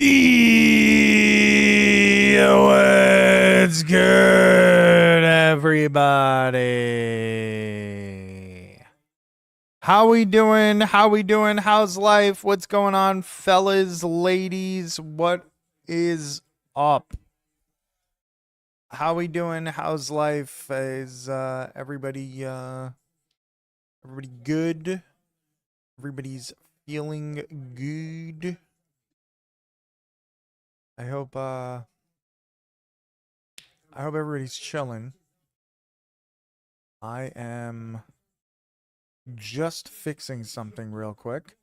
What's good, everybody? How we doing? How we doing? How's life? What's going on, fellas, ladies? What is up? How we doing? How's life? Is everybody everybody good? Everybody's feeling good. I hope everybody's chilling. I am just fixing something real quick,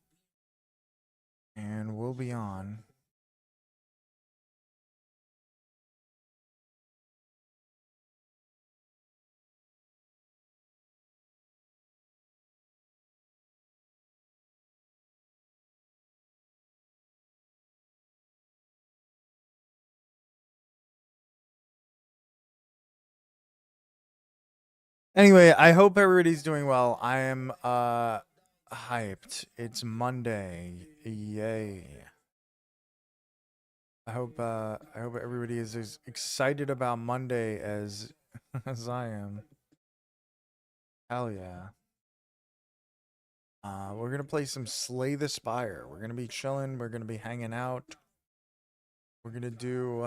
and we'll be on. Anyway, I hope everybody's doing well. I am hyped. It's Monday. Yay. I hope everybody is as excited about Monday as as I am. Hell yeah. We're gonna play some Slay the Spire. We're gonna be chilling, we're gonna be hanging out. We're gonna do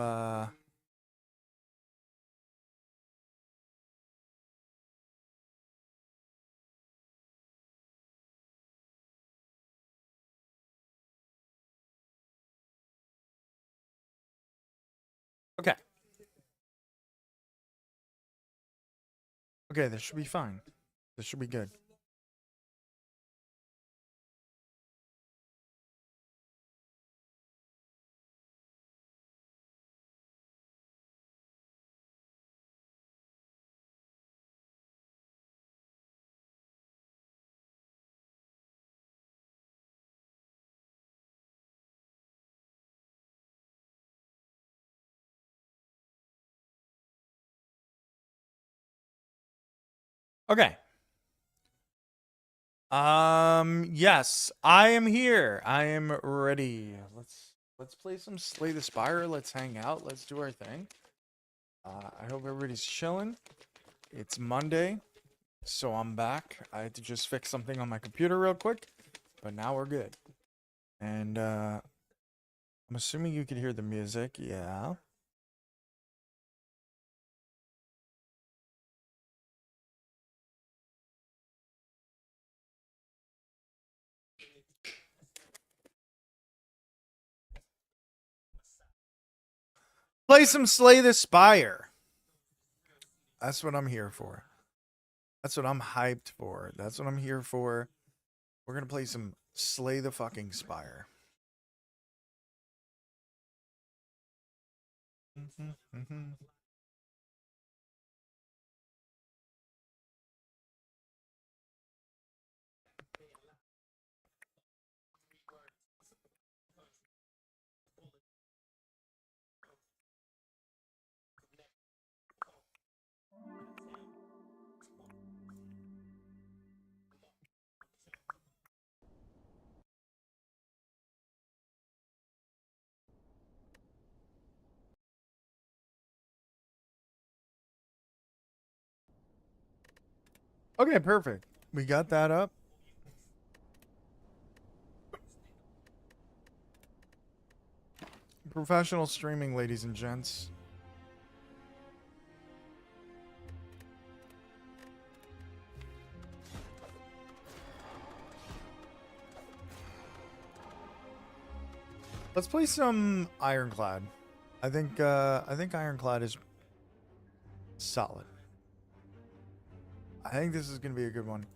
okay. Okay, this should be fine. This should be good. Okay. Yes, I am here. I am ready. Let's play some Slay the Spire. Let's hang out. Let's do our thing. I hope everybody's chilling. It's Monday, so I'm back. I had to just fix something on my computer real quick, but now we're good. And I'm assuming you could hear the music. Yeah. Play some Slay the Spire. That's what I'm here for. That's what I'm hyped for. That's what I'm here for. We're gonna play some Slay the fucking Spire. Okay, perfect. We got that up. Professional streaming, ladies and gents. Let's play some Ironclad. I think Ironclad is solid. I think this is gonna be a good one.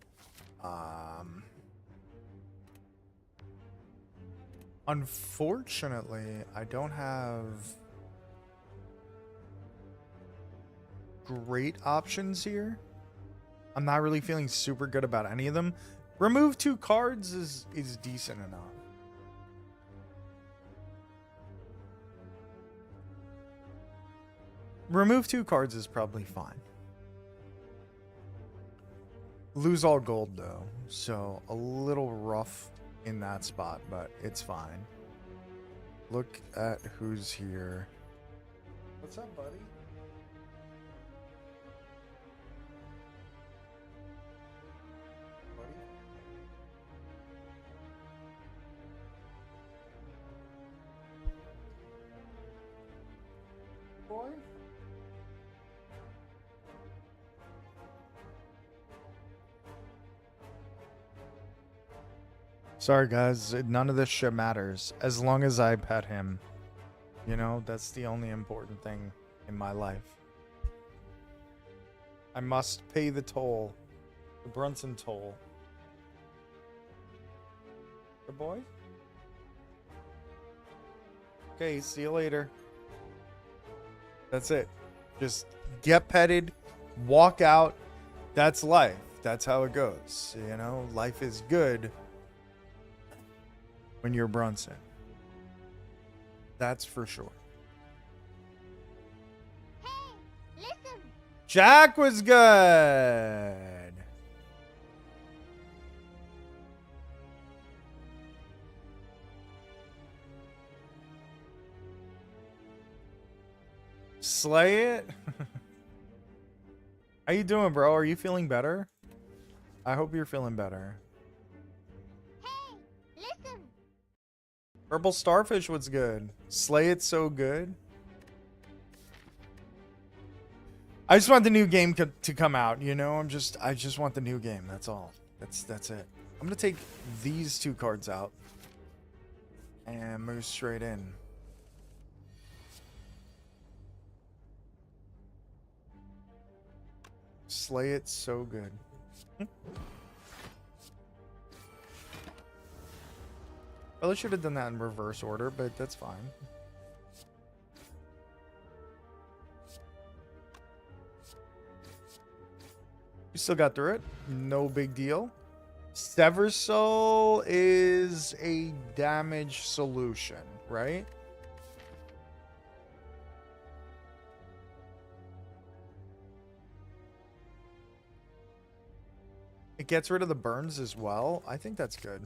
Unfortunately, I don't have great options here. I'm not really feeling super good about any of them. Remove 2 cards is decent enough. Remove 2 cards is probably fine. Lose all gold though, so a little rough in that spot, but it's fine. Look at who's here. What's up, buddy? Boy? Sorry, guys. None of this shit matters. As long as I pet him. You know, that's the only important thing in my life. I must pay the toll. The Brunson toll. Good boy? Okay, see you later. That's it. Just get petted, walk out. That's life. That's how it goes. You know, life is good when you're Brunson. That's for sure. Hey, listen. Jack was good. Slay it. How you doing, bro? Are you feeling better? I hope you're feeling better. Hey, listen. Purple Starfish was good. Slay it so good. I just want the new game to come out, you know? I just want the new game. That's all. That's it. I'm gonna take these two cards out and move straight in. Slay it so good. Probably should have done that in reverse order, but that's fine. We still got through it. No big deal. Sever Soul is a damage solution, right? It gets rid of the burns as well. I think that's good.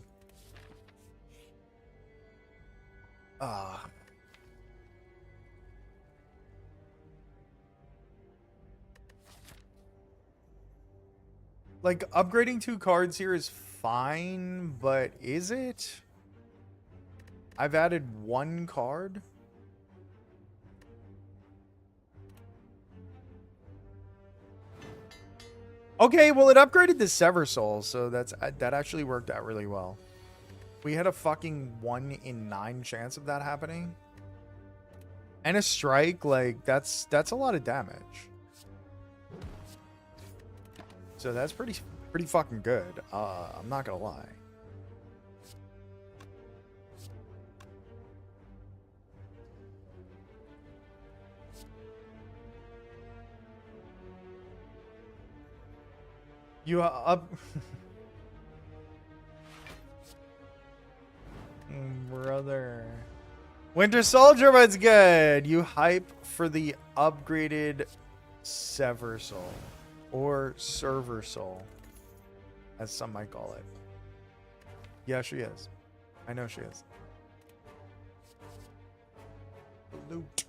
Like, upgrading 2 cards here is fine, but is it? I've added 1 card. Okay, well, it upgraded the Sever Soul, so that actually worked out really well. We had a fucking 1 in 9 chance of that happening. And a strike, like, that's a lot of damage. So that's pretty fucking good. I'm not gonna lie. You up brother. Winter Soldier was good. You hype for the upgraded Sever Soul or Server Soul, as some might call it. Yeah, she is. I know she is. Loot.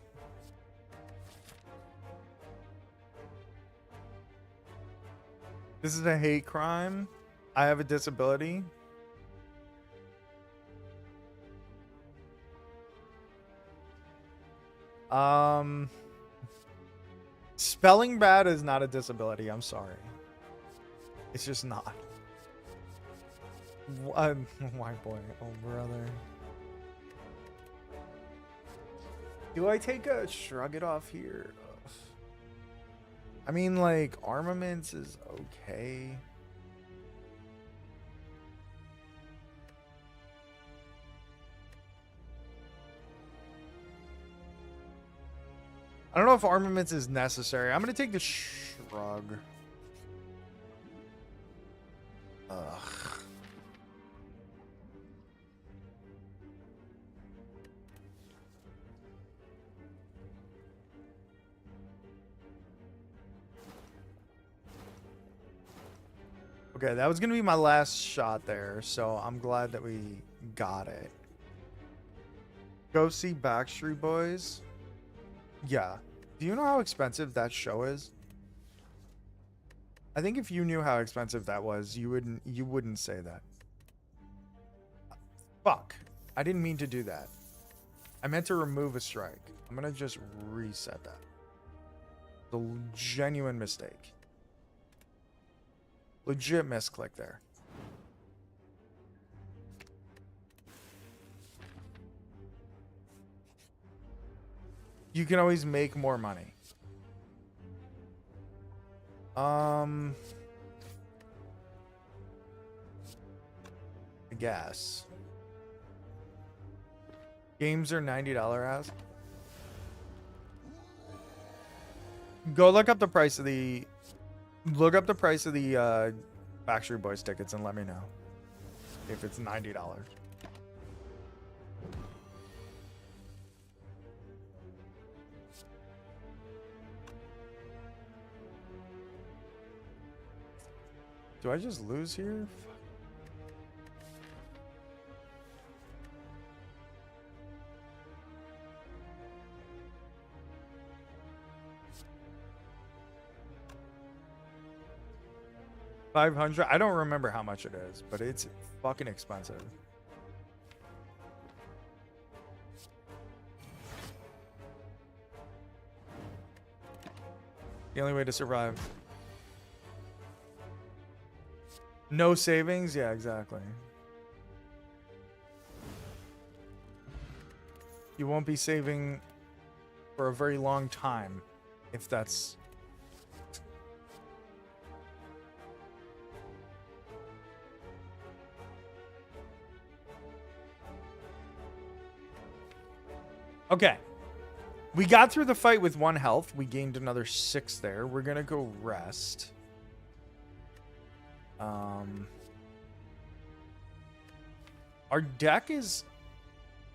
This is a hate crime. I have a disability. Spelling bad is not a disability. I'm sorry. It's just not. White boy. Oh, brother. Do I take a shrug it off here? Ugh. I mean, like, armaments is okay. I don't know if armaments is necessary. I'm going to take the shrug. Ugh. Okay, that was going to be my last shot there, so I'm glad that we got it. Go see Backstreet Boys. Yeah. Do you know how expensive that show is? I think if you knew how expensive that was, you wouldn't say that. Fuck. I didn't mean to do that. I meant to remove a strike. I'm gonna just reset that. The genuine mistake. Legit misclick there. You can always make more money. I guess. Games are $90 ass. Go look up the price of the Backstreet Boys tickets and let me know if it's $90. Do I just lose here? Fuck. $500. I don't remember how much it is, but it's fucking expensive. The only way to survive. No savings? Yeah, exactly. You won't be saving for a very long time if that's... Okay. We got through the fight with 1 health. We gained another 6 there. We're gonna go rest. Our deck is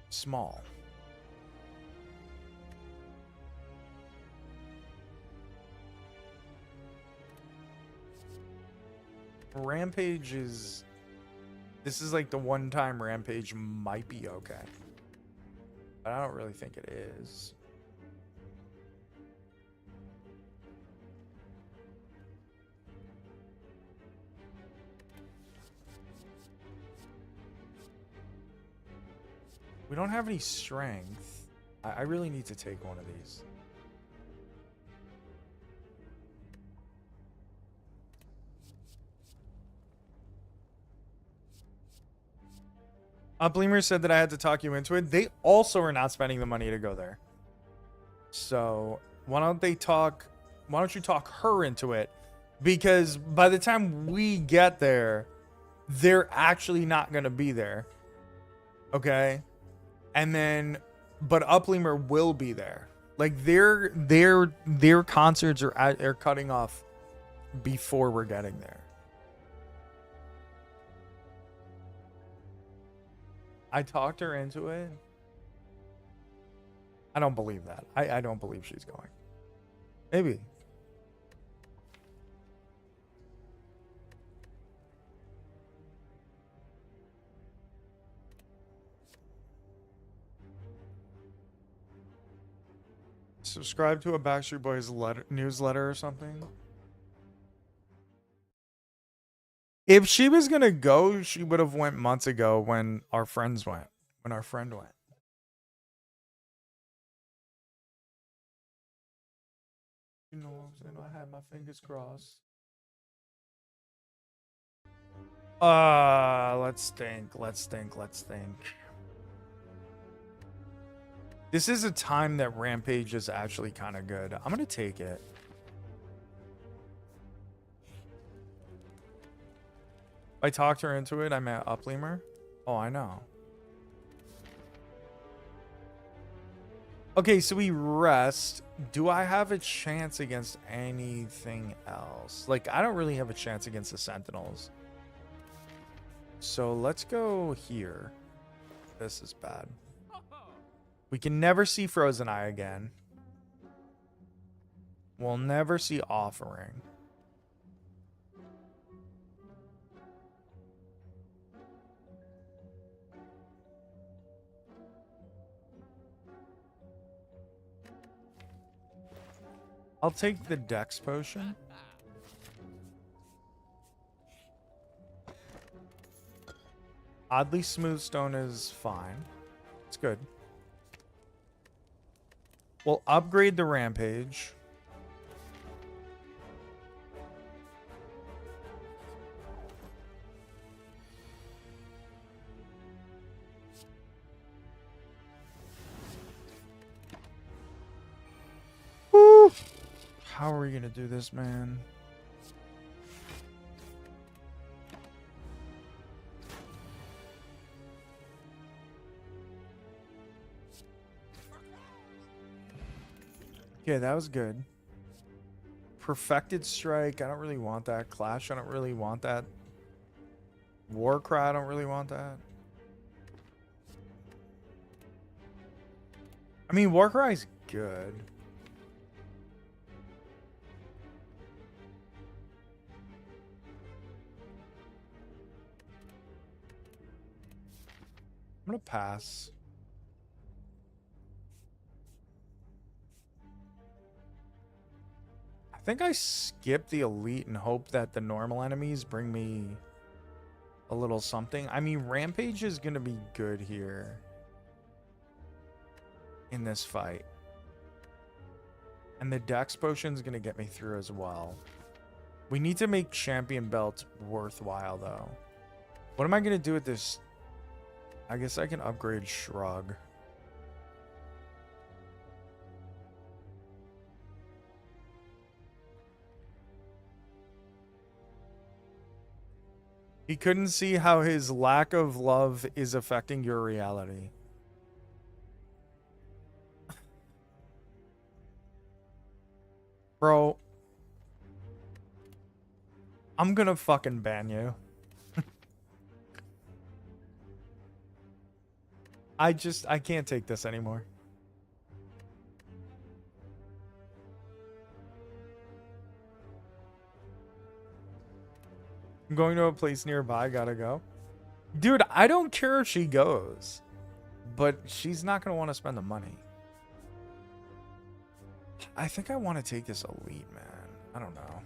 small. Rampage is... This is like the one time Rampage might be okay. But I don't really think it is. We don't have any strength. I really need to take one of these. Bleemer said that I had to talk you into it. They also are not spending the money to go there. So why don't you talk her into it? Because by the time we get there, they're actually not going to be there. Okay? And then, but Upleamer will be there. Like their concerts are cutting off before we're getting there. I talked her into it. I don't believe that. I don't believe she's going. Maybe. Subscribe to a Backstreet Boys newsletter or something. If she was gonna go, she would have went months ago when our friends went. When our friend went. You know what I'm saying? I had my fingers crossed. Let's think. This is a time that Rampage is actually kind of good. I'm gonna take it. I talked her into it. I met Upleamer. Oh, I know. Okay, so we rest. Do I have a chance against anything else? Like, I don't really have a chance against the Sentinels. So let's go here. This is bad. We can never see Frozen Eye again. We'll never see Offering. I'll take the Dex potion. Oddly smooth stone is fine. It's good. We'll upgrade the rampage. Woo! How are we gonna do this, man? Okay, that was good. Perfected Strike, I don't really want that. Clash, I don't really want that. Warcry, I don't really want that. I mean, Warcry's good. I'm gonna pass. I think I skip the elite and hope that the normal enemies bring me a little something. I mean, Rampage is gonna be good here in this fight. And the Dex Potion's gonna get me through as well. We need to make Champion Belt worthwhile, though. What am I gonna do with this? I guess I can upgrade Shrug. He couldn't see how his lack of love is affecting your reality. Bro, I'm gonna fucking ban you. I can't take this anymore. I'm going to a place nearby, gotta go. Dude, I don't care if she goes, but she's not gonna want to spend the money. I think I want to take this elite, man. I don't know.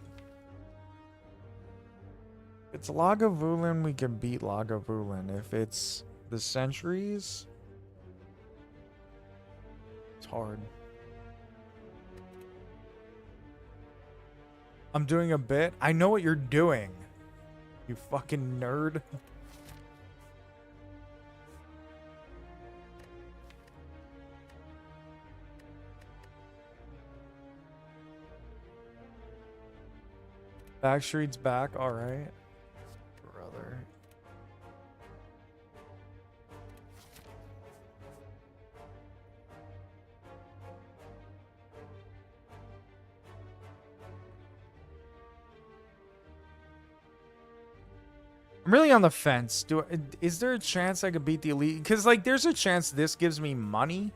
If it's Lagavulin, we can beat Lagavulin. If it's the Sentries, it's hard. I'm doing a bit. I know what you're doing, you fucking nerd. Backstreet's back, alright. Brother. I'm really on the fence. Is there a chance I could beat the elite? Because, like, there's a chance this gives me money.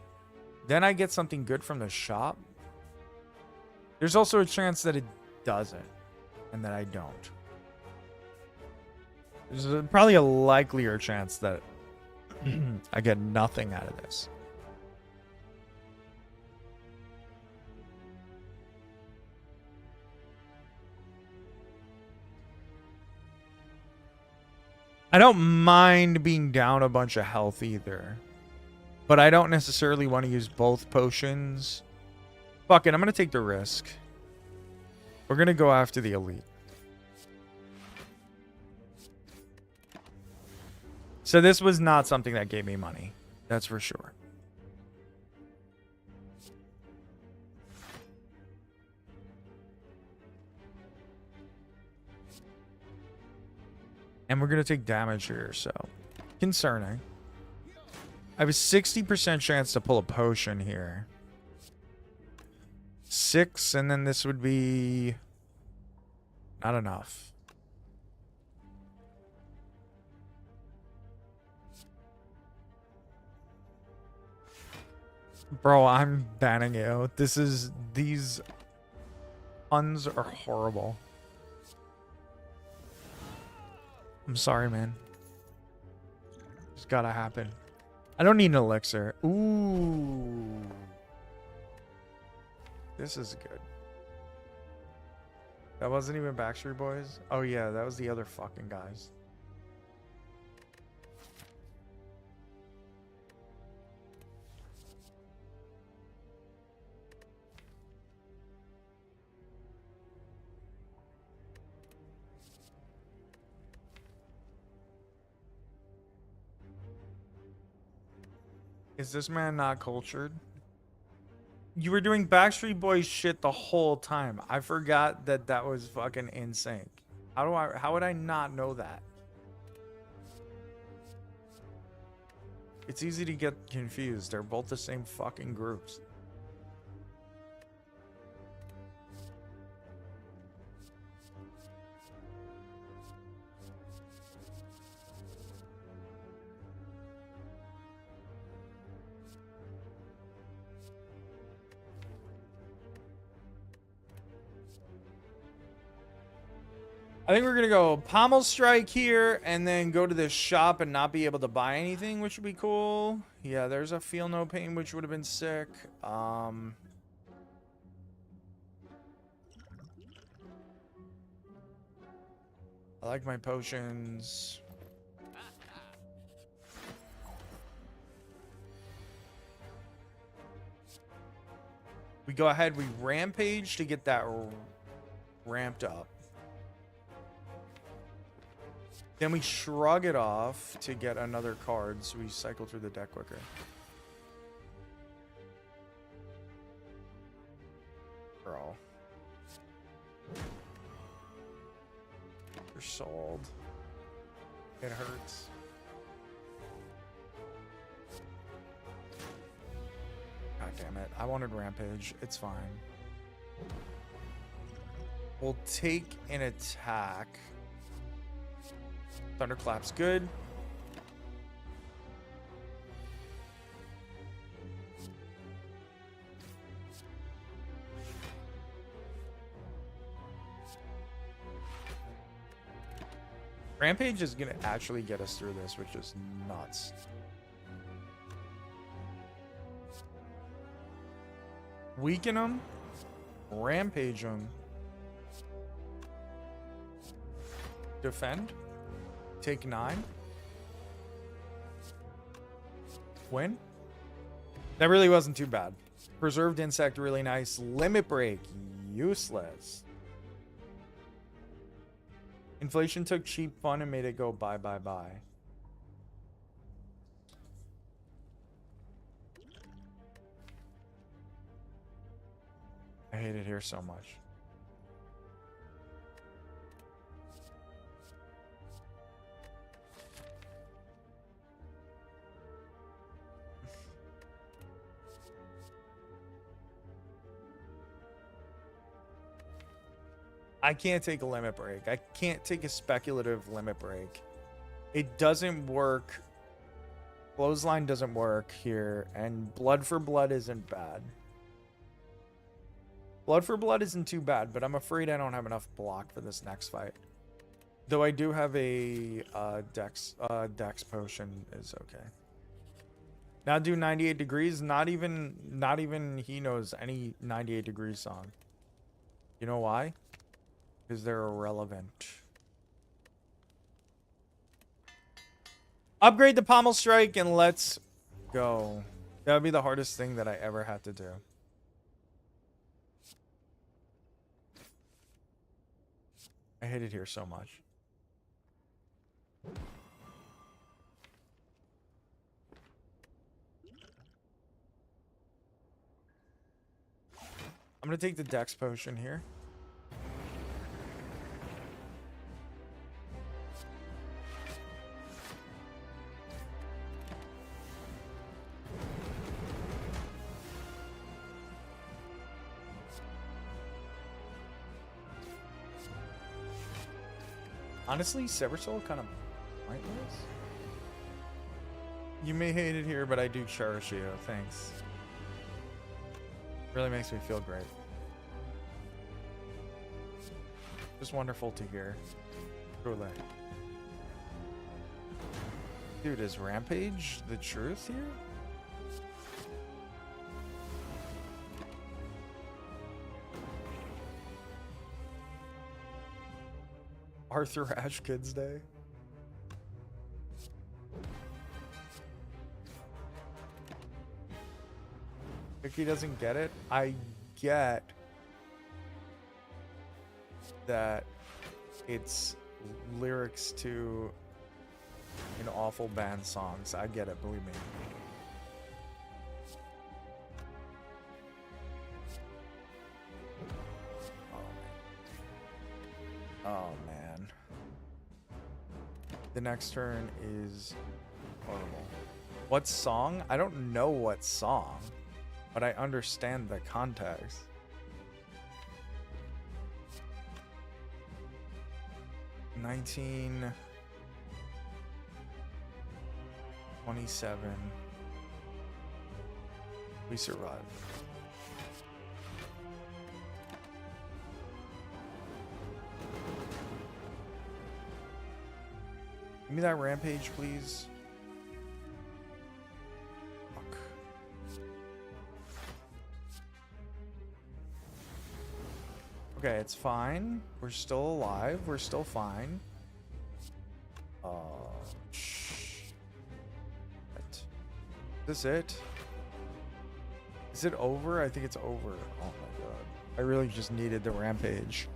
Then I get something good from the shop. There's also a chance that it doesn't. And that I don't. There's probably a likelier chance that I get nothing out of this. I don't mind being down a bunch of health either. But I don't necessarily want to use both potions. Fuck it, I'm going to take the risk. We're going to go after the elite. So this was not something that gave me money. That's for sure. And we're going to take damage here, so concerning. I have a 60% chance to pull a potion here. 6, and then this would be not enough. Bro, I'm banning you. These puns are horrible. I'm sorry, man. It's gotta happen. I don't need an elixir. Ooh. This is good. That wasn't even Backstreet Boys? Oh yeah, that was the other fucking guys. Is this man not cultured? You were doing Backstreet Boys shit the whole time. I forgot that that was fucking in sync. How would I not know that? It's easy to get confused. They're both the same fucking groups. I think we're gonna go Pommel Strike here and then go to this shop and not be able to buy anything, which would be cool. Yeah, there's a Feel No Pain, which would have been sick. I like my potions. We go ahead, we rampage to get that ramped up. Then we shrug it off to get another card, so we cycle through the deck quicker. Girl. You're sold. It hurts. God damn it. I wanted Rampage. It's fine. We'll take an attack. Thunderclap's good. Rampage is gonna actually get us through this, which is nuts. Weaken them. Rampage them. Defend. Take 9. Win. That really wasn't too bad. Preserved Insect, really nice. Limit Break, useless. Inflation took cheap fun and made it go bye bye bye. I hate it here so much. I can't take a limit break. I can't take a speculative limit break. It doesn't work. Clothesline doesn't work here. And blood for blood isn't bad. Blood for blood isn't too bad, but I'm afraid I don't have enough block for this next fight. Though I do have a dex potion is okay. Now do 98 degrees. Not even he knows any 98 degrees song. You know why? Because they're irrelevant. Upgrade the Pommel Strike and let's go. That would be the hardest thing that I ever had to do. I hate it here so much. I'm going to take the Dex Potion here. Honestly, Sever Soul kind of pointless. You may hate it here, but I do cherish you. Thanks. Really makes me feel great. Just wonderful to hear. Truly. Dude, is Rampage the truth here? Arthur Ashe Kids Day. Vicky doesn't get it. I get that it's lyrics to an awful band songs. I get it, believe me. Oh man. The next turn is horrible. What song? I don't know what song, but I understand the context. $19.27. We survived. Give me that rampage, please. Fuck. Okay, it's fine. We're still alive. We're still fine. Shit. Is this it? Is it over? I think it's over. Oh my god. I really just needed the rampage.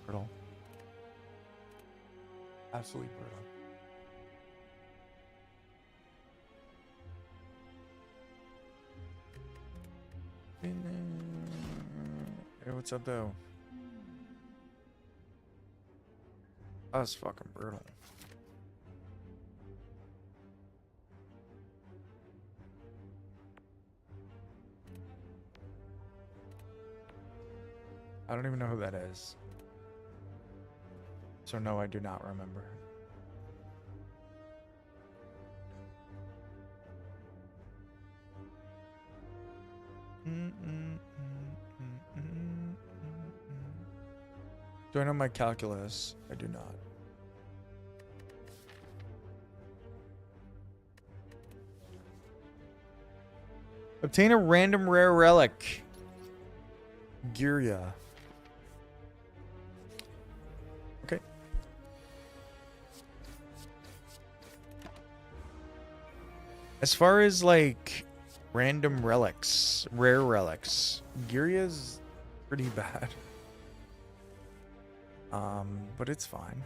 Brutal. Absolutely brutal. Hey, what's up, though? That's fucking brutal. I don't even know who that is. So no, I do not remember. Do I know my calculus? I do not. Obtain a random rare relic. Giria. Okay. As far as like random relics, rare relics, Giria's pretty bad. But it's fine.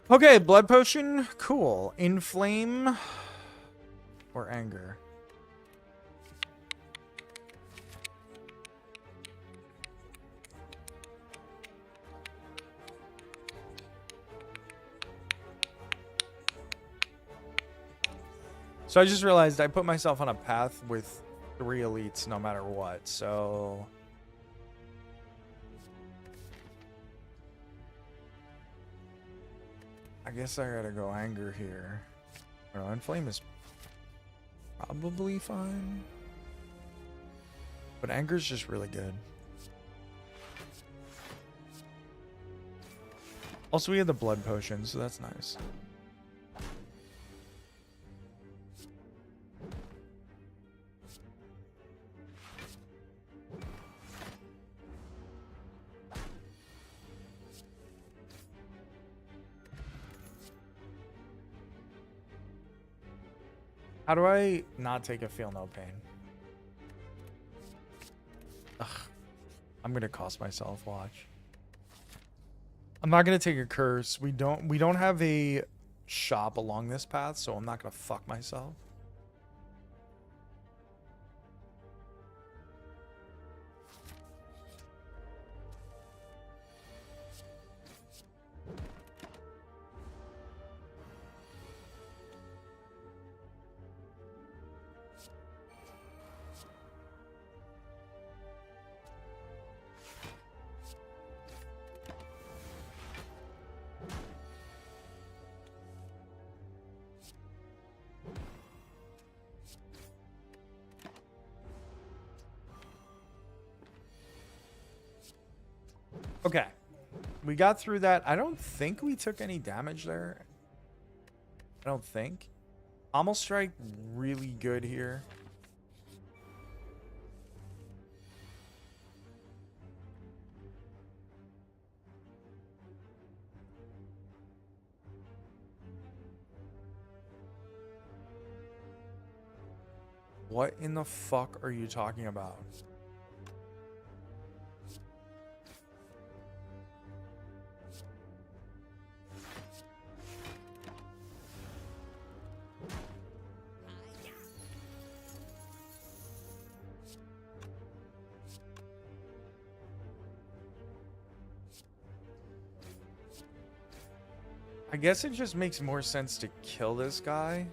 Okay, blood potion, cool. Inflame or anger. So I just realized I put myself on a path with 3 elites no matter what, so... I guess I gotta go anger here. No, inflame is probably fine. But anger's just really good. Also, we had the blood potion, so that's nice. How do I not take a feel no pain? Ugh. I'm gonna cost myself, watch. I'm not gonna take a curse. We don't have a shop along this path, so I'm not gonna fuck myself. Okay. We got through that. I don't think we took any damage there. I don't think. Pommel strike really good here. What in the fuck are you talking about? I guess it just makes more sense to kill this guy.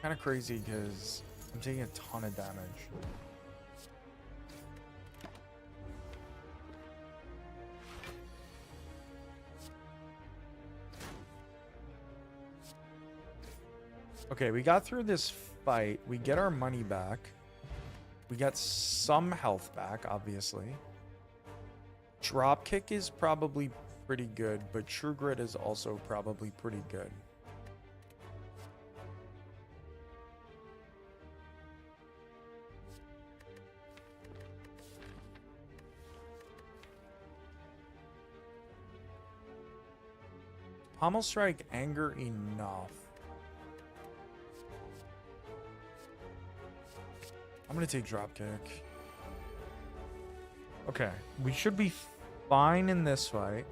Kind of crazy because I'm taking a ton of damage. Okay, we got through this fight. We get our money back. We got some health back, obviously. Dropkick is probably pretty good, but True Grit is also probably pretty good. Pommel Strike, Anger enough. I'm gonna take Dropkick. Okay, we should be fine in this fight.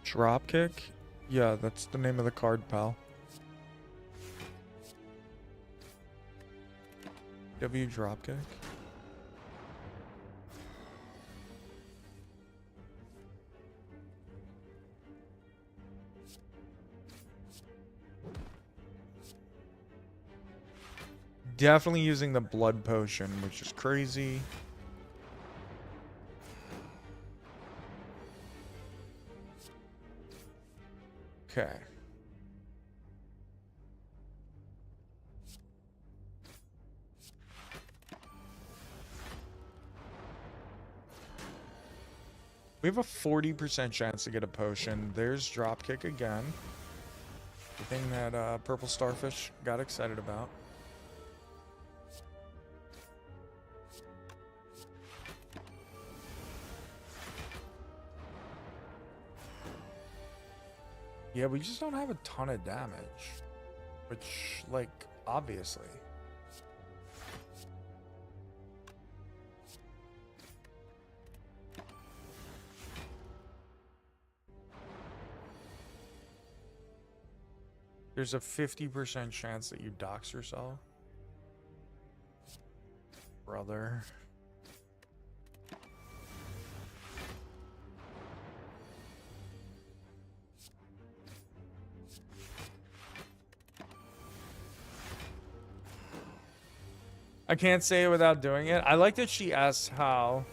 Dropkick? Yeah, that's the name of the card, pal. W Dropkick? Definitely using the blood potion, which is crazy. Okay. We have a 40% chance to get a potion. There's Dropkick again. The thing that Purple Starfish got excited about. Yeah, we just don't have a ton of damage. Which, like, obviously. There's a 50% chance that you dox yourself. Brother. I can't say it without doing it. I like that she asks how.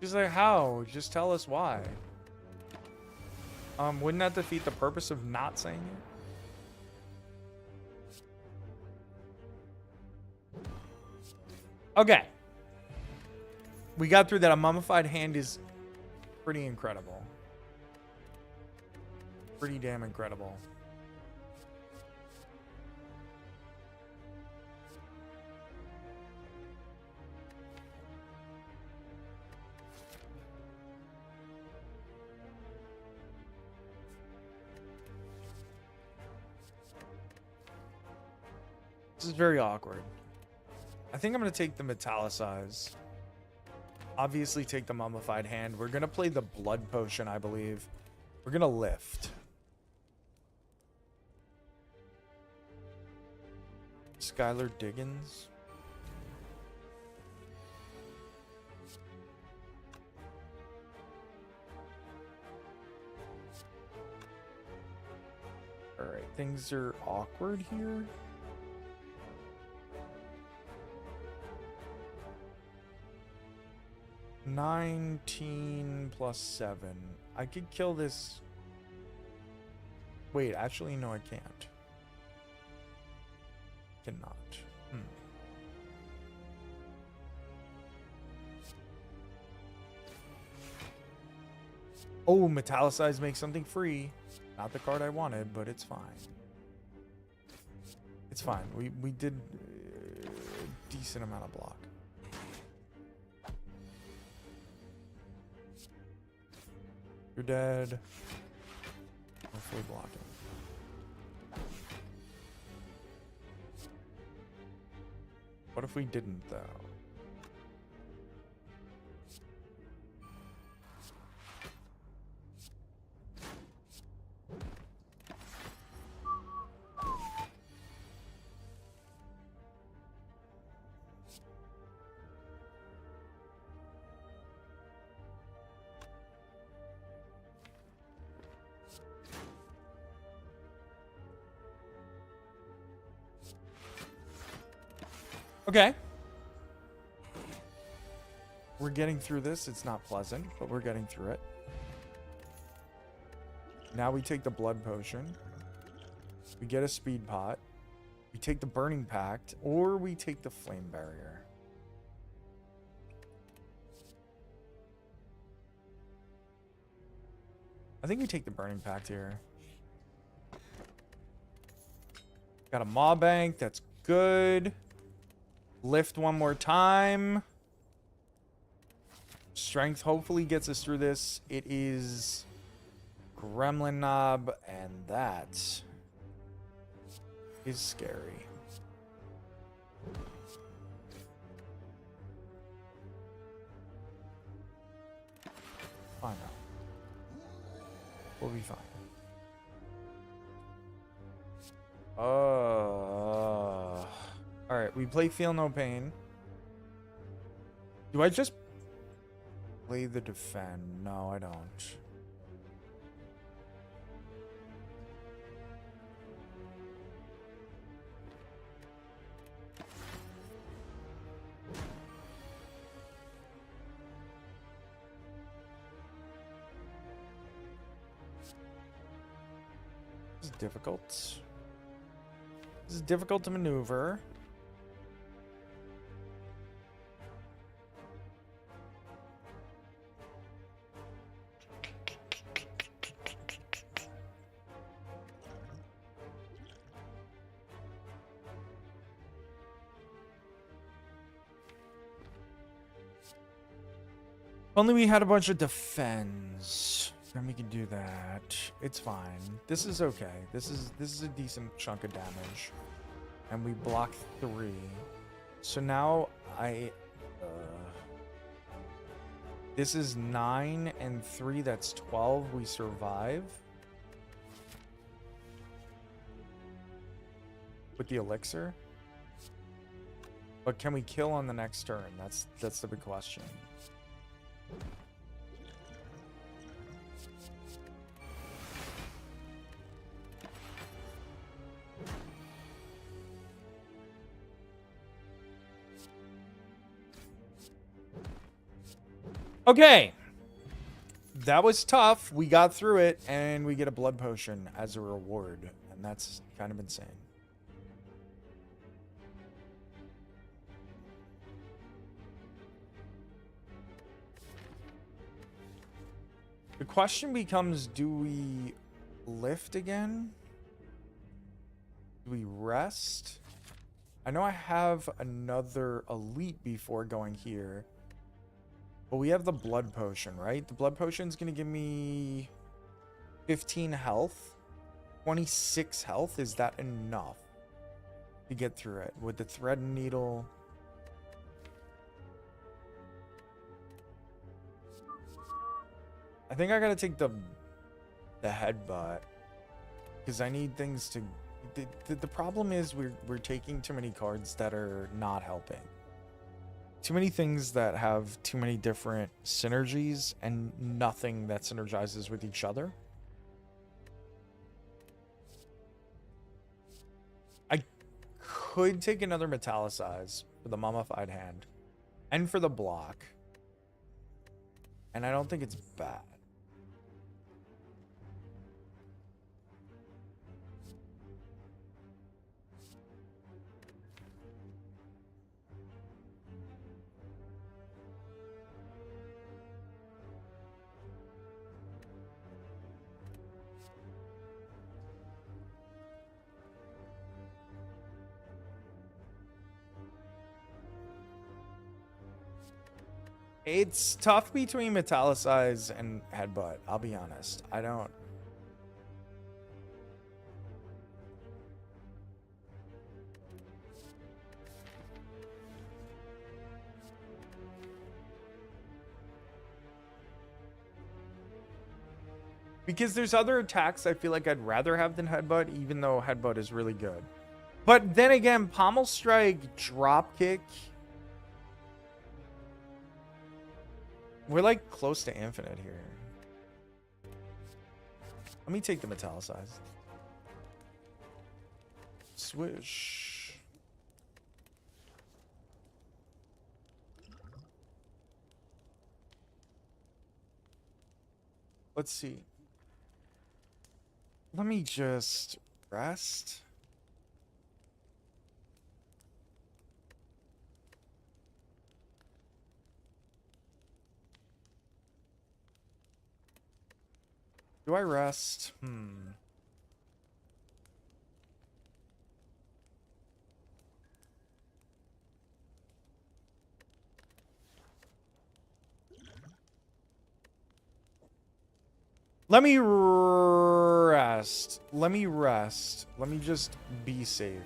She's like, how? Just tell us why. Wouldn't that defeat the purpose of not saying it? Okay. We got through that. A mummified hand is pretty incredible. Pretty damn incredible. This is very awkward. I think I'm going to take the Metallicize. Obviously take the mummified hand. We're going to play the blood potion, I believe. We're going to lift. Skylar Diggins. Alright, things are awkward here. $19 plus 7. I could kill this. Wait, actually, no, I can't. Cannot. Oh, Metallicize makes something free. Not the card I wanted, but it's fine. It's fine. We did a decent amount of block. You're dead. Hopefully blocking. What if we didn't, though? Okay. We're getting through this. It's not pleasant, but we're getting through it. Now we take the blood potion. We get a speed pot. We take the burning pact, or we take the flame barrier. I think we take the burning pact here. Got a maw bank. That's good. Lift one more time. Strength hopefully gets us through this. It is Gremlin Knob, and that is scary. Fine now. We'll be fine. Alright, we play Feel No Pain. Do I just play the defend? No, I don't. This is difficult. This is difficult to maneuver. Only we had a bunch of defense. Then we can do that. It's fine. This is okay. This is a decent chunk of damage. And we block 3. So now this is 9 and 3, that's 12. We survive. With the elixir. But can we kill on the next turn? That's the big question. Okay. That was tough. We got through it, and we get a blood potion as a reward. And that's kind of insane. The question becomes, do we lift again? Do we rest? I know I have another elite before going here. But we have the blood potion, right? The blood potion is going to give me 15 health. 26 health. Is that enough to get through it? With the thread and needle... I think I gotta take the headbutt because I need things to. The problem is we're taking too many cards that are not helping. Too many things that have too many different synergies and nothing that synergizes with each other. could take another metallicize for the mummified hand and for the block. And I don't think it's bad. It's tough between metallicize and headbutt. I'll be honest. I don't. Because there's other attacks I feel like I'd rather have than headbutt, even though headbutt is really good. But then again, pommel strike, drop kick. We're like close to infinite here. Let me take the metallicize. Swish. Let's see. Let me just rest. Do I rest? Let me rest. Let me rest. Let me just be safe.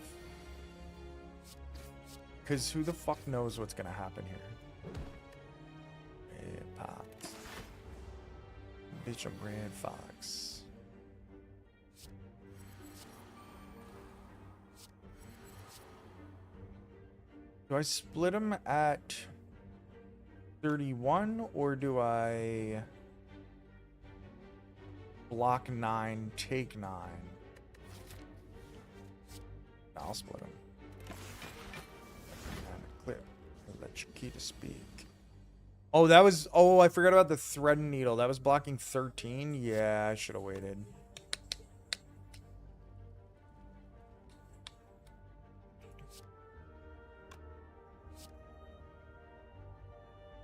Because who the fuck knows what's going to happen here? It popped. Bitch, a red fox. Do I split them at 31 or do I block 9, take 9? I'll split them. And clip. Let Chiquita speak. Oh, that was... Oh, I forgot about the thread and needle. That was blocking 13. Yeah, I should have waited.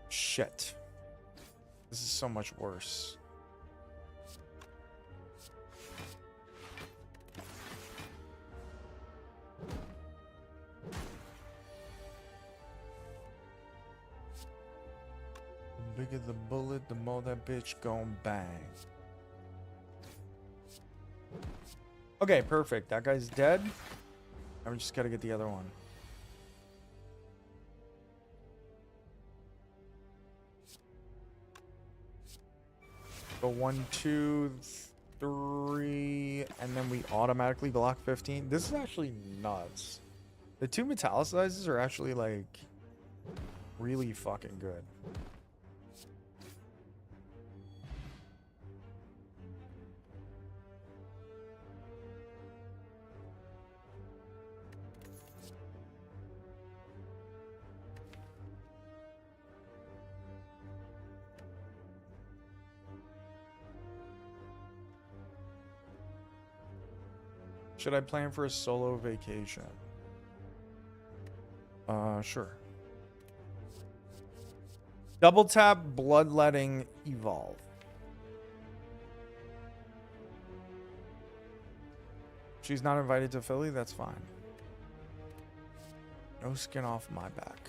Shit. This is so much worse. The bigger the bullet, the more that bitch gon' bang. Okay, perfect. That guy's dead. Now we just gotta get the other one. Go 1, 2, 3, and then we automatically block 15. This is actually nuts. The 2 metallicizes are actually like really fucking good. Should I plan for a solo vacation? Sure. Double tap, bloodletting, evolve. She's not invited to Philly? That's fine. No skin off my back.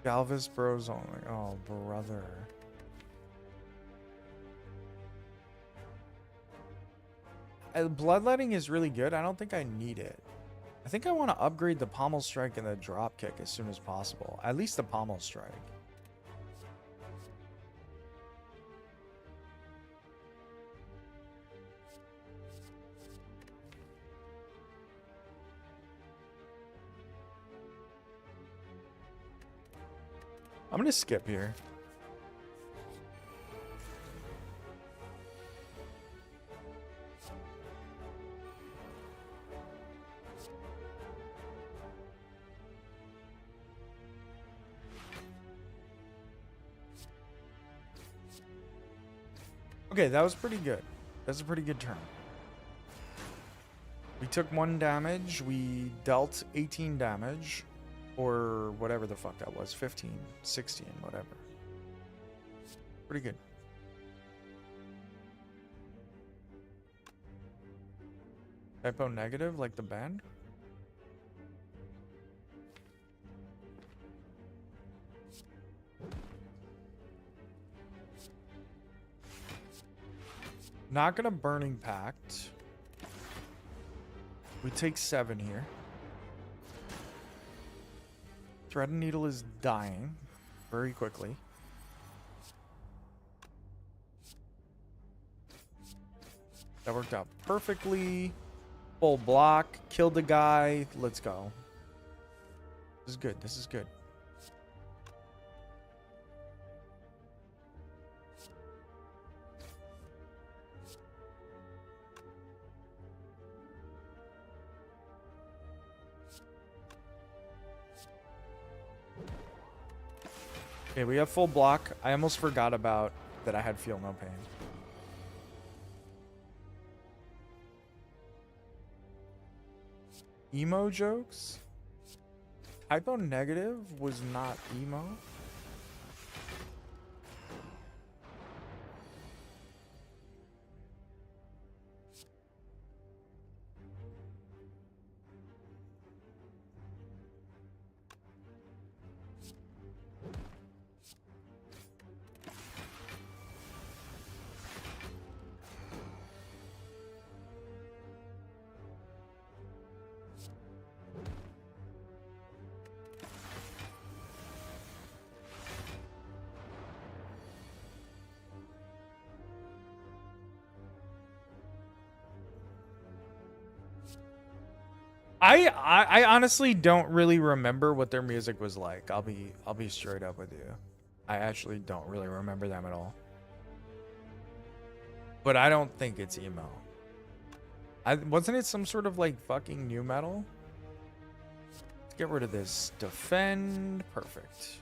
Galvis bros only. Oh, brother. Bloodletting is really good. I don't think I need it. I think I want to upgrade the pommel strike and the drop kick as soon as possible. At least the pommel strike. I'm gonna skip here. Okay, that was pretty good. That's a pretty good turn. We took 1 damage. We dealt 18 damage. Or whatever the fuck that was. 15, 16, whatever. Pretty good. Typo negative, like the band? Not gonna Burning Pact. We take 7 here. Thread and Needle is dying very quickly. That worked out perfectly. Full block. Killed the guy. Let's go. This is good. This is good. Okay, we have full block. I almost forgot about that I had Feel No Pain. Emo jokes? Typo negative was not emo. I honestly don't really remember what their music was like. I'll be straight up with you. I actually don't really remember them at all. But I don't think it's emo. Wasn't it some sort of like fucking new metal? Let's get rid of this. Defend. Perfect.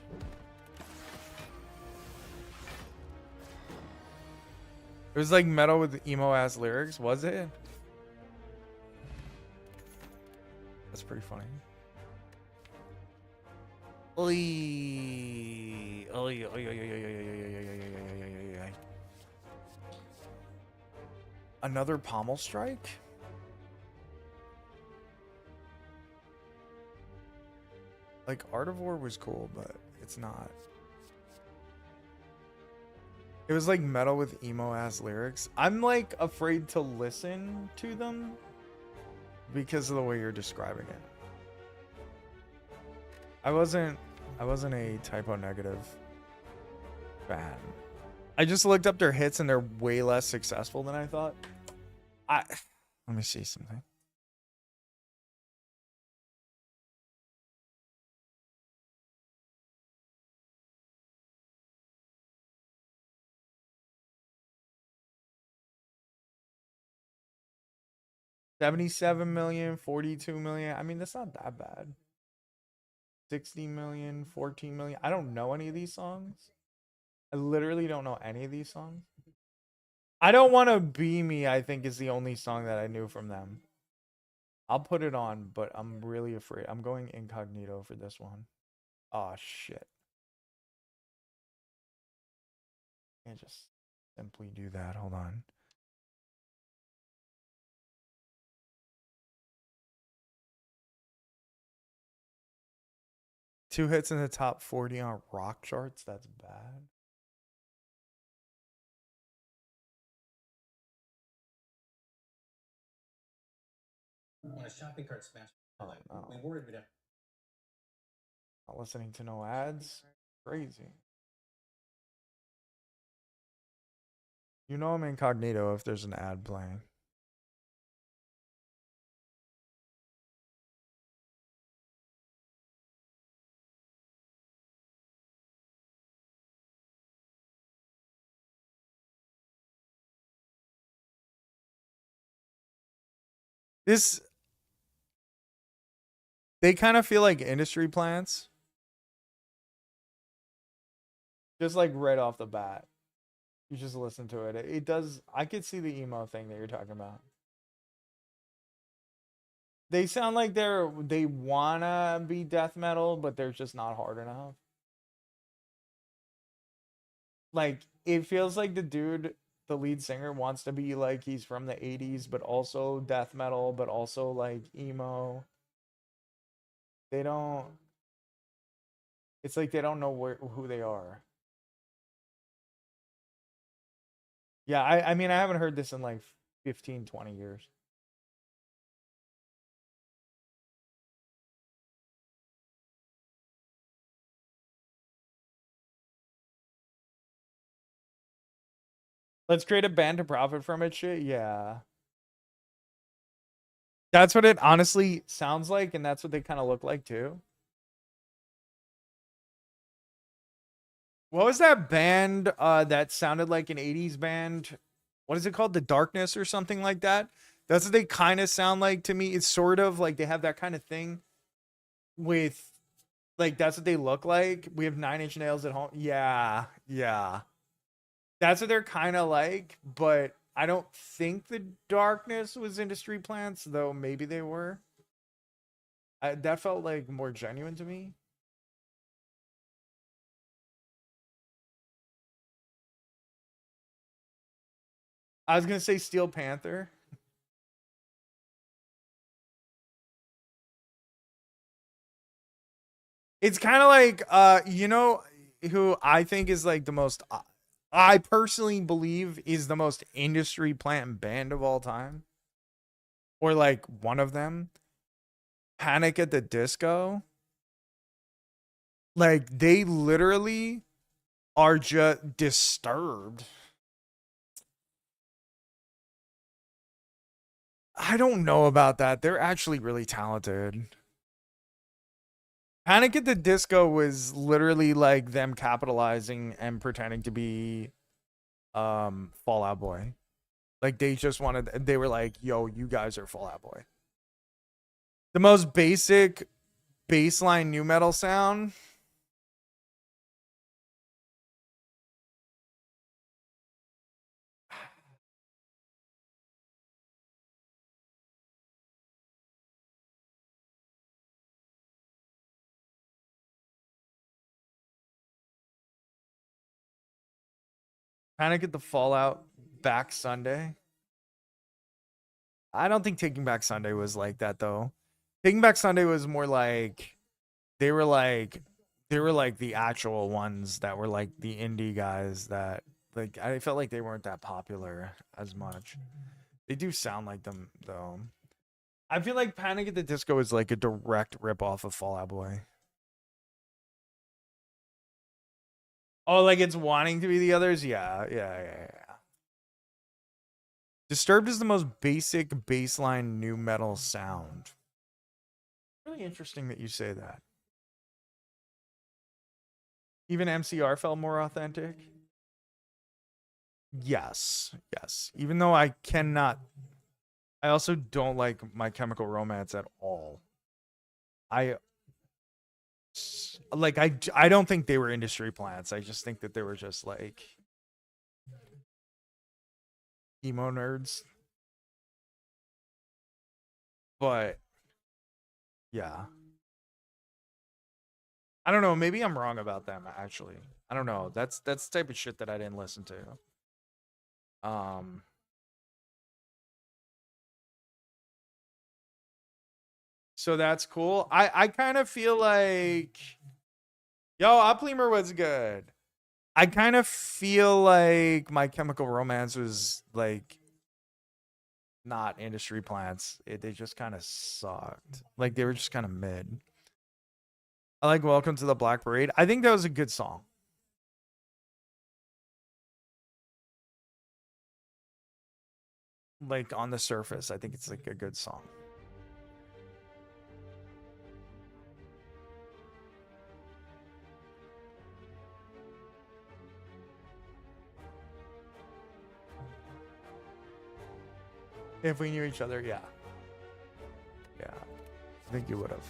It was like metal with emo ass lyrics, was it? That's pretty funny. Oy. Oy, oy, oy, oy, oy, oy, oy, oy, oy, oy. Another pommel strike? Like, Art of War was cool, but it's not. It was like metal with emo ass lyrics. I'm like afraid to listen to them because of the way you're describing it. I wasn't a typo negative fan. I just looked up their hits and they're way less successful than I thought. Let me see something. $77 million, 42 million. I mean, that's not that bad. 60 million, 14 million. I don't know any of these songs. I literally don't know any of these songs. I Don't Want to Be Me, I think, is the only song that I knew from them. I'll put it on, but I'm really afraid. I'm going incognito for this one. Oh, shit. Can't just simply do that. Hold on. Two hits in the top 40 on rock charts. That's bad. When a shopping cart smashed, Oh, no. we worried we'd have. Not listening to no ads. Crazy. You know I'm incognito if there's an ad playing. They kind of feel like industry plants. Just like right off the bat. You just listen to it. It does. I could see the emo thing that you're talking about. They sound like they wanna be death metal, but they're just not hard enough. Like it feels like the dude, the lead singer, wants to be like he's from the 80s, but also death metal, but also like emo. They don't. It's like they don't know who they are. Yeah, I mean I haven't heard this in like 15, 20 years. Let's create a band to profit from it shit. Yeah. That's what it honestly sounds like, and that's what they kind of look like too. What was that band that sounded like an 80s band? What is it called? The Darkness or something like that? That's what they kind of sound like to me. It's sort of like they have that kind of thing with like that's what they look like. We have 9 Inch Nails at home. Yeah, yeah. That's what they're kind of like, but I don't think the Darkness was Industry Plants, though maybe they were. That felt like more genuine to me. I was gonna say Steel Panther. It's kind of like you know who I think is like the most I personally believe is the most industry plant band of all time, or like one of them. Panic at the Disco. Like they literally are just Disturbed. I don't know about that. They're actually really talented. Panic at the Disco was literally like them capitalizing and pretending to be Fall Out Boy. Like they were like, "Yo, you guys are Fall Out Boy." The most basic baseline new metal sound. Panic at the Fallout Back Sunday. I don't think Taking Back Sunday was like that though. Taking Back Sunday was more like they were like they were like the actual ones that were like the indie guys that like I felt like they weren't that popular as much. They do sound like them though. I feel like Panic at the Disco is like a direct rip off of Fall Out Boy. Oh, like it's wanting to be the others? Yeah. Disturbed is the most basic baseline new metal sound. Really interesting that you say that. Even MCR felt more authentic. Yes. Even though I cannot, I also don't like My Chemical Romance at all. I like I don't think they were industry plants. I just think that they were just like emo nerds. But yeah. I don't know, maybe I'm wrong about them actually. I don't know. That's the type of shit that I didn't listen to. Um so that's cool. I kind of feel like yo, Uplimer was good. I kind of feel like My Chemical Romance was like not industry plants. They just kind of sucked. Like they were just kind of mid. I like Welcome to the Black Parade. I think that was a good song. Like on the surface, I think it's like a good song. If we knew each other, yeah. Yeah. I think you would have.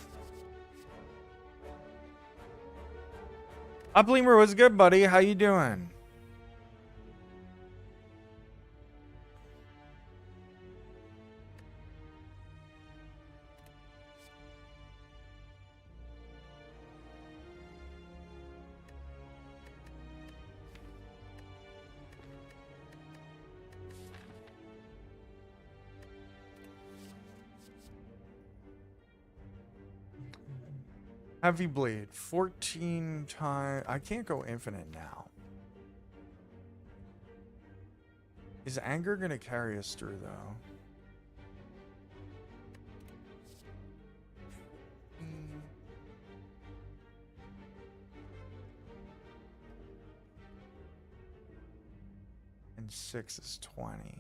Uplimer was good, buddy. How you doing? Heavy Blade, 14 times. I can't go infinite now. Is anger gonna carry us through though? And 6 is 20.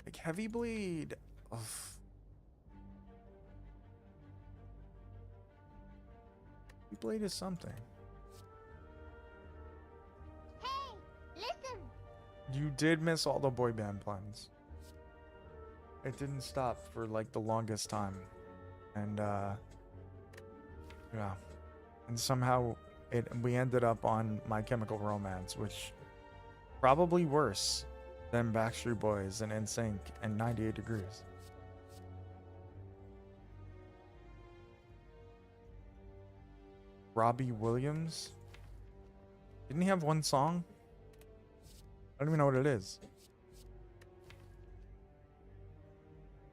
Like Heavy Blade. Ugh. Heavy Blade is something. Hey, listen. You did miss all the boy band puns. It didn't stop for like the longest time. And yeah. And somehow we ended up on My Chemical Romance, which probably worse than Backstreet Boys and NSYNC and 98 Degrees. Robbie Williams? Didn't he have one song? I don't even know what it is.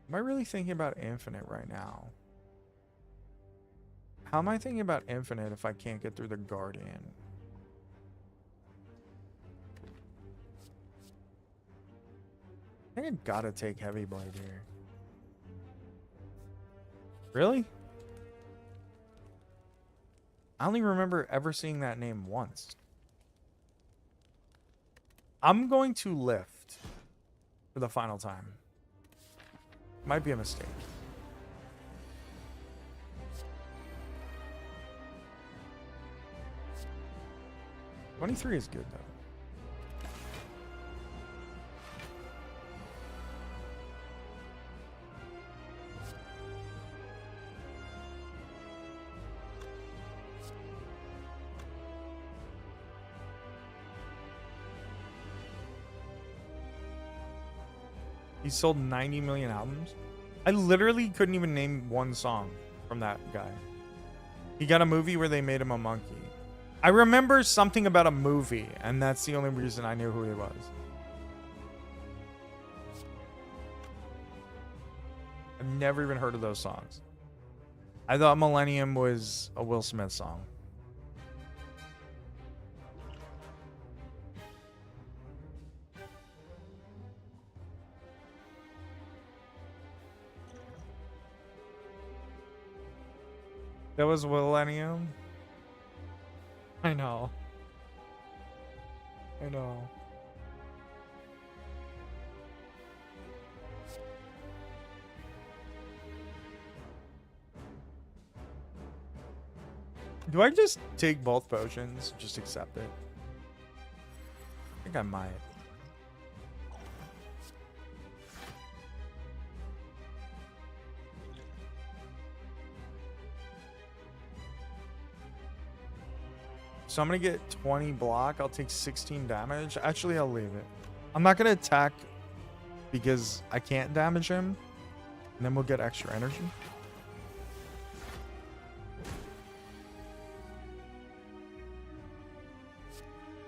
Am I really thinking about Infinite right now? How am I thinking about Infinite if I can't get through the Guardian? I think I gotta take Heavy Blade here. Really? I only remember ever seeing that name once. I'm going to lift for the final time. Might be a mistake. $23 is good though. He sold 90 million albums. I literally couldn't even name one song from that guy. He got a movie where they made him a monkey. I remember something about a movie, and that's the only reason I knew who he was. I've never even heard of those songs. I thought Millennium was a Will Smith song. That was Millennium. I know. I know. Do I just take both potions? Just accept it? I think I might. So I'm gonna get 20 block. I'll take 16 damage. Actually, I'll leave it. I'm not gonna attack because I can't damage him. And then we'll get extra energy.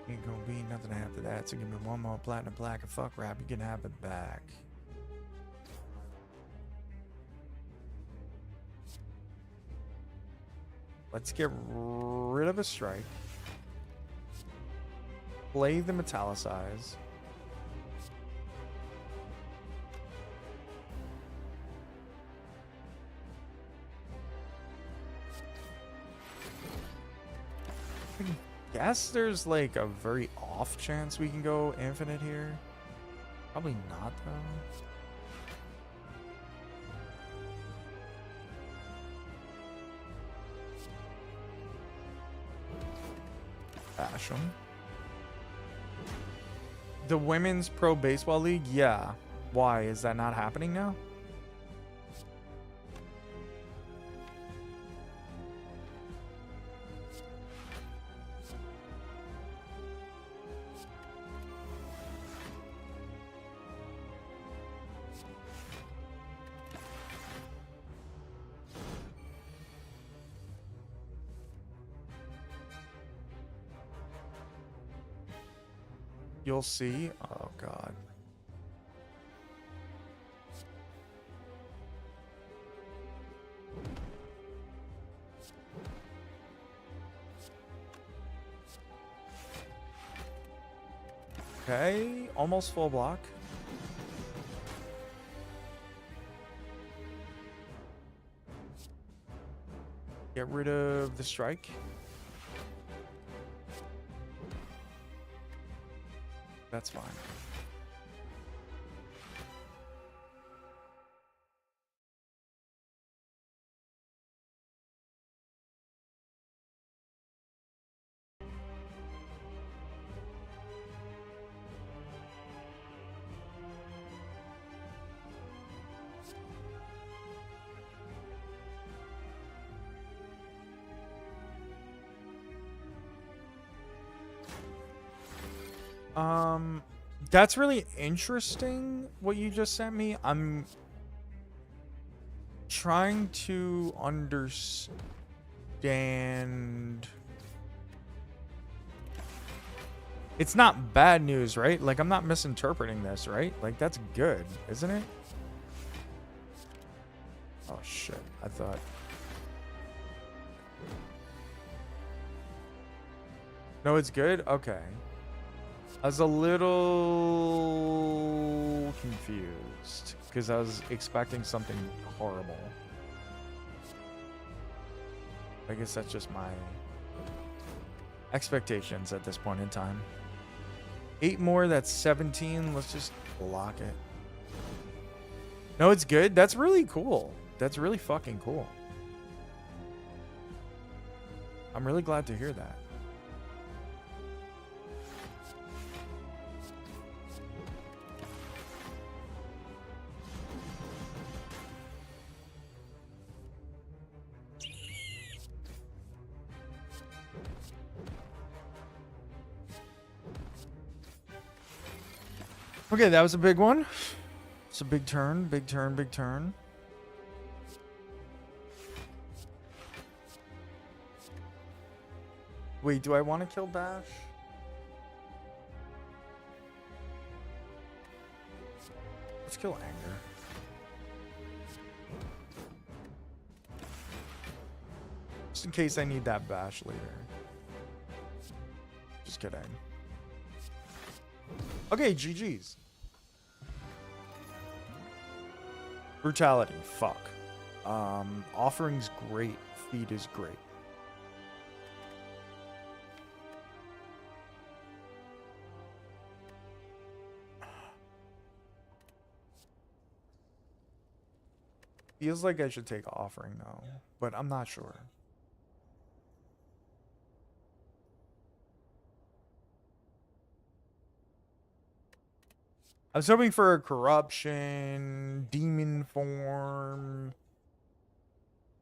Ain't gonna be nothing after that. So give me one more platinum black and fuck rap. You can have it back. Let's get rid of a strike. Play the metallicize. I guess there's like a very off chance we can go infinite here. Probably not though. Bash 'em. The Women's Pro Baseball League? Yeah. Why? Is that not happening now? You'll see. Oh, God. Okay, almost full block. Get rid of the strike. That's fine. That's really interesting what you just sent me. I'm trying to understand. It's not bad news, right? Like, I'm not misinterpreting this, right? Like, that's good, isn't it? Oh, shit. I thought. No, it's good? Okay. I was a little confused because I was expecting something horrible. I guess that's just my expectations at this point in time. 8 more, that's 17. Let's just block it. No, it's good. That's really cool. That's really fucking cool. I'm really glad to hear that. Okay, that was a big one. It's a big turn, big turn, big turn. Wait, do I want to kill Bash? Let's kill Anger. Just in case I need that Bash later. Just kidding. Okay, GG's. Brutality, fuck. Offering's great. Feed is great. Feels like I should take offering though, but I'm not sure. I was hoping for a corruption, demon form.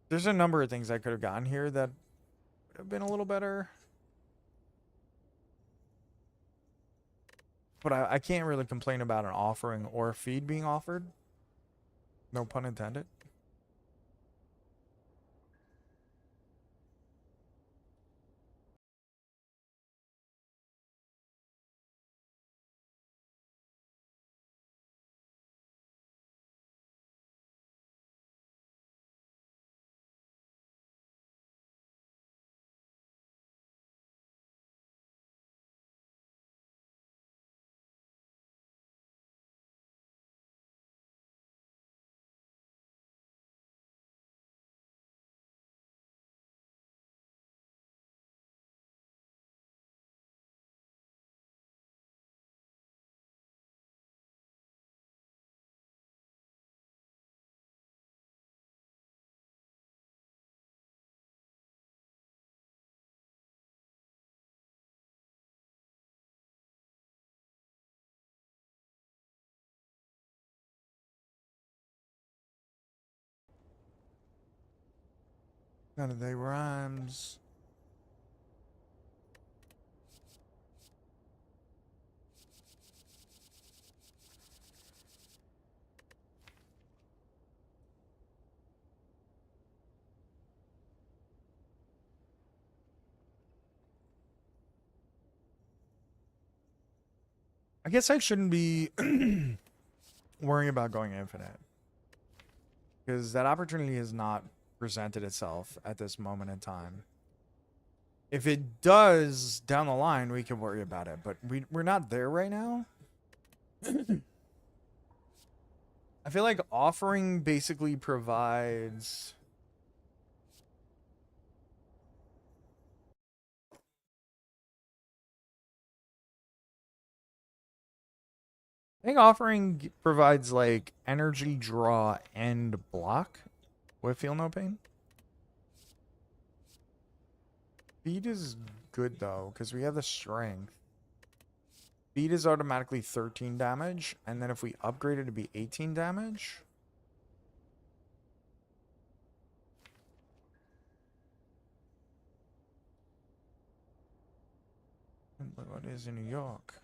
There's a number of things I could have gotten here that would have been a little better. But I can't really complain about an offering or a feed being offered. No pun intended. None of they rhymes. I guess I shouldn't be worrying about going infinite. Because that opportunity has not presented itself at this moment in time. If it does down the line, we can worry about it. But we're not there right now. I feel like offering basically provides... I think offering provides like energy draw and block with feel no pain. Speed is good though, because we have the strength. Speed is automatically 13 damage, and then if we upgrade it to be 18 damage. Look what it is in New York.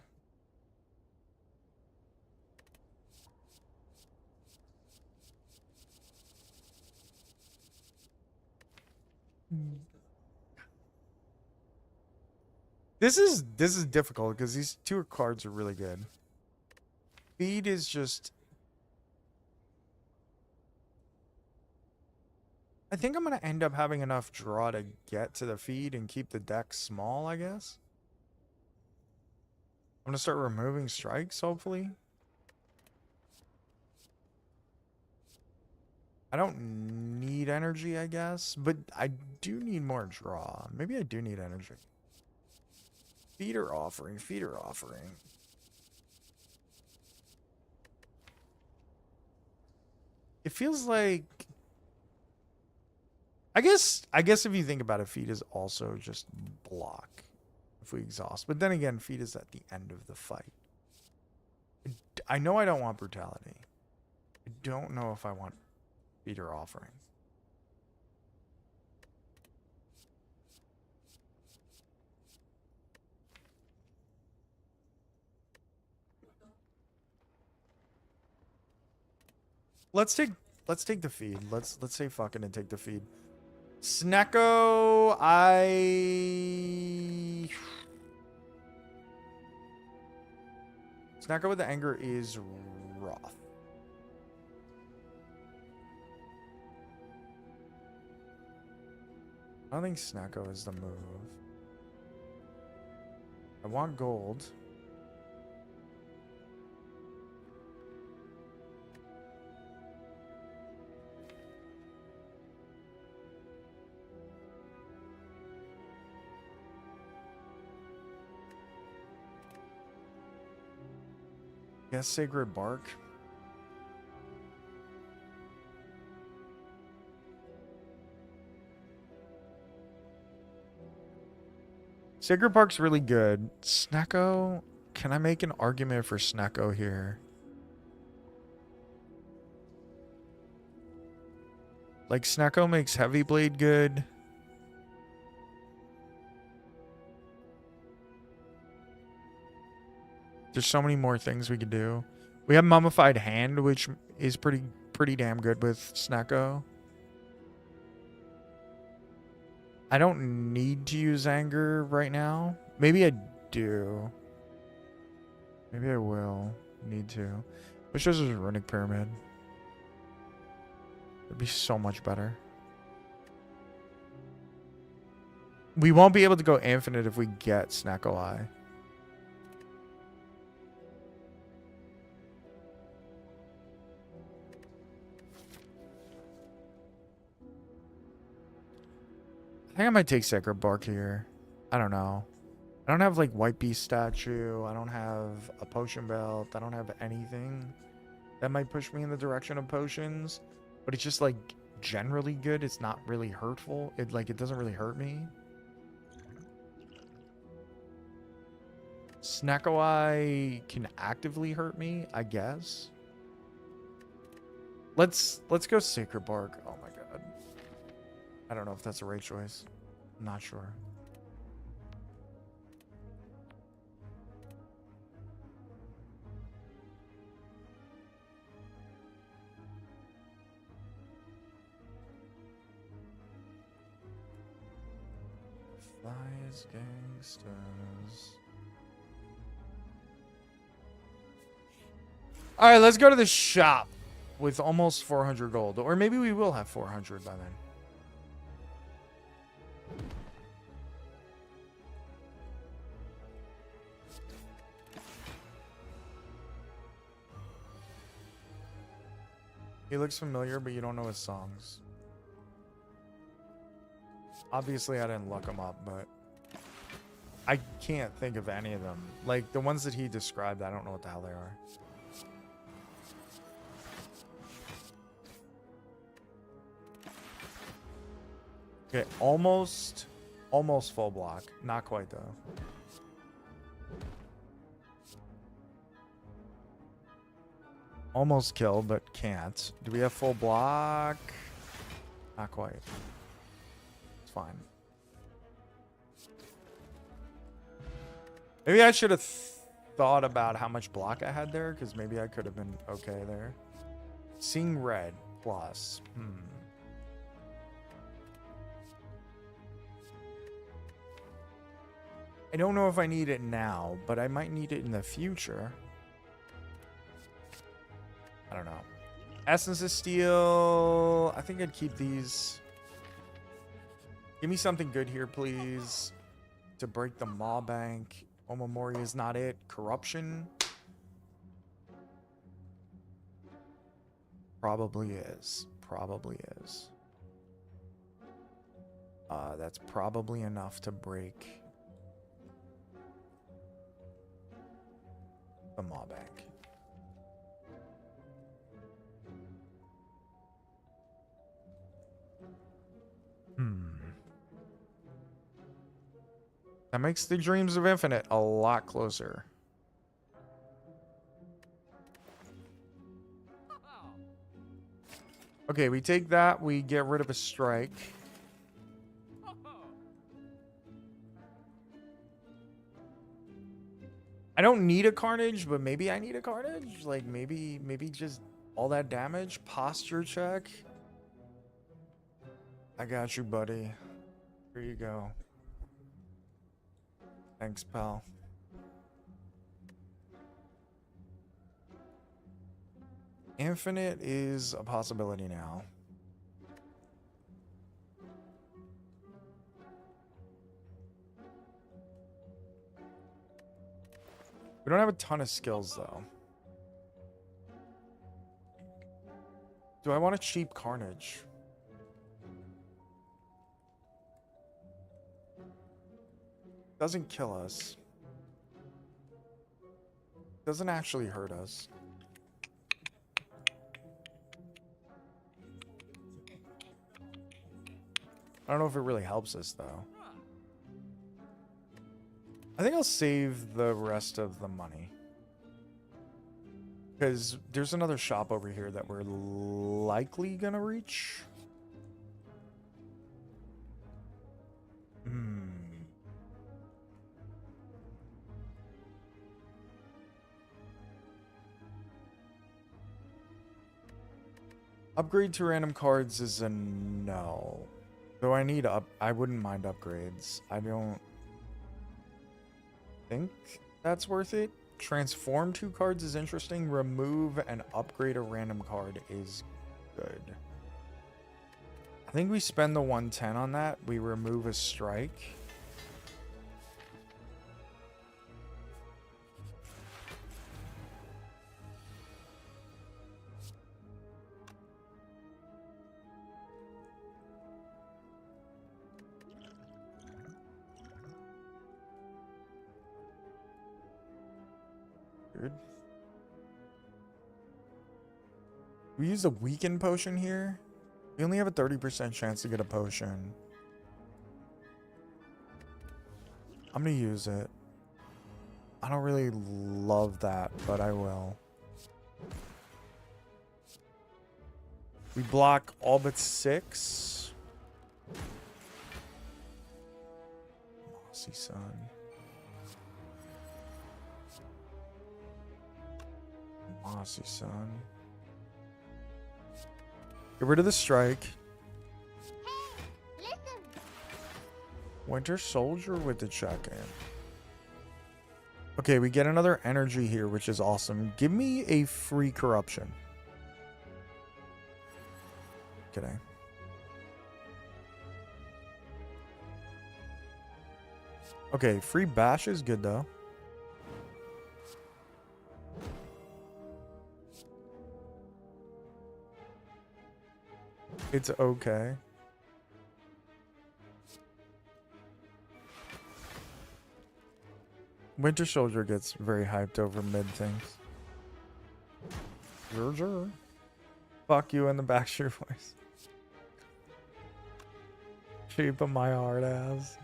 This is difficult because these two cards are really good. Speed is just... I think I'm going to end up having enough draw to get to the feed and keep the deck small, I guess. I'm going to start removing strikes, hopefully. I don't need energy, I guess, but I do need more draw. Maybe I do need energy. Feeder offering, feeder offering. It feels like... I guess if you think about it, feed is also just block if we exhaust. But then again, feed is at the end of the fight. I know I don't want brutality. I don't know if I want feeder offering. Let's take the feed. Let's say fucking and take the feed. Snecko, Snecko with the anger is rough. I don't think Snecko is the move. I want gold. Yes, Sacred Bark. Sacred Bark's really good. Snecko, can I make an argument for Snecko here? Like, Snecko makes Heavy Blade good. There's so many more things we could do. We have Mummified Hand, which is pretty damn good with Snecko. I don't need to use Anger right now. Maybe I do. Maybe I will need to. Wish this was a Runic Pyramid. It'd be so much better. We won't be able to go infinite if we get Snecko Eye. I think I might take Sacred Bark here. I don't know. I don't have like White Beast statue. I don't have a potion belt. I don't have anything that might push me in the direction of potions. But it's just like generally good. It's not really hurtful. It doesn't really hurt me. Snecko Eye can actively hurt me, I guess. Let's go Sacred Bark. Oh my god. I don't know if that's a right choice. I'm not sure. Flies gangsters. All right, let's go to the shop with almost 400 gold. Or maybe we will have 400 by then. He looks familiar, but you don't know his songs. Obviously, I didn't look him up, but I can't think of any of them. Like, the ones that he described, I don't know what the hell they are. Okay, almost full block. Not quite, though. Almost kill, but can't. Do we have full block? Not quite. It's fine. Maybe I should have thought about how much block I had there, because maybe I could have been okay there. Seeing red plus. I don't know if I need it now, but I might need it in the future. I don't know. Essence of Steel. I think I'd keep these. Give me something good here, please. To break the Maw Bank. Omamori is not it. Corruption. Probably is. Probably is. That's probably enough to break the Maw Bank. That makes the Dreams of Infinite a lot closer. Okay, we take that. We get rid of a strike. I don't need a Carnage, but maybe I need a Carnage. Like, maybe just all that damage. Posture check. I got you, buddy. Here you go. Thanks, pal. Infinite is a possibility now. We don't have a ton of skills, though. Do I want a cheap Carnage? Doesn't kill us. Doesn't actually hurt us. I don't know if it really helps us, though. I think I'll save the rest of the money. Because there's another shop over here that we're likely gonna reach. Upgrade to random cards is a no. Though I need I wouldn't mind upgrades. I don't think that's worth it. Transform 2 cards is interesting. Remove and upgrade a random card is good. I think we spend the 110 on that. We remove a strike. Good. We use a weaken potion here. We only have a 30% chance to get a potion. I'm gonna use it. I don't really love that, but I will. We block all but 6. Mossy Sun. Mossy Sun. Get rid of the strike. Hey, listen. Winter Soldier with the check-in. Okay, we get another energy here, which is awesome. Give me a free corruption. Kidding. Okay, free bash is good though. It's okay. Winter Soldier gets very hyped over mid things. Sure. Fuck you in the Backstreet Boys. Shape of my hard ass.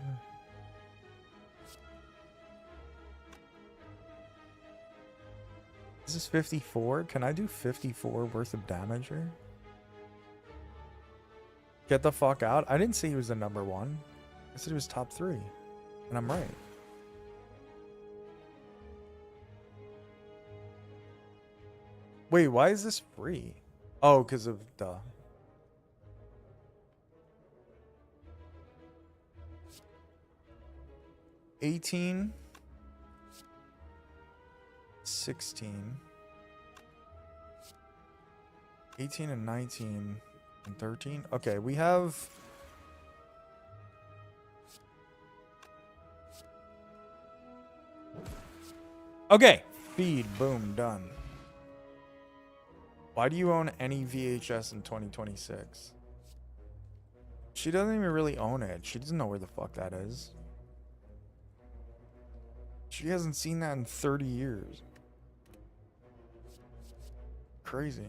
This is 54. Can I do 54 worth of damage here? Get the fuck out. I didn't say he was the number one. I said he was top 3. And I'm right. Wait, why is this free? Oh, because of duh. $18, 16, 18 and 19 and 13. Okay, we have okay. Feed, boom, done. Why do you own any VHS in 2026? She doesn't even really own it. She doesn't know where the fuck that is. She hasn't seen that in 30 years. Crazy.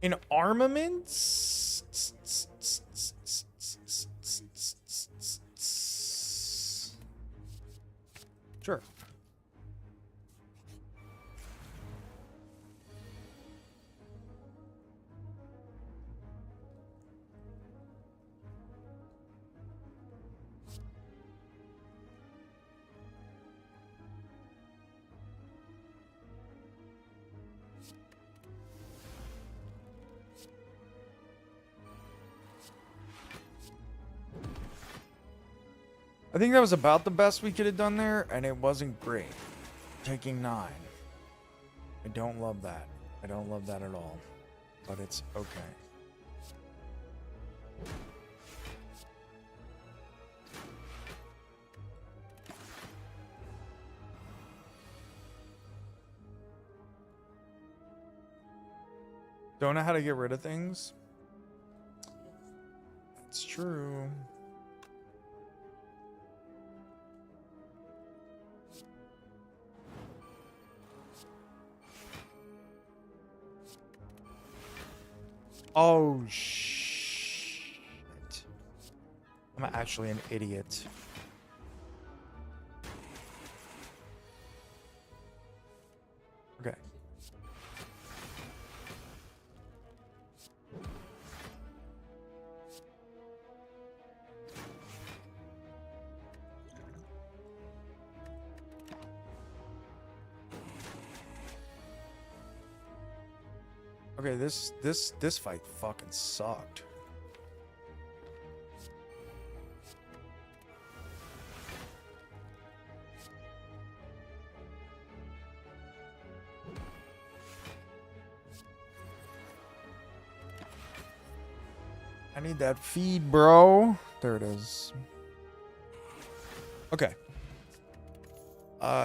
In armaments? Sure. I think that was about the best we could have done there, and it wasn't great. Taking 9. I don't love that. I don't love that at all. But it's okay. Don't know how to get rid of things? It's true. Oh, shit. I'm actually an idiot. Okay. Okay, this fight fucking sucked. I need that feed, bro. There it is. Okay.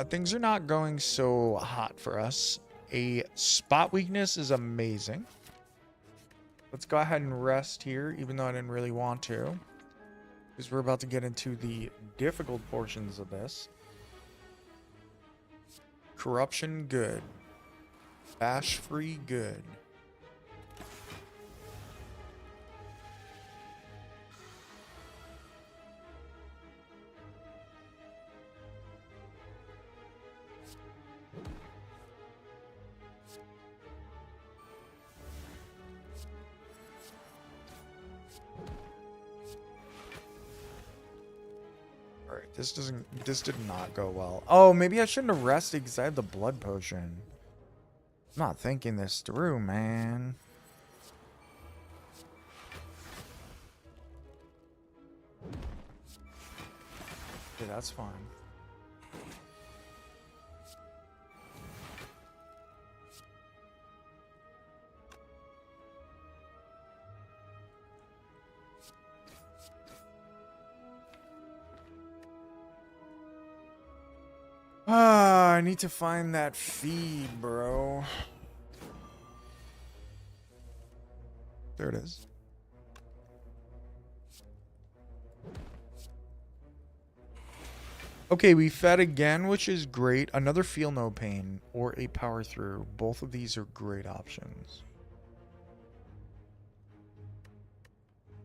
Things are not going so hot for us. A spot weakness is amazing. Let's go ahead and rest here, even though I didn't really want to. Because we're about to get into the difficult portions of this. Corruption, good. Bash free, good. This did not go well. Oh, maybe I shouldn't have rested because I had the blood potion. I'm not thinking this through, man. Okay, that's fine. Ah, I need to find that feed, bro. There it is. Okay, we fed again, which is great. Another Feel No Pain or a Power Through. Both of these are great options.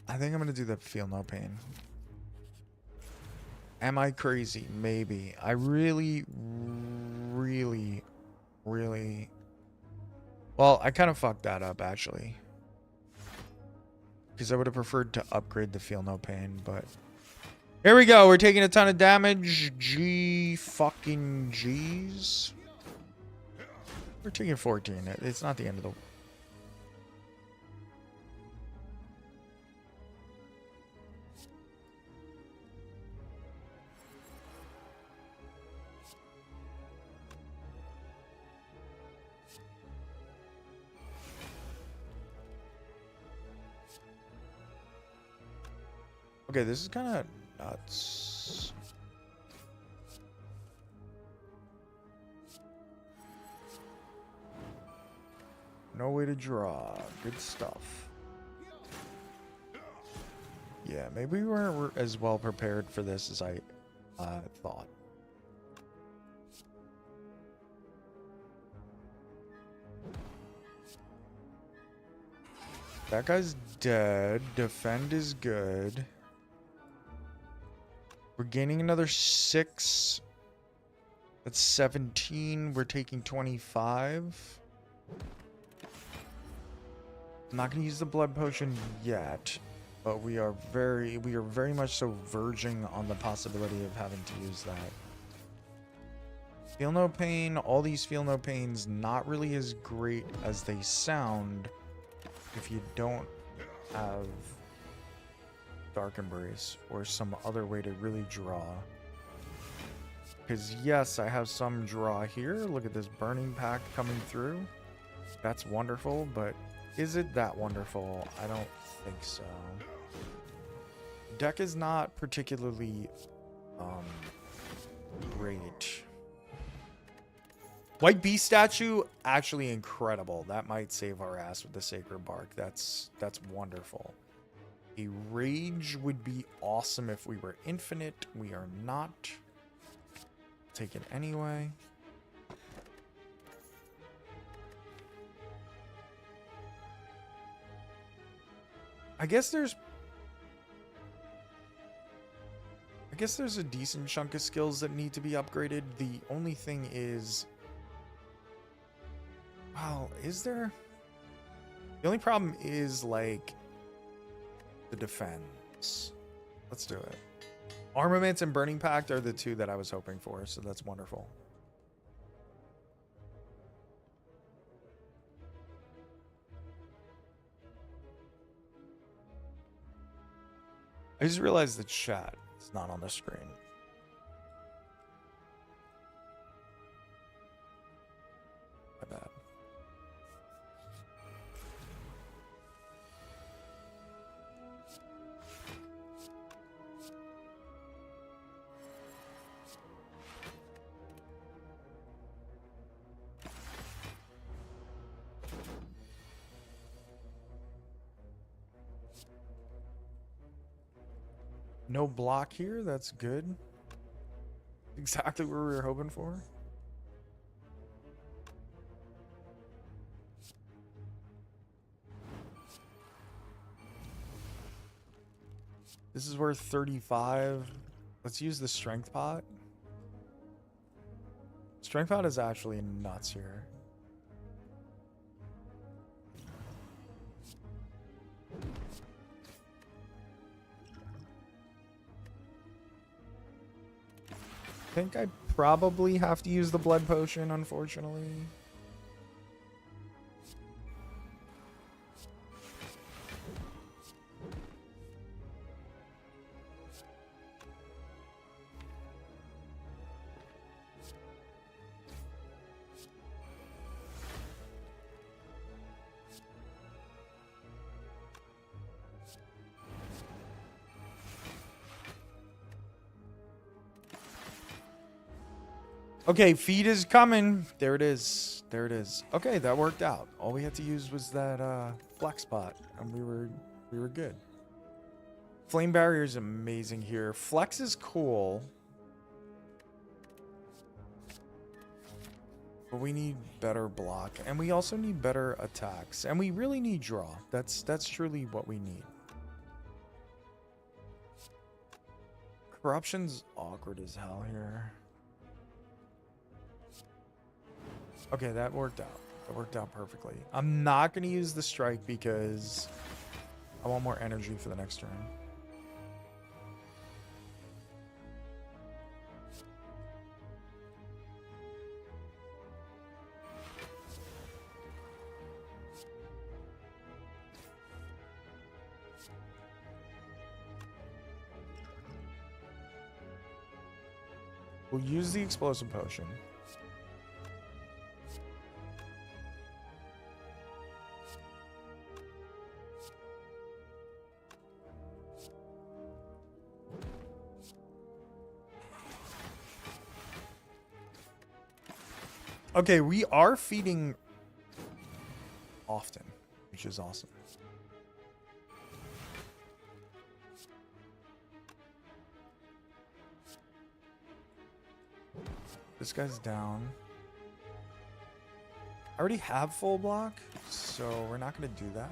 I think I'm going to do the Feel No Pain. Am I crazy? Maybe. I really... Well, I kind of fucked that up, actually. Because I would have preferred to upgrade the Feel No Pain, but... Here we go. We're taking a ton of damage. G fucking G's. We're taking 14. It's not the end of the... Okay, this is kind of nuts. No way to draw. Good stuff. Yeah, maybe we weren't as well prepared for this as I thought. That guy's dead. Defend is good. We're gaining another 6. That's 17. We're taking 25. I'm not going to use the blood potion yet, but we are very much so verging on the possibility of having to use that. Feel No Pain. All these Feel No Pains not really as great as they sound if you don't have Dark Embrace or some other way to really draw. Because yes, I have some draw here. Look at this Burning Pact coming through. That's wonderful, but is it that wonderful? I don't think so. Deck is not particularly great. White Beast statue, actually incredible. That might save our ass with the Sacred Bark. That's wonderful. A Rage would be awesome if we were infinite. We are not. Take it anyway. I guess there's a decent chunk of skills that need to be upgraded. The only thing is... Well, is there? The only problem is, like, the defense. Let's do it. Armaments and Burning Pact are the two that I was hoping for, so that's wonderful. I just realized the chat is not on the screen. My bad. No block here. That's good. Exactly what we were hoping for. This is worth 35. Let's use the strength pot. Strength pot is actually nuts here. I think I probably have to use the blood potion, unfortunately. Okay, feed is coming. There it is. There it is. Okay, that worked out. All we had to use was that flex spot, and we were good. Flame barrier is amazing here. Flex is cool. But we need better block, and we also need better attacks, and we really need draw. That's truly what we need. Corruption's awkward as hell here. Okay, that worked out. That worked out perfectly. I'm not going to use the strike because I want more energy for the next turn. We'll use the explosive potion. Okay, we are feeding often, which is awesome. This guy's down. I already have full block, so we're not going to do that.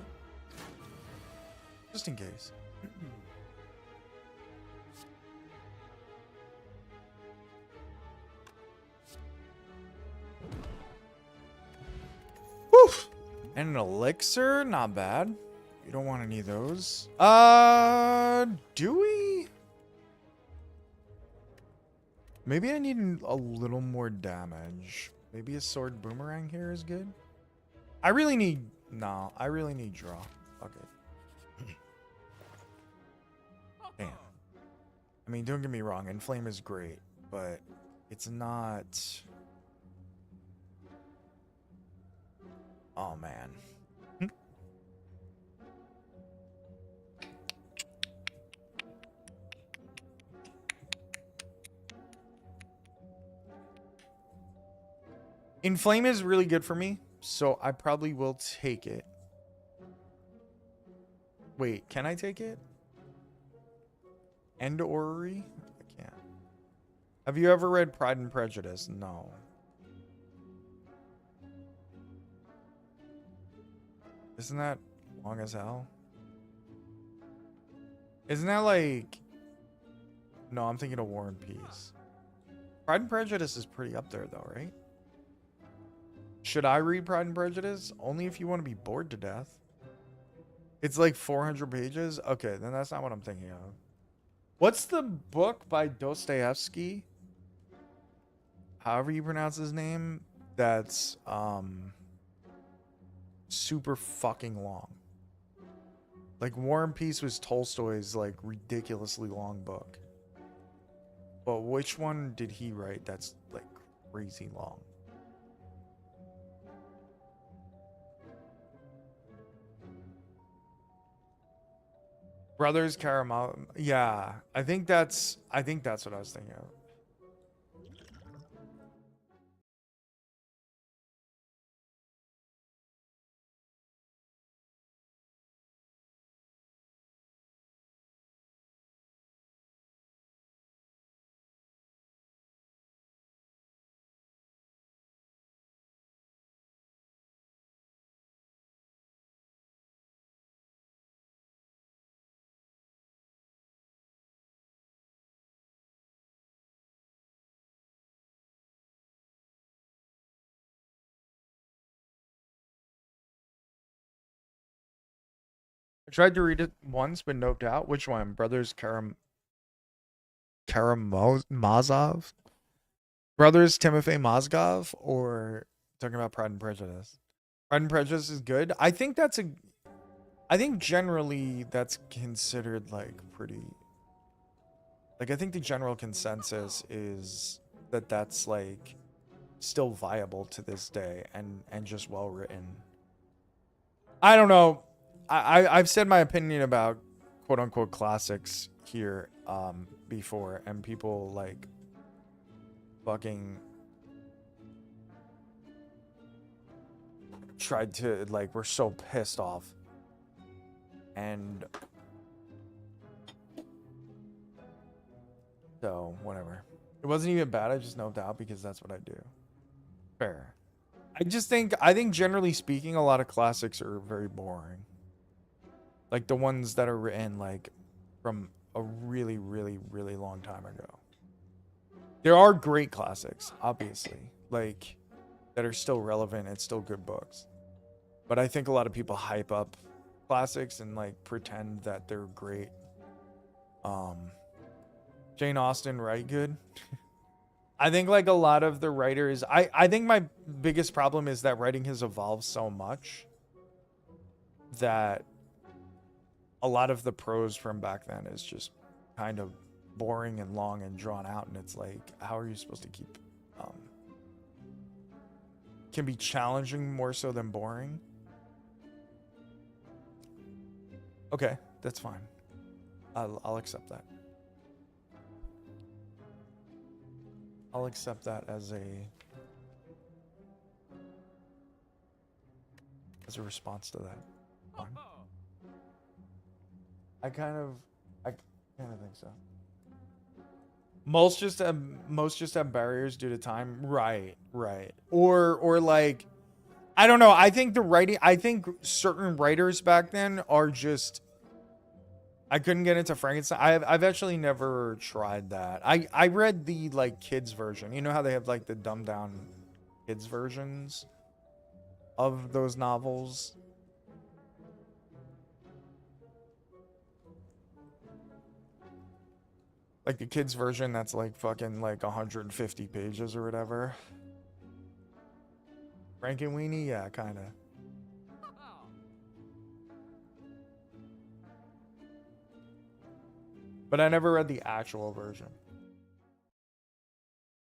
Just in case. Woo! And an elixir, not bad. You don't want any of those. Do we? Maybe I need a little more damage. Maybe a sword boomerang here is good. I really need... No, I really need draw. Okay. Damn. I mean, don't get me wrong. Inflame is great, but it's not... Oh, man. Inflame is really good for me, so I probably will take it. Wait, can I take it? End Orrery? I can't. Have you ever read Pride and Prejudice? No. Isn't that long as hell? Isn't that like... No, I'm thinking of War and Peace. Pride and Prejudice is pretty up there though, right? Should I read Pride and Prejudice? Only if you want to be bored to death. It's like 400 pages? Okay, then that's not what I'm thinking of. What's the book by Dostoevsky? However you pronounce his name. That's super fucking long. Like War and Peace was Tolstoy's like ridiculously long book. But which one did he write that's like crazy long? Brothers Karamazov. Yeah, I think that's what I was thinking of. I tried to read it once, but noped out. Which one? Brothers Karamazov? Brothers Timofey Mozgov? Or talking about Pride and Prejudice? Pride and Prejudice is good. I think generally that's considered like pretty... Like, I think the general consensus is that that's like still viable to this day and just well written. I don't know. I've said my opinion about quote unquote classics here before, and people like fucking tried to, like, were so pissed off. And so, whatever. It wasn't even bad. I just noped out because that's what I do. Fair. I think generally speaking, a lot of classics are very boring. Like the ones that are written like from a really, really, really long time ago. There are great classics, obviously, like that are still relevant and still good books. But I think a lot of people hype up classics and like pretend that they're great. Jane Austen, right? Good. I think like a lot of the writers, I think my biggest problem is that writing has evolved so much that a lot of the prose from back then is just kind of boring and long and drawn out, and it's like, how are you supposed to keep can be challenging more so than boring. Okay, that's fine. I'll accept that. I'll accept that as a response to that. Fine. I kind of think so. Most just have barriers due to time. Right. Or like, I don't know. I think certain writers back then are just, I couldn't get into Frankenstein. I've actually never tried that. I read the like kids version. You know how they have like the dumbed down kids versions of those novels? Like the kids version that's like fucking like 150 pages or whatever. Frankenweenie? Yeah, kind of. But I never read the actual version.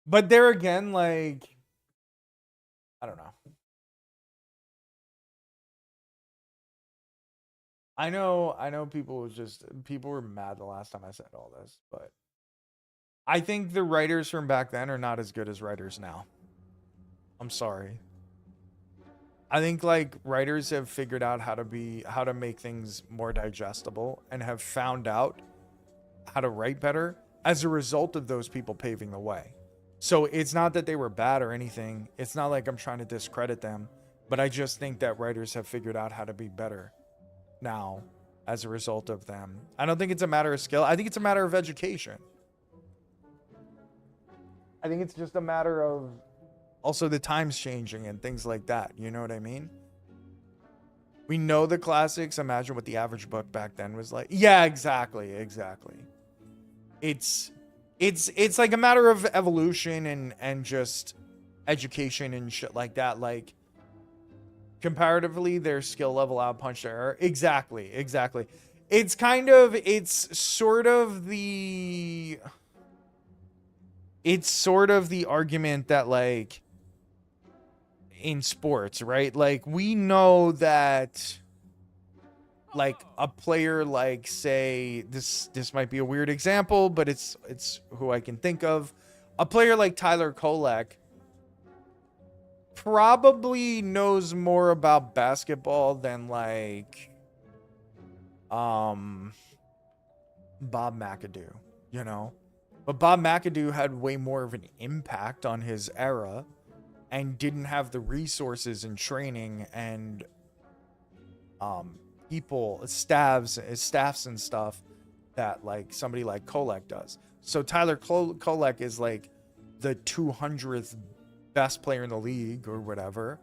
But there again, like, I don't know. I know people were mad the last time I said all this, but I think the writers from back then are not as good as writers now. I'm sorry. I think like writers have figured out how to make things more digestible and have found out how to write better as a result of those people paving the way. So it's not that they were bad or anything. It's not like I'm trying to discredit them, but I just think that writers have figured out how to be better now as a result of them. I don't think it's a matter of skill. I think it's a matter of education. I think it's just a matter of also the times changing and things like that. You know what I mean? We know the classics. Imagine what the average book back then was like. Yeah, exactly. It's like a matter of evolution and just education and shit like that. Like comparatively, their skill level outpunched their error. Exactly. It's sort of the argument that like in sports, right? Like we know that like a player like, say, this might be a weird example, but it's who I can think of. A player like Tyler Kolek probably knows more about basketball than like Bob McAdoo, you know? But Bob McAdoo had way more of an impact on his era and didn't have the resources and training and people, staffs and stuff that like somebody like Kolek does. So Tyler Kolek is like the 200th best player in the league or whatever,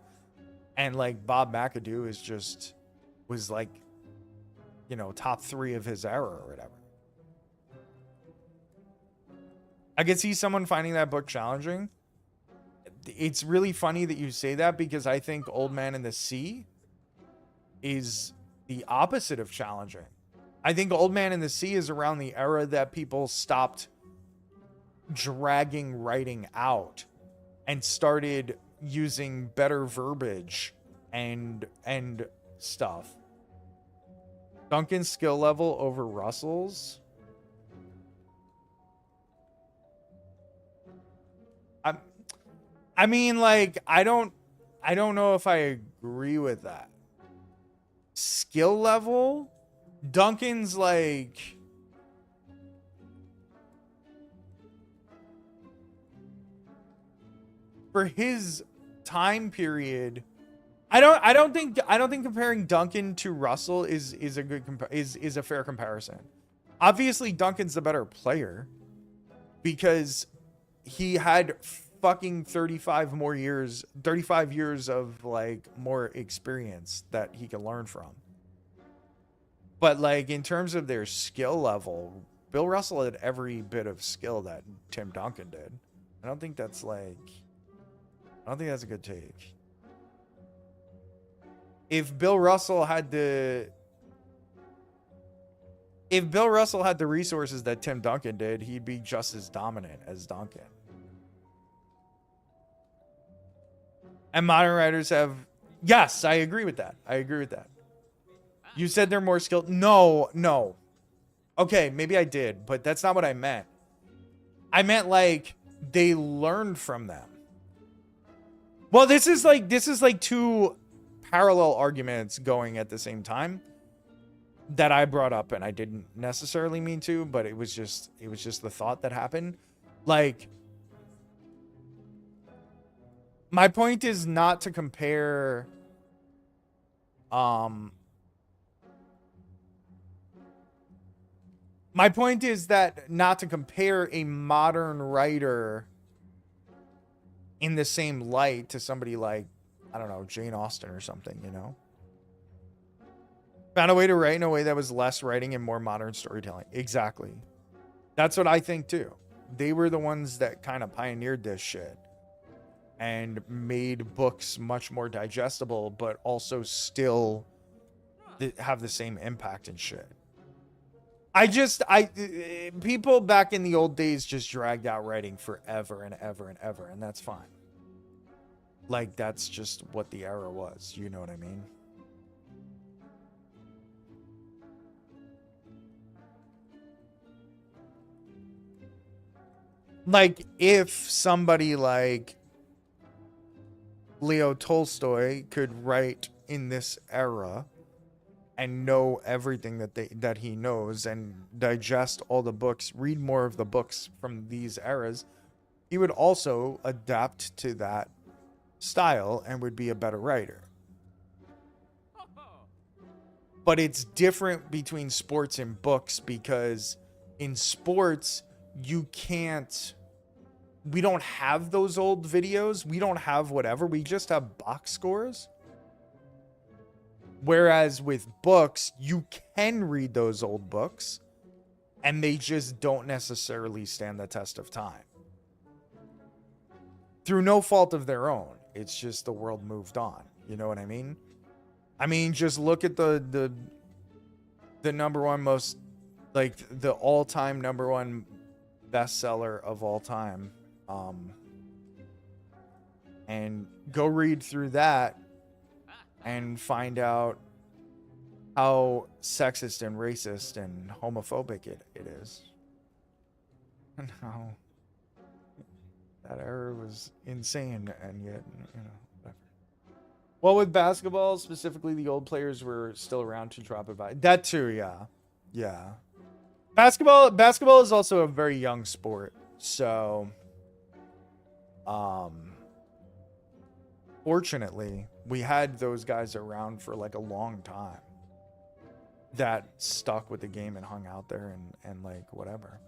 and like Bob McAdoo was like, you know, top 3 of his era or whatever. I could see someone finding that book challenging. It's really funny that you say that because I think Old Man and the Sea is the opposite of challenging. I think Old Man and the Sea is around the era that people stopped dragging writing out and started using better verbiage and stuff. Duncan's skill level over Russell's. I mean, like, I don't know if I agree with that. Skill level, Duncan's like, for his time period, I don't think comparing Duncan to Russell is a good is a fair comparison. Obviously, Duncan's the better player because he had fucking 35 years of like more experience that he can learn from. But like in terms of their skill level, Bill Russell had every bit of skill that Tim Duncan did. I don't think that's a good take. If Bill Russell had the resources that Tim Duncan did, he'd be just as dominant as Duncan. And modern writers have, yes, I agree with that. You said they're more skilled. No. Okay, maybe I did, but that's not what I meant. I meant like they learned from them. Well, this is like two parallel arguments going at the same time that I brought up, and I didn't necessarily mean to, but it was just the thought that happened. Like, my point is not to compare my point is that not to compare a modern writer in the same light to somebody like, I don't know, Jane Austen or something, you know? Found a way to write in a way that was less writing and more modern storytelling. Exactly. That's what I think too. They were the ones that kind of pioneered this shit and made books much more digestible, but also still have the same impact and shit. People back in the old days just dragged out writing forever and ever and ever, and that's fine. Like, that's just what the era was. You know what I mean? Like, if somebody like Leo Tolstoy could write in this era and know everything that he knows and digest all the books, read more of the books from these eras, he would also adapt to that style and would be a better writer. But it's different between sports and books, because in sports, we don't have those old videos. We don't have whatever. We just have box scores. Whereas with books, you can read those old books and they just don't necessarily stand the test of time. Through no fault of their own. It's just the world moved on. You know what I mean? I mean, just look at the number one most, like, the all-time number one bestseller of all time. And go read through that and find out how sexist and racist and homophobic it is. And how that era was insane, and yet, you know, whatever. Well, with basketball, specifically, the old players were still around to drop advice. That too, yeah. Yeah. Basketball is also a very young sport, so fortunately, we had those guys around for like a long time that stuck with the game and hung out there and like whatever.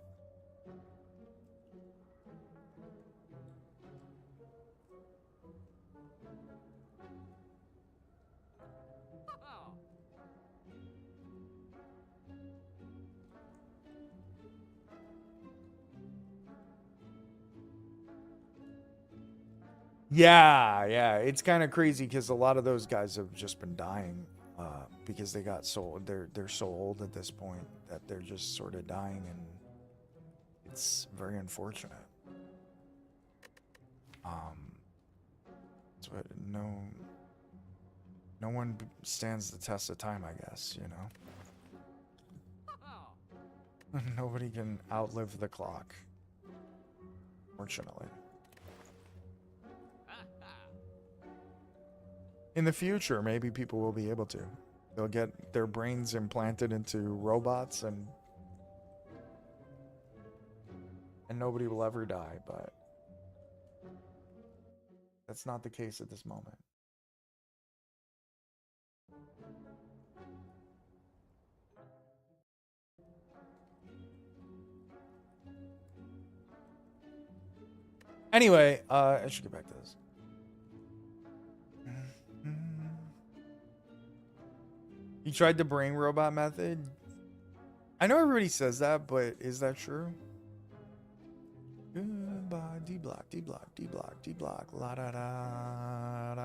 Yeah, it's kind of crazy because a lot of those guys have just been dying because they got they're so old at this point that they're just sort of dying, and it's very unfortunate. That's what no one stands the test of time, I guess, you know. Nobody can outlive the clock, fortunately. In the future, maybe people will be able to. They'll get their brains implanted into robots and nobody will ever die, but that's not the case at this moment. Anyway, I should get back to this. You tried the brain robot method? I know everybody says that, but is that true? Goodbye, D block, D block, D block, D block, la da da da.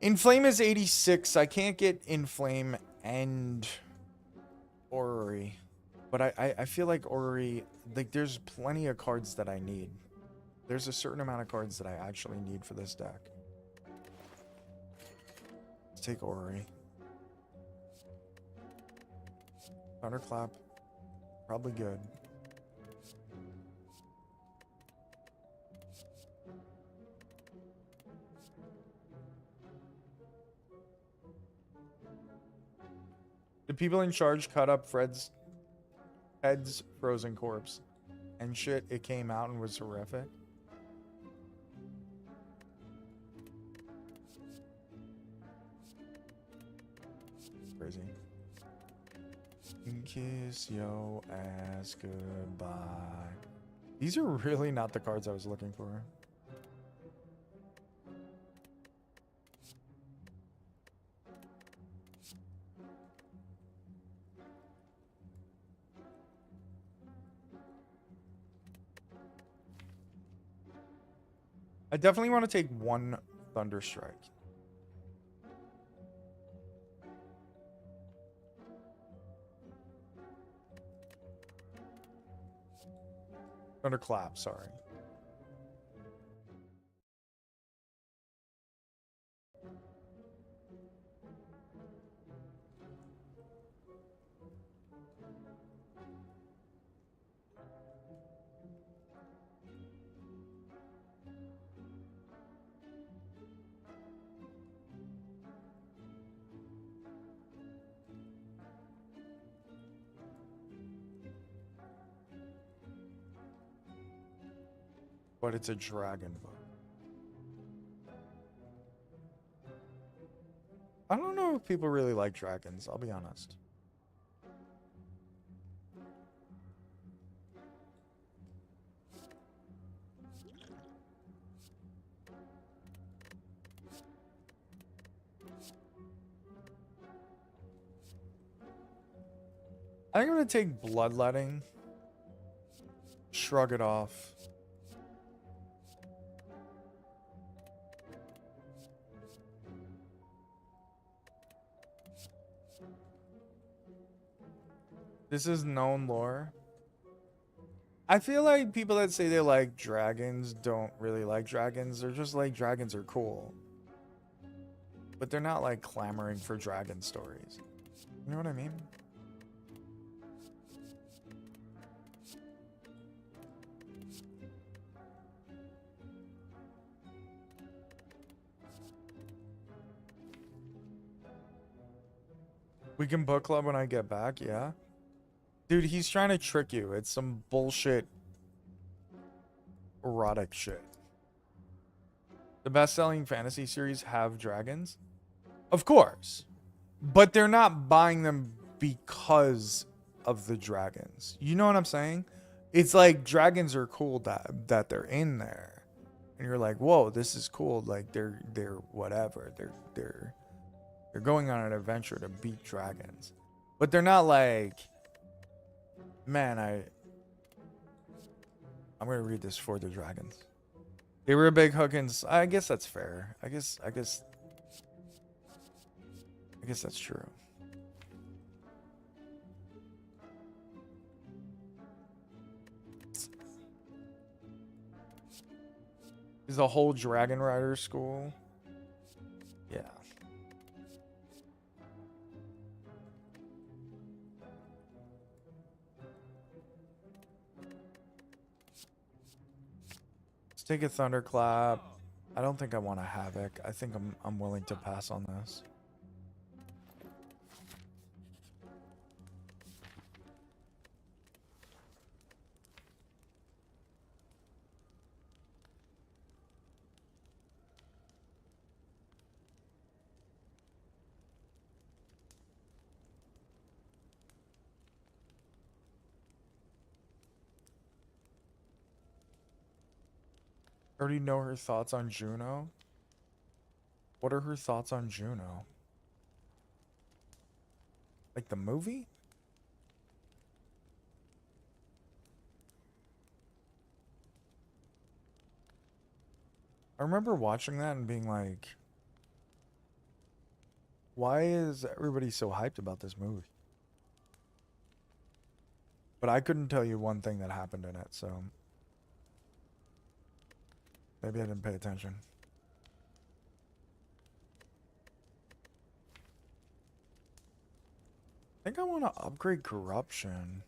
Inflame is 86. I can't get Inflame and Orrery. But I feel like Orrery, like there's plenty of cards that I need. There's a certain amount of cards that I actually need for this deck. Let's take Orrery. Thunderclap. Probably good. The people in charge cut up Fred's head's frozen corpse. And shit, it came out and was horrific. Crazy. Kiss yo ass goodbye. These are really not the cards I was looking for. I definitely want to take one Thunderstrike. Thunderclap, sorry. But it's a dragon book. I don't know if people really like dragons, I'll be honest. I think I'm gonna take Bloodletting. Shrug it off. This is known lore. I feel like people that say they like dragons don't really like dragons. They're just like dragons are cool. But they're not like clamoring for dragon stories. You know what I mean? We can book club when I get back, yeah? Dude, he's trying to trick you. It's some bullshit erotic shit. The best-selling fantasy series have dragons? Of course. But they're not buying them because of the dragons. You know what I'm saying? It's like dragons are cool that they're in there. And you're like, "Whoa, this is cool." Like they're whatever. They're going on an adventure to beat dragons. But they're not like, man, I'm gonna read this for the dragons. They were big hookins. I guess that's fair. I guess that's true. Is the whole Dragon Rider school? Yeah. Take a thunderclap. I don't think I want a havoc. I think I'm willing to pass on this. Already know her thoughts on Juno. What are her thoughts on Juno? Like the movie? I remember watching that and being like, why is everybody so hyped about this movie? But I couldn't tell you one thing that happened in it, so maybe I didn't pay attention. I think I want to upgrade corruption.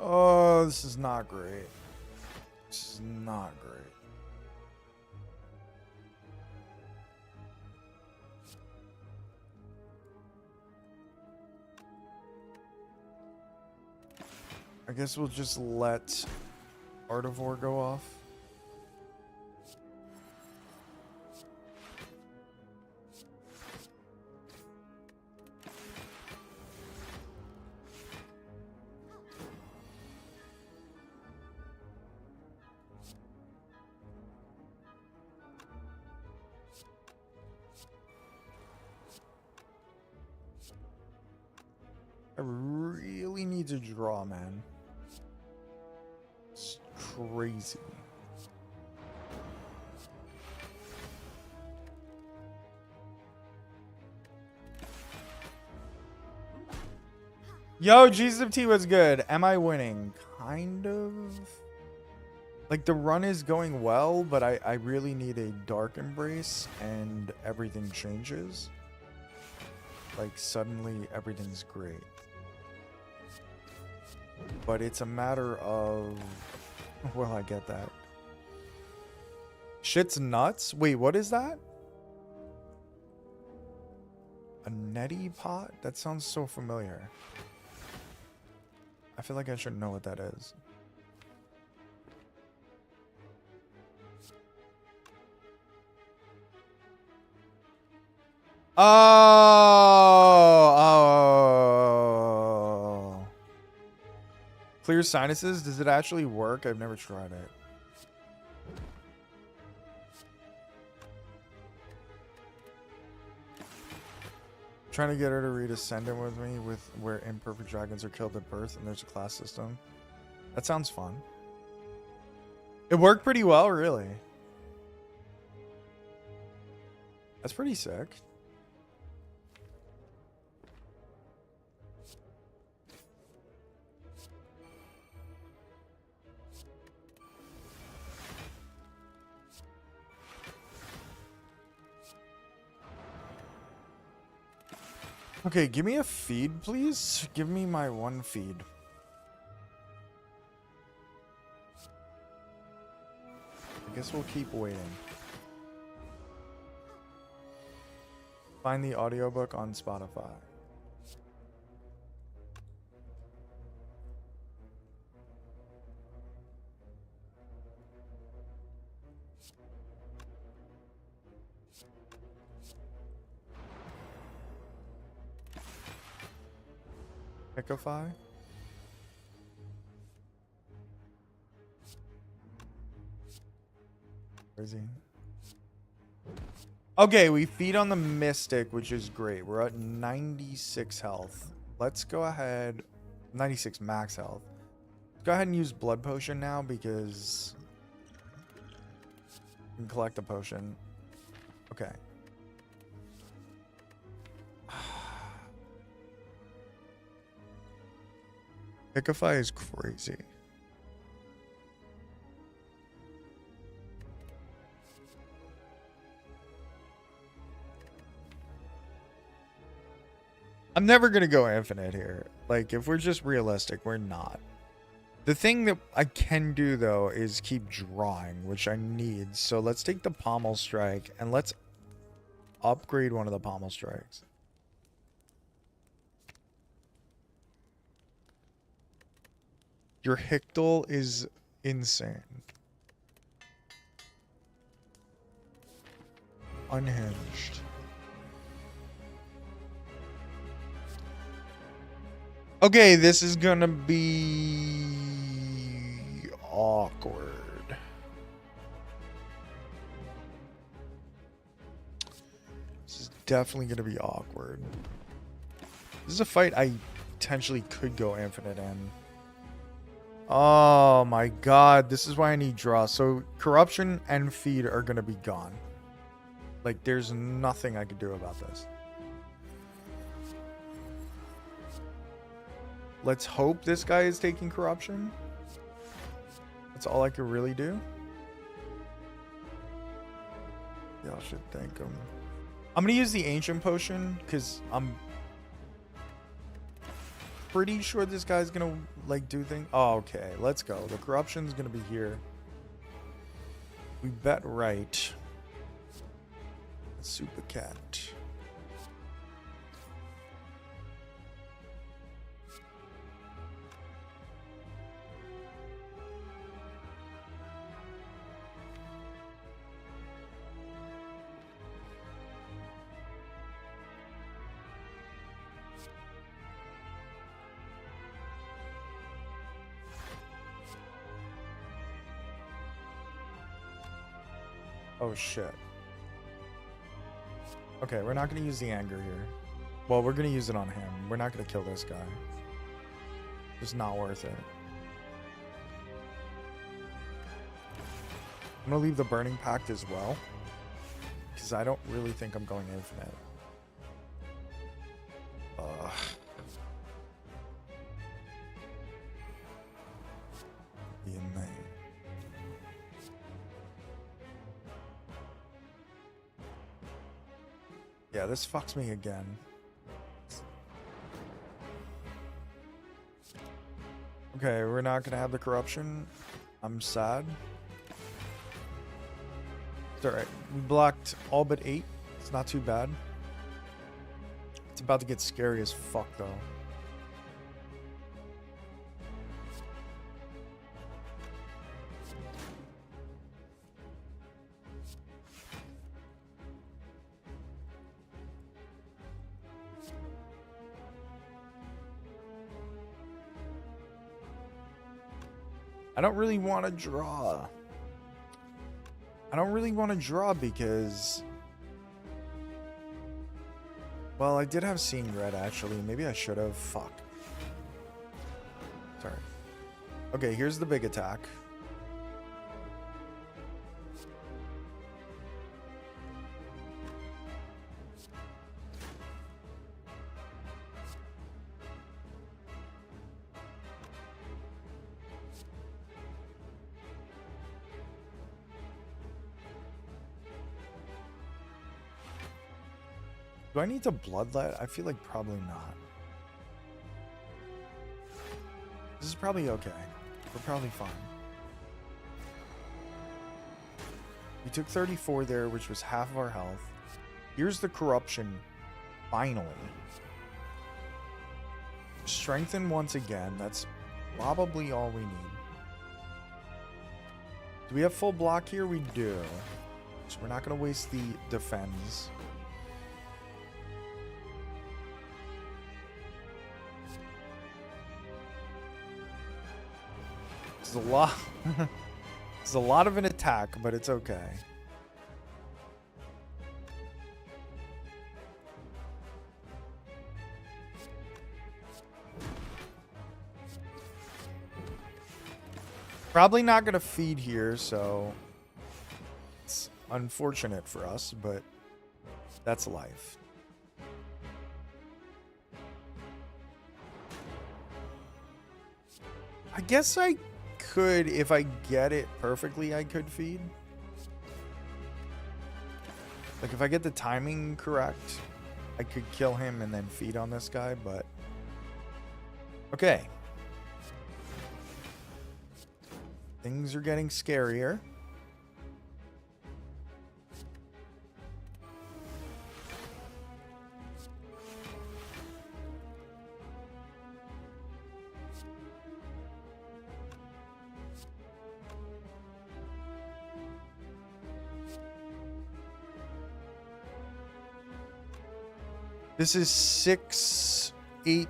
Oh, this is not great. This is not great. I guess we'll just let Artivore go off. I really need to draw, man. It's crazy. Yo, Jesus of T was good. Am I winning? Kind of. Like, the run is going well, but I really need a Dark Embrace and everything changes. Like, suddenly everything's great. But it's a matter of... Well, I get that. Shit's nuts? Wait, what is that? A neti pot? That sounds so familiar. I feel like I should know what that is. Oh. Clear sinuses? Does it actually work? I've never tried it. Trying to get her to read Ascendant with me, with where imperfect dragons are killed at birth and there's a class system. That sounds fun. It worked pretty well, really. That's pretty sick. Okay, give me a feed, please. Give me my one feed. I guess we'll keep waiting. Find the audiobook on Spotify. Pickify? Where is he? Okay, we feed on the Mystic, which is great. We're at 96 health. Let's go ahead. 96 max health. Let's go ahead and use Blood Potion now because we can collect a potion. Okay. Hickify is crazy. I'm never going to go infinite here. Like, if we're just realistic, we're not. The thing that I can do, though, is keep drawing, which I need. So let's take the Pommel Strike, and let's upgrade one of the Pommel Strikes. Your Hictal is insane. Unhinged. Okay, this is gonna be awkward. This is definitely gonna be awkward. This is a fight I potentially could go infinite in. Oh my god, this is why I need draw. So corruption and feed are gonna be gone. Like, there's nothing I could do about this. Let's hope this guy is taking corruption. That's all I could really do. Y'all should thank him. I'm gonna use the ancient potion because I'm pretty sure this guy's gonna like do things. Oh, okay, let's go. The corruption's gonna be here. We bet right. Super cat. Oh shit. Okay, we're not going to use the anger here. Well, we're going to use it on him. We're not going to kill this guy. It's not worth it. I'm going to leave the Burning Pact as well. Because I don't really think I'm going infinite. Ugh. Be in there. Yeah, this fucks me again. Okay, we're not gonna have the corruption. I'm sad. It's alright. We blocked all but 8. It's not too bad. It's about to get scary as fuck, though. I don't really want to draw. I don't really want to draw because... Well, I did have Seeing Red, actually. Maybe I should have. Fuck. Sorry. Okay, here's the big attack. Do I need to bloodlet? I feel like probably not. This is probably okay. We're probably fine. We took 34 there, which was half of our health. Here's the corruption. Finally. Strengthen once again. That's probably all we need. Do we have full block here? We do. So we're not going to waste the defense. A lot. It's a lot of an attack, but it's okay. Probably not going to feed here, so it's unfortunate for us, but that's life. I guess I could, if I get it perfectly, I could feed. Like, if I get the timing correct, I could kill him and then feed on this guy, but... Okay. Things are getting scarier. This is 6, 8.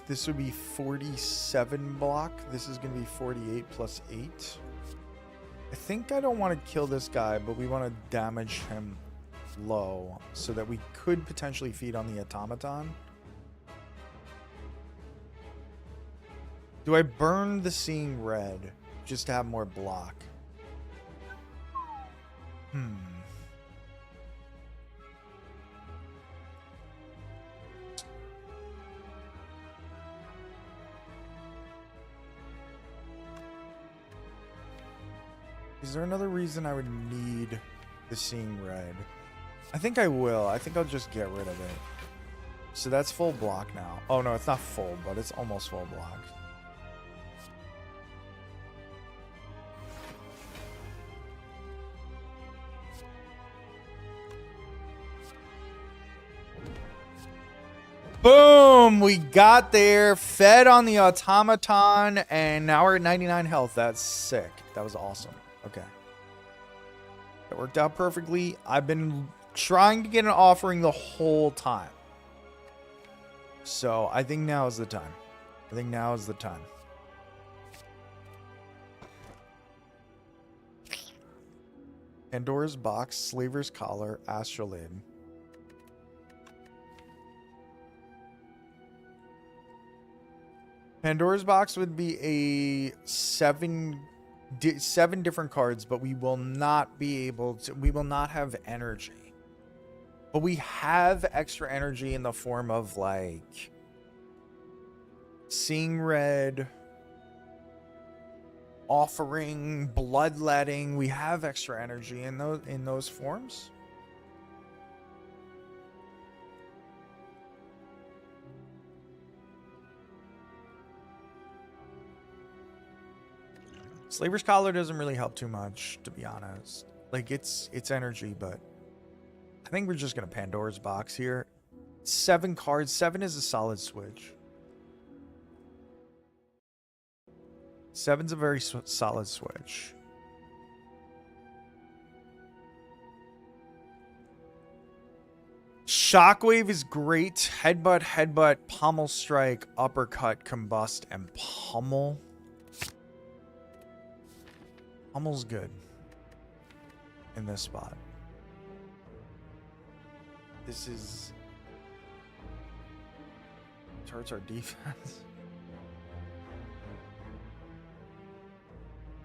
This would be 47 block. This is going to be 48 plus 8. I think I don't want to kill this guy, but we want to damage him low so that we could potentially feed on the automaton. Do I burn the Seeing Red just to have more block? Is there another reason I would need the Seeing Red? I think I will. I think I'll just get rid of it. So that's full block now. Oh no, it's not full, but it's almost full block. Boom! We got there, fed on the automaton, and now we're at 99 health. That's sick. That was awesome. Okay. That worked out perfectly. I've been trying to get an offering the whole time. So I think now is the time. I think now is the time. Pandora's Box, Slaver's Collar, Astrolabe. Pandora's Box would be a 7 different cards, but we will not be able to, we will not have energy. But we have extra energy in the form of like Seeing Red, Offering, Bloodletting. We have extra energy in those forms. Slaver's Collar doesn't really help too much, to be honest. Like, it's energy, but I think we're just going to Pandora's Box here. 7 cards. 7 is a solid switch. 7's a very solid switch. Shockwave is great. Headbutt, Headbutt, Pommel Strike, Uppercut, Combust, and Pummel. Pummel's good in this spot. This is... it hurts our defense.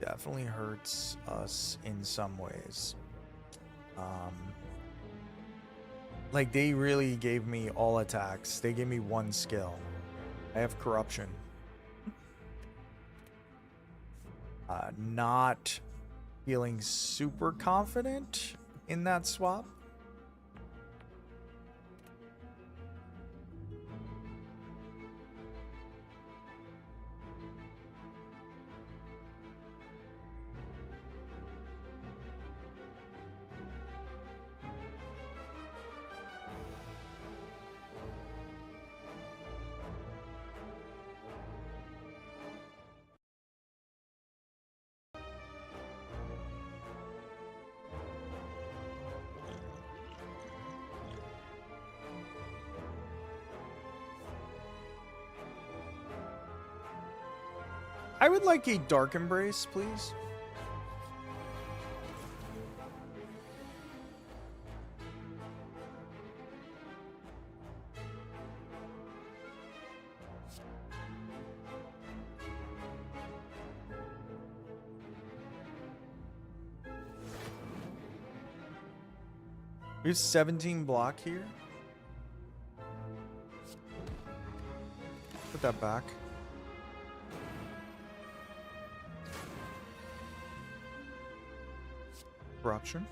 Definitely hurts us in some ways. Like, they really gave me all attacks. They gave me 1 skill. I have Corruption. Not feeling super confident in that swap. I would like a Dark Embrace, please. We have 17 block here. Put that back. Corruption.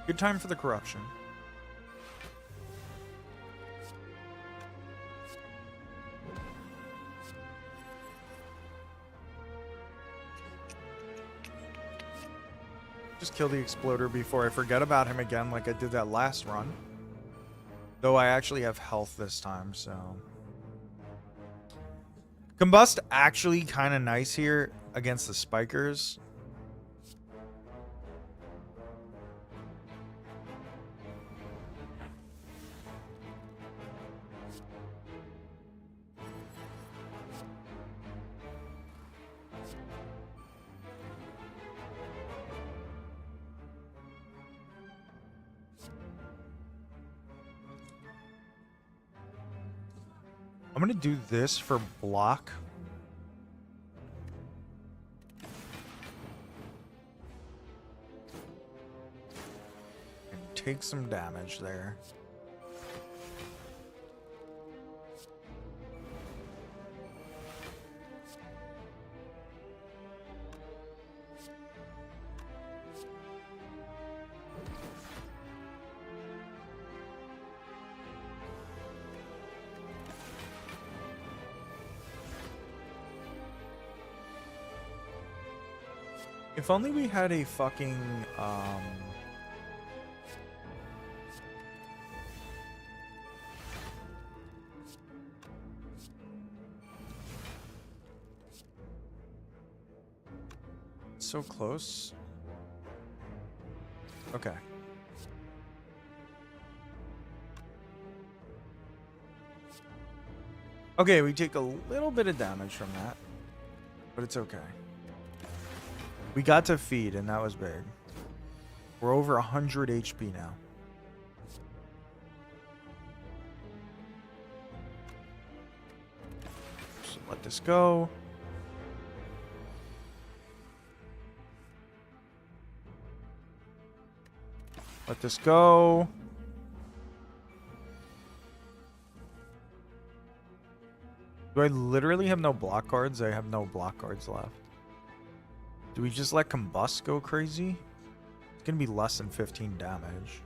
Good time for the corruption. Just kill the exploder before I forget about him again like I did that last run. Though I actually have health this time, so... Combust actually kind of nice here against the spikers. I'm gonna do this for block. And take some damage there. If only we had a fucking, so close. Okay. Okay, we take a little bit of damage from that, but it's okay. We got to feed, and that was big. We're over 100 HP now. So let this go. Let this go. Do I literally have no block cards? I have no block cards left. Do we just let Combust go crazy? It's gonna be less than 15 damage.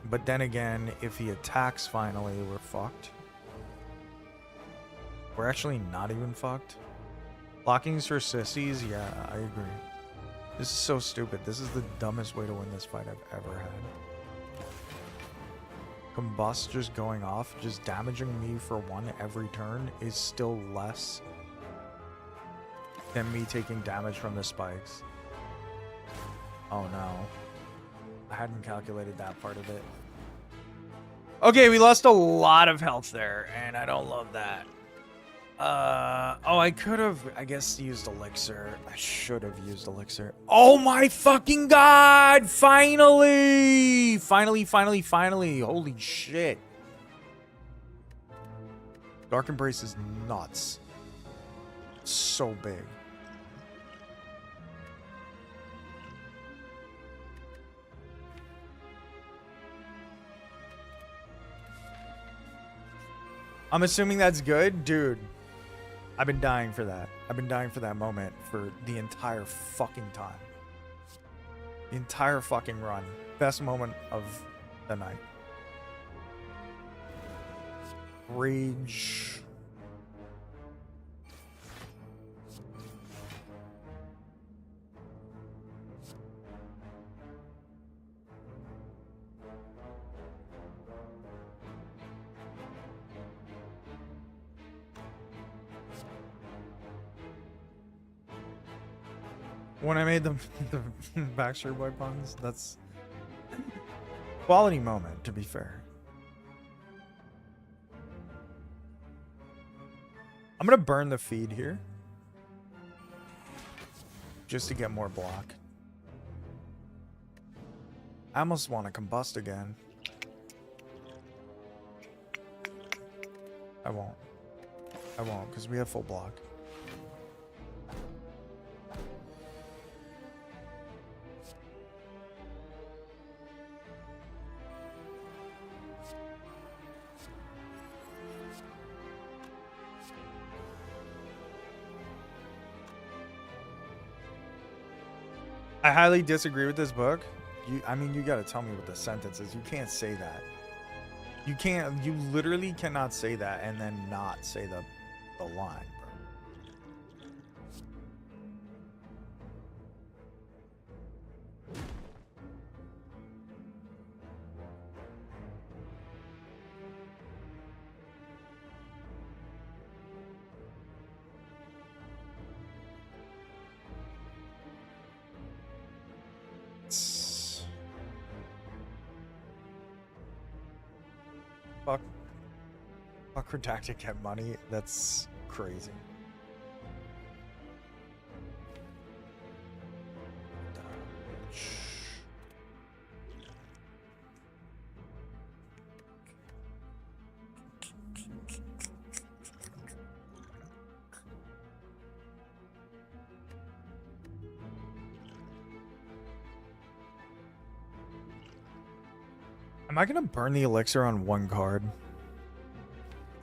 But then again, if he attacks finally, we're fucked. We're actually not even fucked. Blocking's for sissies? Yeah, I agree. This is so stupid. This is the dumbest way to win this fight I've ever had. Combust just going off, just damaging me for one every turn is still less than me taking damage from the spikes. Oh no. I hadn't calculated that part of it. Okay, we lost a lot of health there, and I don't love that. Oh, I could have, I guess, used elixir. I should have used elixir. Oh my fucking god! Finally! Finally. Holy shit. Dark Embrace is nuts. It's so big. I'm assuming that's good? Dude, I've been dying for that. I've been dying for that moment for the entire fucking time. The entire fucking run. Best moment of the night. Rage. When I made the Backstreet Boy puns, that's quality moment, to be fair. I'm gonna burn the feed here just to get more block. I almost want to combust again. I won't because we have full block. I highly disagree with this book. I mean, you gotta tell me what the sentence is. You can't say that. You literally cannot say that and then not say the line, bro. Fuck. Fuck redacted get money. That's crazy. Am I gonna burn the elixir on one card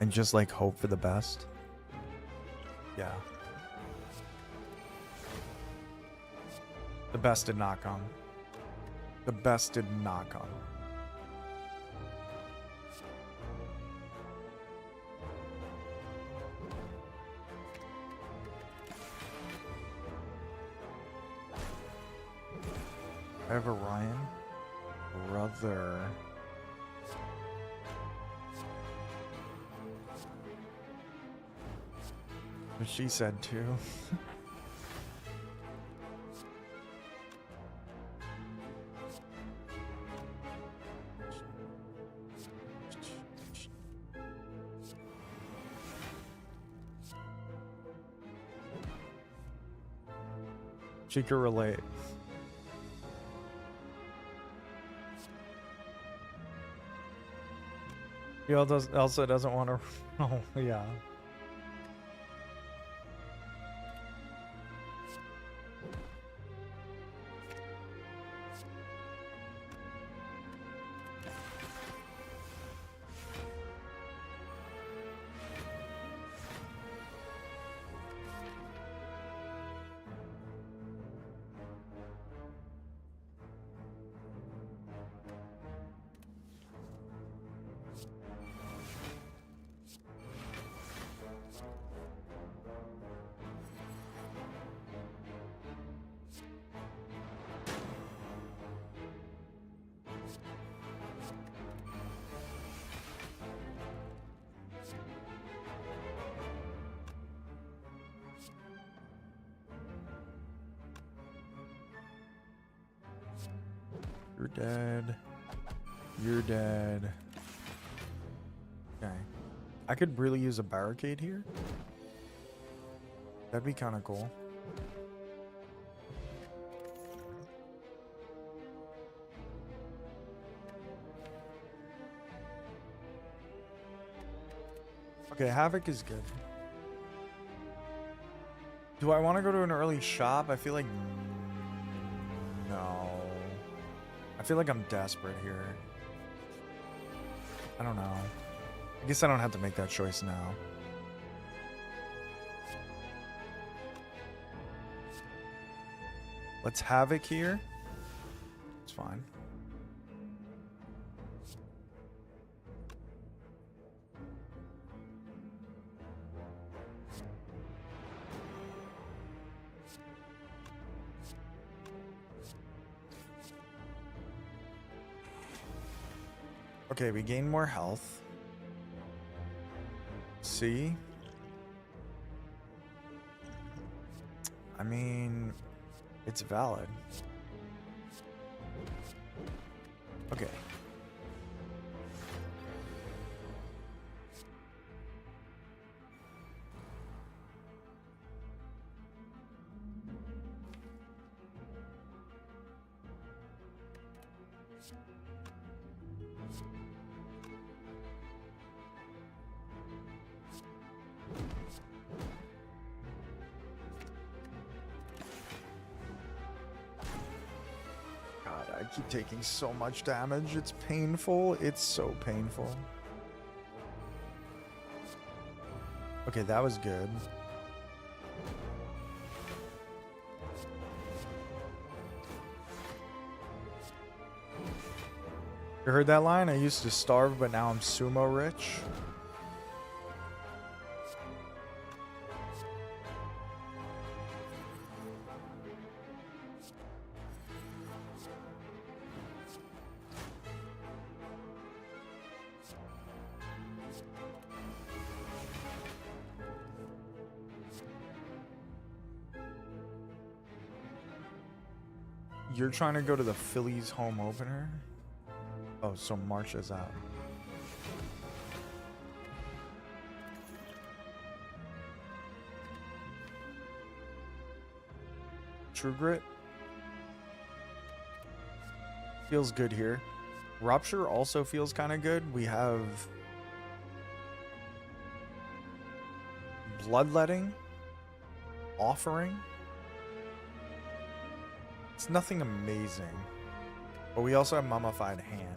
and just like hope for the best? Yeah. The best did not come. The best did not come. I have Orion. Brother. What she said too. She could relate. He also doesn't want to. Oh, yeah. You're dead. You're dead. Okay. I could really use a barricade here. That'd be kind of cool. Okay, Havoc is good. Do I want to go to an early shop? I feel like... No. I feel like I'm desperate here. I don't know. I guess I don't have to make that choice now. Let's Havoc here. It's fine. Okay, we gain more health. See? I mean, it's valid. Okay. I keep taking so much damage. It's painful. It's so painful. Okay, that was good. You heard that line? I used to starve, but now I'm sumo rich. You're trying to go to the Phillies home opener? Oh, so March is out. True Grit feels good here. Rupture also feels kind of good. We have Bloodletting, Offering. It's nothing amazing, but we also have Mummified Hand.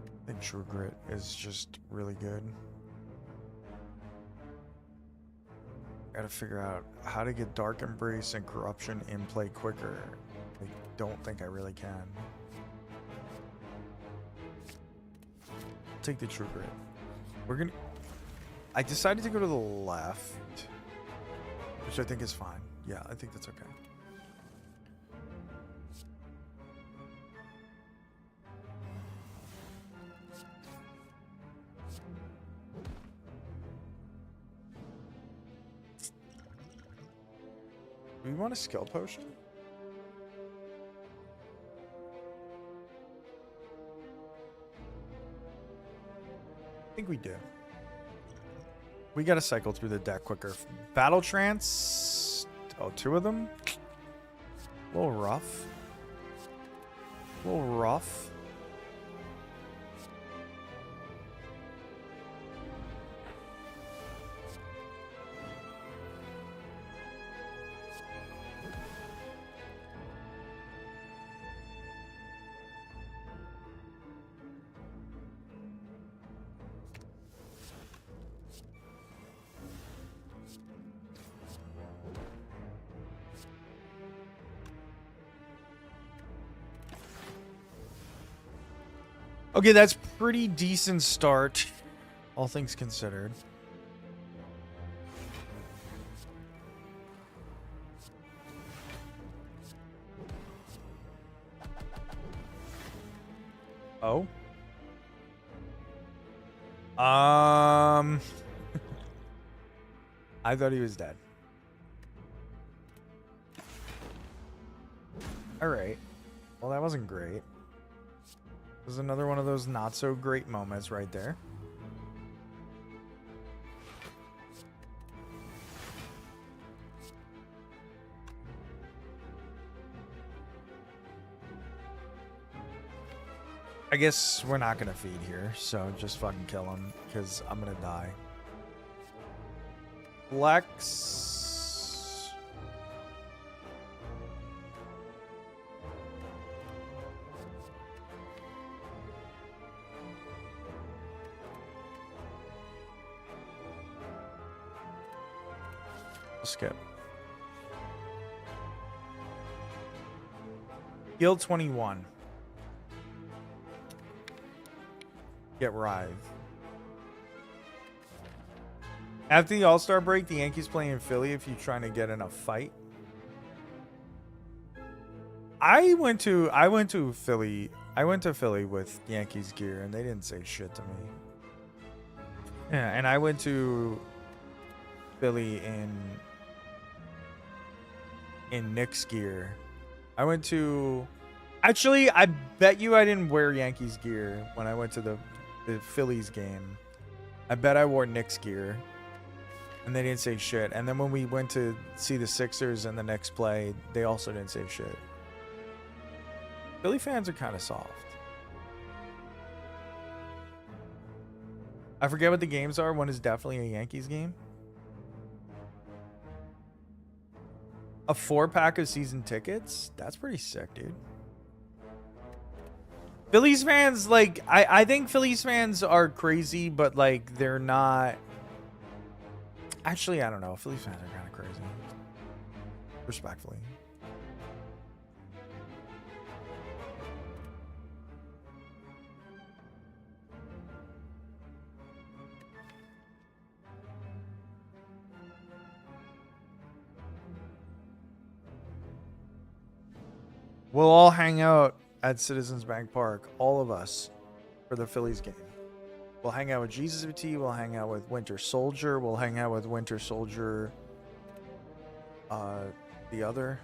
I think True Grit is just really good. Gotta figure out how to get Dark Embrace and Corruption in play quicker. I don't think I really can. I'll take the True Grit. We're gonna... I decided to go to the left, which I think is fine. Yeah, I think that's okay. Do we want a skill potion? I think we do. We gotta cycle through the deck quicker. Battle Trance. Oh, 2 of them? A little rough. A little rough. Okay, that's pretty decent start, all things considered. Oh. I thought he was dead. All right. Well, that wasn't great. This is another one of those not so great moments right there. I guess we're not gonna feed here, so just fucking kill him, because I'm gonna die. Flex. Skip. Guild 21. Get Writhe. After the All-Star break, the Yankees play in Philly if you're trying to get in a fight. I went to Philly. I went to Philly with Yankees gear and they didn't say shit to me. Yeah, and I went to Philly in Knicks gear. I went to... Actually, I bet you I didn't wear Yankees gear when I went to the Phillies game. I bet I wore Knicks gear. And they didn't say shit. And then when we went to see the Sixers and the Knicks play, they also didn't say shit. Philly fans are kind of soft. I forget what the games are. One is definitely a Yankees game. A 4-pack of season tickets? That's pretty sick, dude. Phillies fans, like, I think Phillies fans are crazy, but, like, they're not... Actually, I don't know. Phillies fans are kind of crazy. Respectfully. We'll all hang out at Citizens Bank Park, all of us, for the Phillies game. We'll hang out with Jesus of T. We'll hang out with Winter Soldier. We'll hang out with Winter Soldier. The other.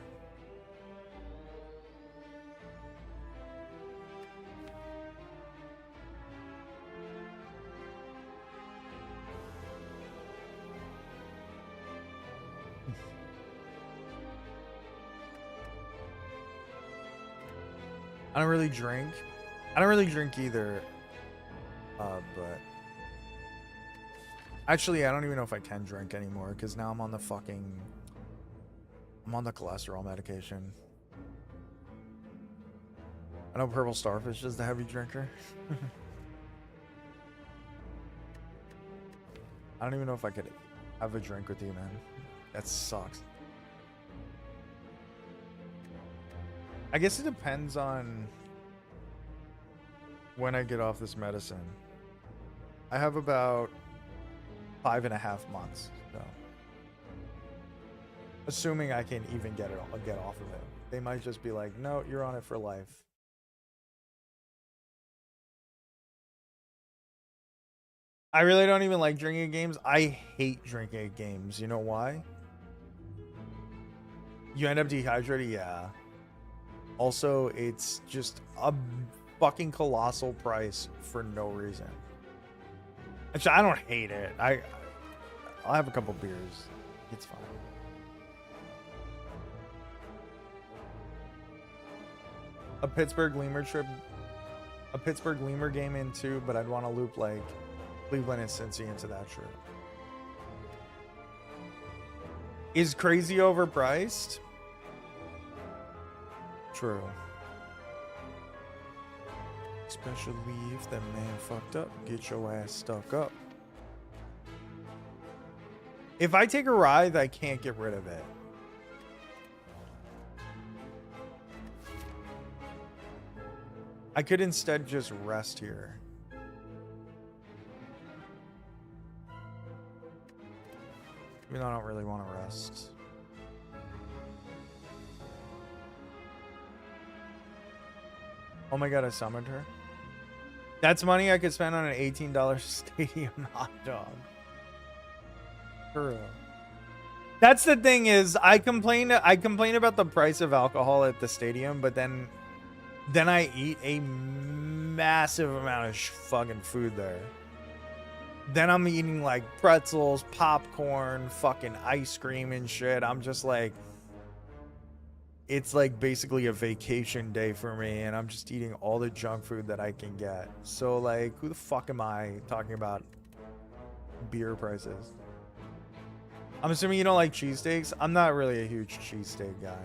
I don't really drink. I don't really drink either. But actually, I don't even know if I can drink anymore because now I'm on the cholesterol medication. I know Purple Starfish is the heavy drinker. I don't even know if I could have a drink with you, man. That sucks. I guess it depends on when I get off this medicine. I have about 5.5 months, so assuming I can even get off of it. They might just be like, no, you're on it for life. I really don't even like drinking at games. I hate drinking at games. You know why? You end up dehydrated, yeah. Also, it's just a fucking colossal price for no reason. Actually, I don't hate it. I'll have a couple beers. It's fine. A Pittsburgh Lemur game in too, but I'd want to loop like Cleveland and Cincy into that trip. Is crazy overpriced? True. Especially if that man fucked up. Get your ass stuck up. If I take a ride, I can't get rid of it. I could instead just rest here. Even though I don't really want to rest. Oh my god, I summoned her. That's money I could spend on an $18 stadium hot dog. Girl. That's the thing is, I complain about the price of alcohol at the stadium, but then I eat a massive amount of fucking food there. Then I'm eating like pretzels, popcorn, fucking ice cream and shit. I'm just like, it's like basically a vacation day for me, and I'm just eating all the junk food that I can get. So like, who the fuck am I talking about beer prices? I'm assuming you don't like cheesesteaks? I'm not really a huge cheesesteak guy,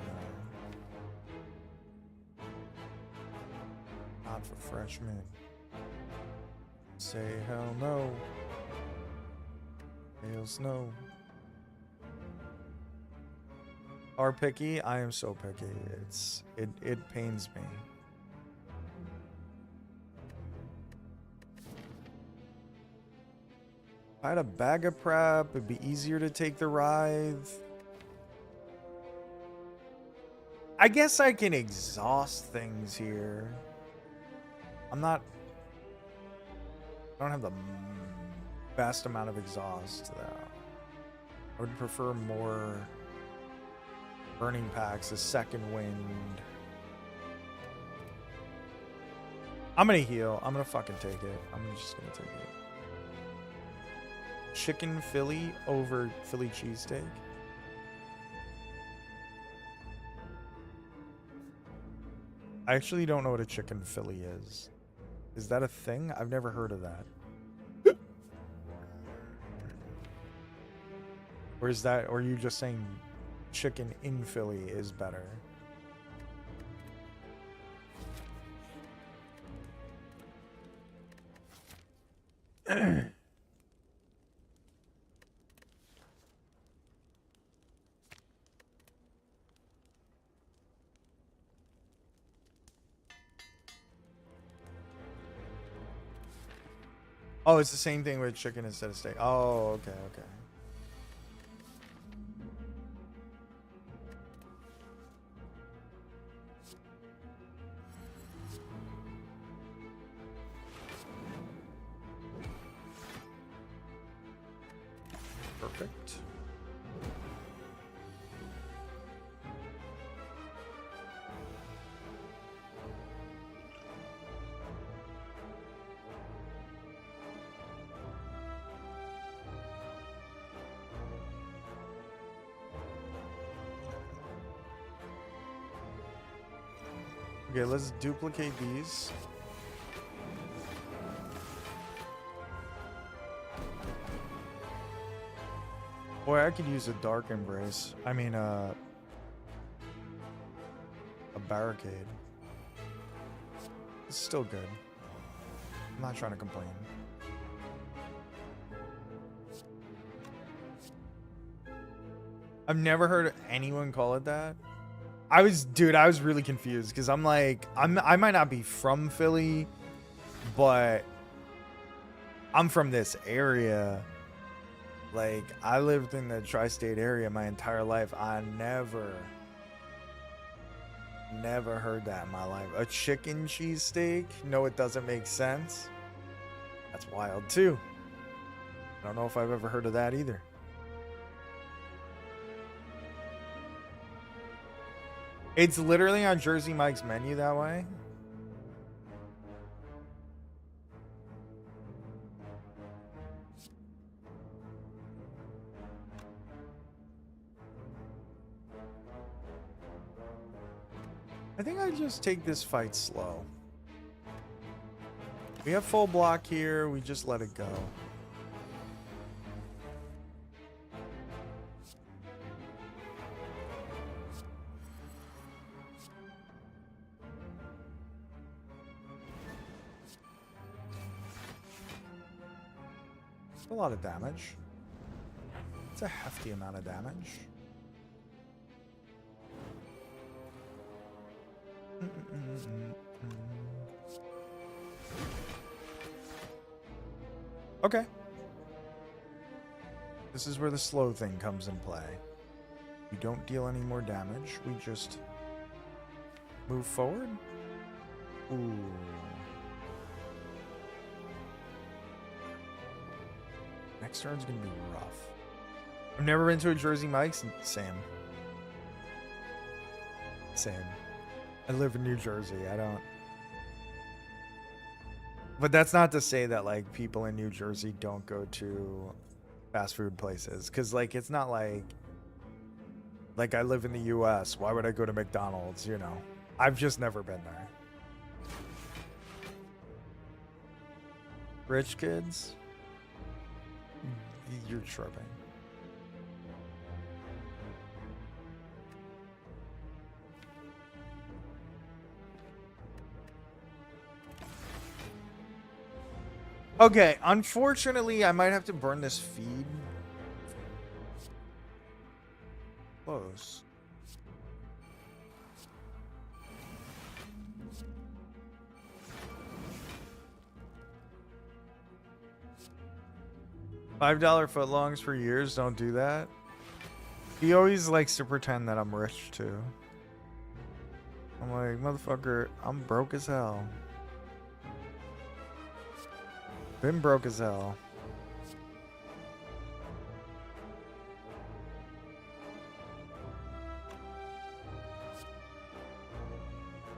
no. Not for freshmen. Say hell no. Hails no. Are picky? I am so picky. It pains me. If I had a bag of prep, it'd be easier to take the ride. I guess I can exhaust things here. I don't have the best amount of exhaust though. I would prefer more burning packs, a second wind. I'm gonna heal. I'm gonna fucking take it. I'm just gonna take it. Chicken Philly over Philly cheesesteak. I actually don't know what a chicken Philly is. Is that a thing? I've never heard of that. Or is that, or are you just saying chicken in Philly is better? Oh, it's the same thing with chicken instead of steak. Oh, okay, okay. Perfect. Okay, let's duplicate these. Boy, I could use a dark embrace. I mean, a barricade. It's still good. I'm not trying to complain. I've never heard anyone call it that. Dude, I was really confused because I'm like, I might not be from Philly, but I'm from this area. Like, I lived in the tri-state area my entire life. I never heard that in my life. A chicken cheesesteak? No, it doesn't make sense. That's wild too. I don't know if I've ever heard of that either. It's literally on Jersey Mike's menu that way. I think I just take this fight slow. We have full block here. We just let it go. A lot of damage. It's a hefty amount of damage. Okay. This is where the slow thing comes in play. You don't deal any more damage. We just move forward. Ooh. Next turn's gonna be rough. I've never been to a Jersey Mike's. Same. I live in New Jersey. I don't. But that's not to say that like people in New Jersey don't go to fast food places, because like it's not like I live in the U.S. Why would I go to McDonald's? You know, I've just never been there. Rich kids. You're tripping. Okay, unfortunately, I might have to burn this feed. Close. $5 footlongs for years, don't do that. He always likes to pretend that I'm rich too. I'm like, motherfucker, I'm broke as hell. Been broke as hell.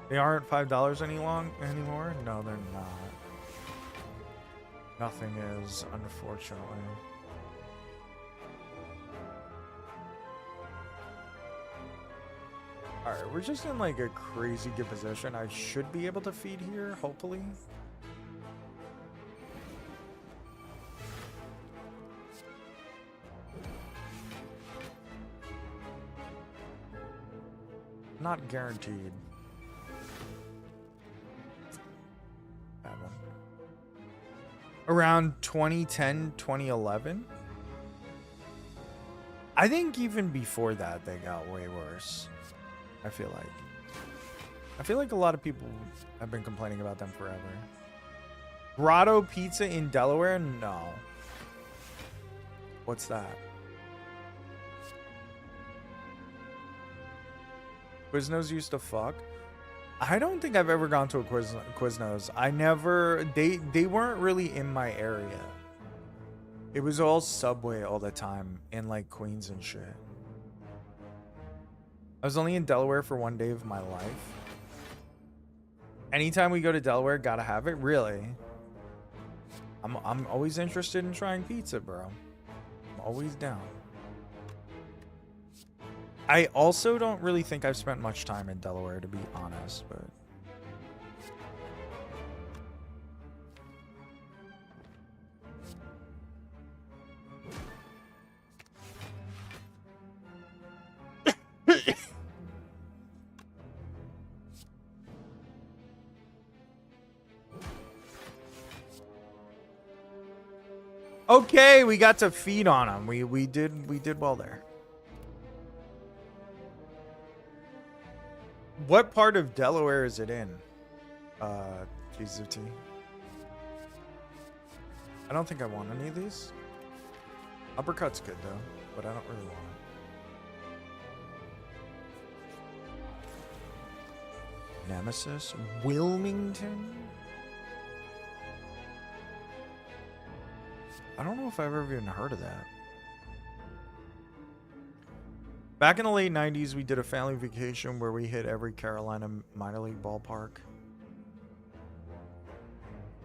They aren't $5 anymore? No, they're not. Nothing is, unfortunately. Alright, we're just in like a crazy good position. I should be able to feed here, hopefully. Not guaranteed. Bad one. Around 2010, 2011? I think even before that, they got way worse. I feel like a lot of people have been complaining about them forever. Grotto Pizza in Delaware? No. What's that? Quiznos used to fuck. I don't think I've ever gone to a Quiznos. I never. They weren't really in my area. It was all subway all the time in like Queens and shit. I was only in Delaware for 1 day of my life. Anytime we go to Delaware, gotta have it. Really? I'm always interested in trying pizza, bro. I'm always down. I also don't really think I've spent much time in Delaware, to be honest, but okay, we got to feed on them. We did well there. What part of Delaware is it in? Kizuti. I don't think I want any of these. Uppercut's good though, but I don't really want it. Nemesis, Wilmington. I don't know if I've ever even heard of that. Back in the late 90s, we did a family vacation where we hit every Carolina minor league ballpark.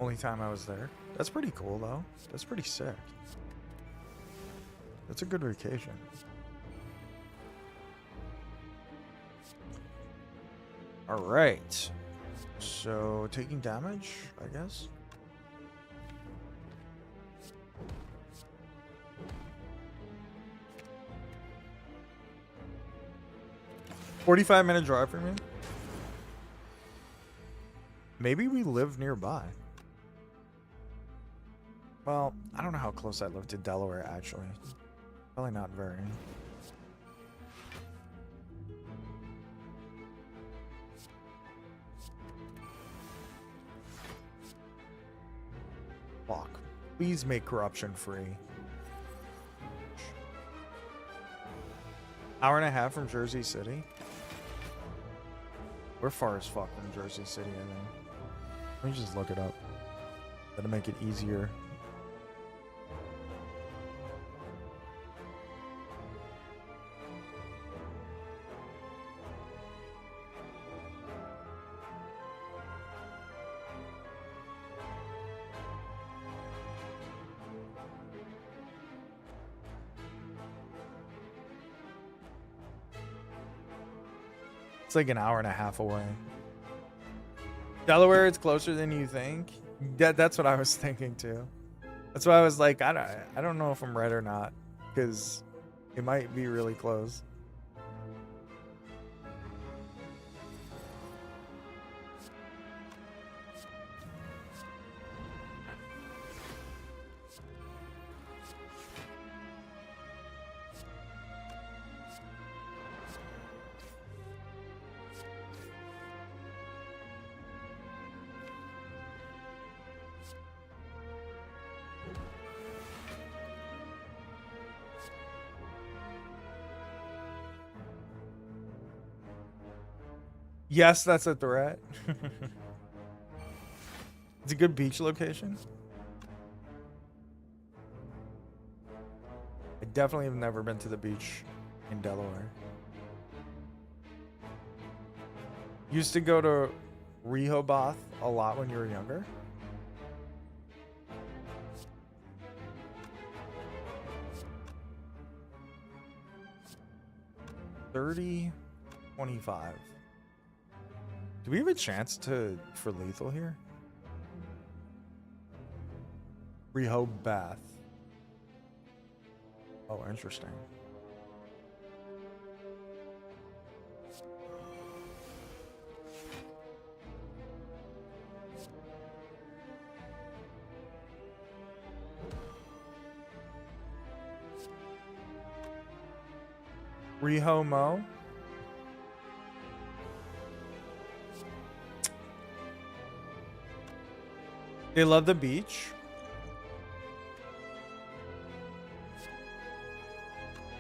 Only time I was there. That's pretty cool, though. That's pretty sick. That's a good vacation. All right. So, taking damage, I guess. 45-minute drive for me. Maybe we live nearby. Well, I don't know how close I live to Delaware, actually. Probably not very. Fuck. Please make corruption free. Hour and a half from Jersey City. We're far as fuck from Jersey City, I think. Let me just look it up. That'll make it easier. It's like an hour and a half away. Delaware is closer than you think. That's what I was thinking too. That's why I was like, I don't know if I'm right or not, because it might be really close. Yes, that's a threat. It's a good beach location. I definitely have never been to the beach in Delaware. Used to go to Rehoboth a lot when you were younger. $30.25. Do we have a chance for lethal here? Rehoboth. Oh, interesting. Rehomo. They love the beach.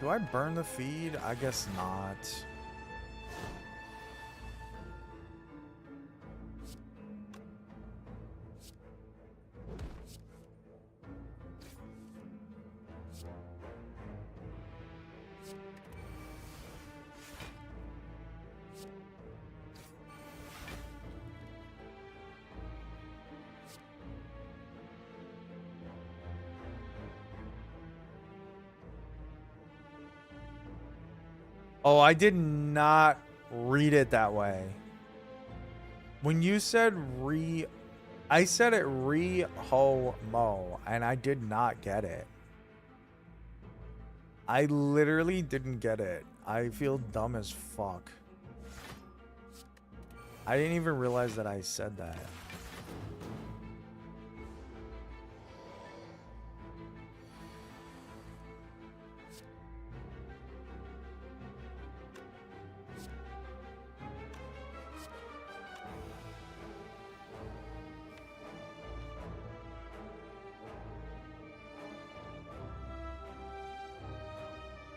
Do I burn the feed? I guess not. Oh, I did not read it that way. When you said I said it re-ho-mo, and I did not get it. I literally didn't get it. I feel dumb as fuck. I didn't even realize that I said that.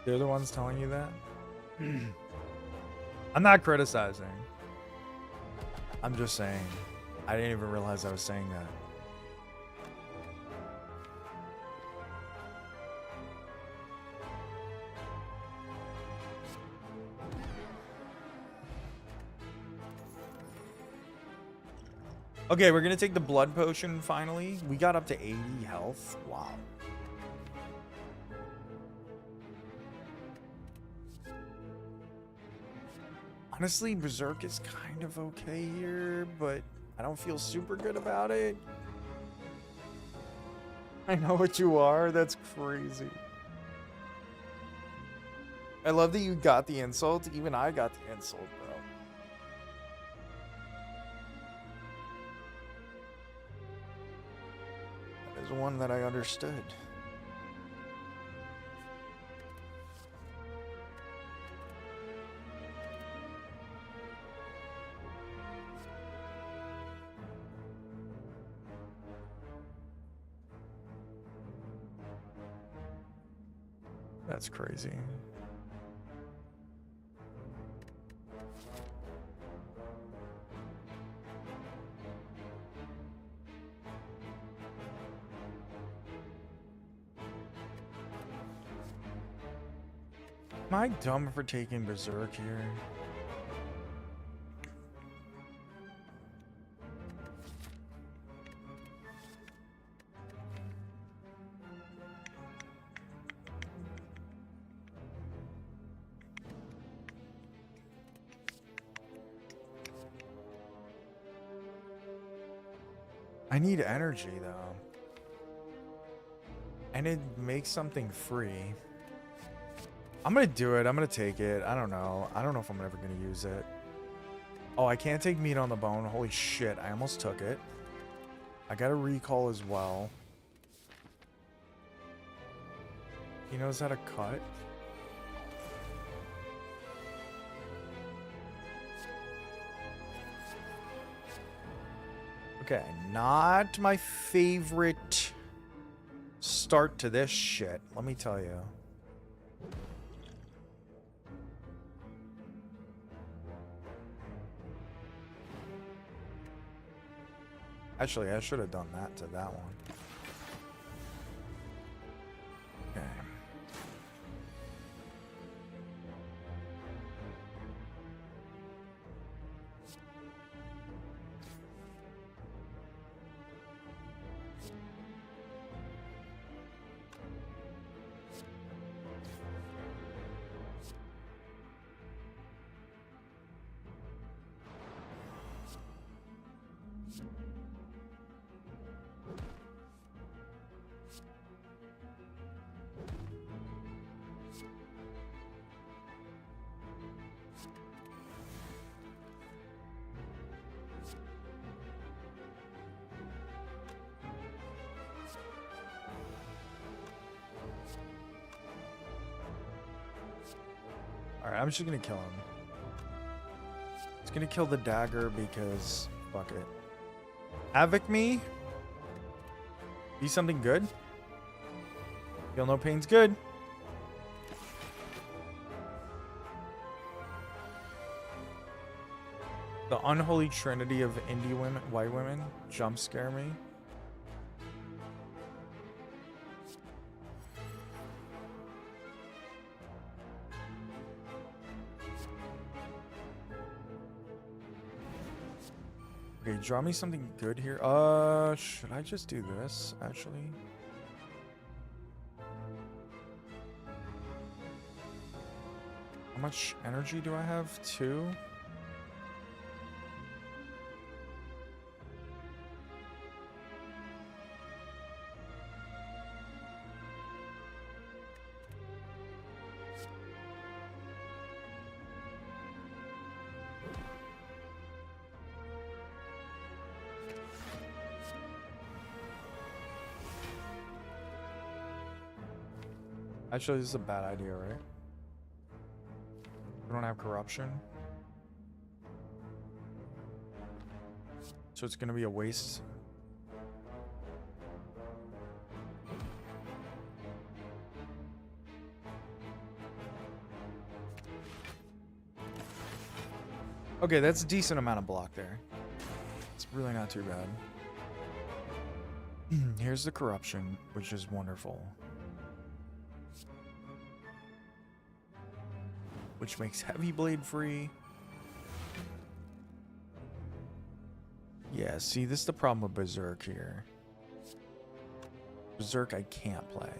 They're the ones telling you that? I'm not criticizing. I'm just saying. I didn't even realize I was saying that. Okay, we're gonna take the blood potion finally. We got up to 80 health. Wow. Honestly, Berserk is kind of okay here, but I don't feel super good about it. I know what you are. That's crazy. I love that you got the insult. Even I got the insult, bro. That is one that I understood. That's crazy. Am I dumb for taking Berserk here? I need energy though. And it makes something free. I'm gonna do it. I'm gonna take it. I don't know. I don't know if I'm ever gonna use it. Oh, I can't take meat on the bone. Holy shit. I almost took it. I got a recall as well. He knows how to cut. Okay, not my favorite start to this shit, let me tell you. Actually, I should have done that to that one. Okay. Alright, I'm just gonna kill him. It's gonna kill the dagger because fuck it. Havoc me? Be something good? Feel no pain's good. The unholy trinity of indie women, white women, jump scare me. Okay, draw me something good here. Should I just do this, actually? How much energy do I have? 2? Actually, this is a bad idea, right? We don't have corruption. So it's gonna be a waste. Okay, that's a decent amount of block there. It's really not too bad. Here's the corruption, which is wonderful. Which makes Heavy Blade free. Yeah, see, this is the problem with Berserk here. Berserk I can't play.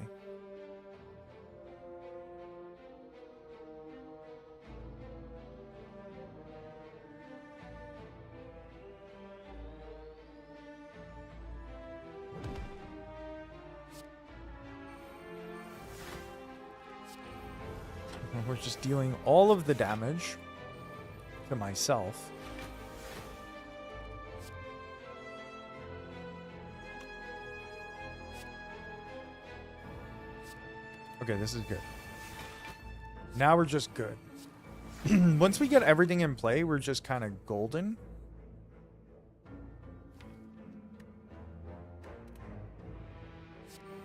We're just dealing all of the damage to myself. Okay, this is good. Now we're just good. Once we get everything in play, we're just kind of golden.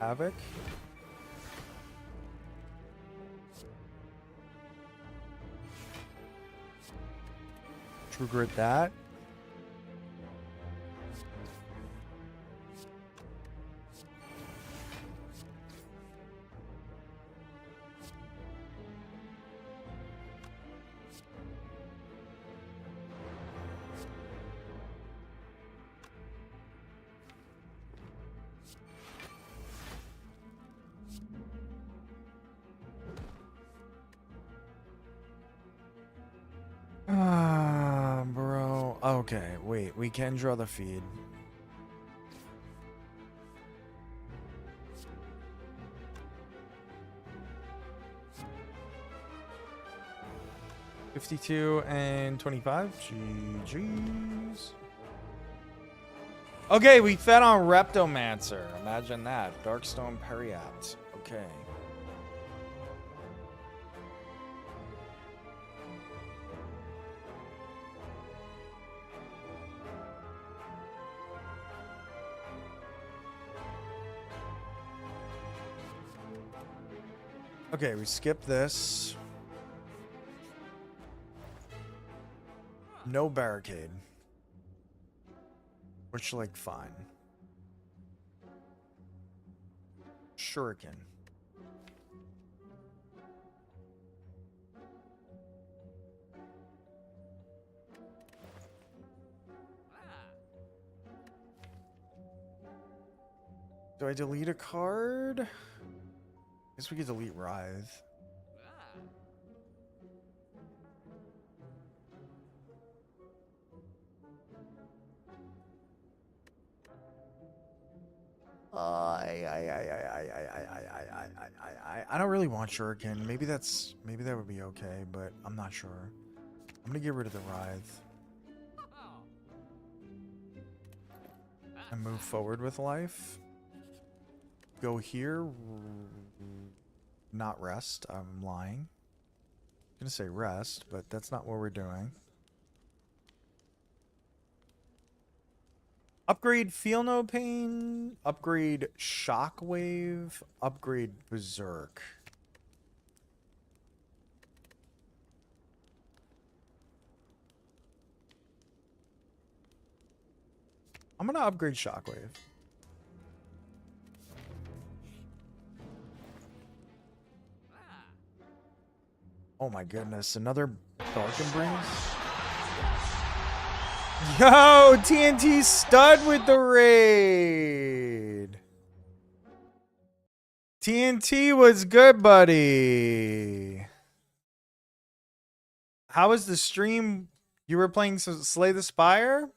Havoc. True Grit that. Bro. Okay, wait. We can draw the feed. $52 and $25. GG's. Okay, we fed on Reptomancer. Imagine that. Darkstone Periapt. Okay. Okay, we skip this. No barricade. Which, like, fine. Shuriken. Do I delete a card? Guess we could delete Writhe. I don't really want Shuriken. Maybe that would be okay, but I'm not sure. I'm gonna get rid of the Writhe and move forward with life. Go here. Not rest. I'm lying. I'm gonna say rest, but that's not what we're doing. Upgrade Feel No Pain. Upgrade Shockwave. Upgrade Berserk. I'm gonna upgrade Shockwave. Oh my goodness, another Dark Embrace? Yo, TNT stud with the raid. TNT was good, buddy. How was the stream? You were playing Slay the Spire?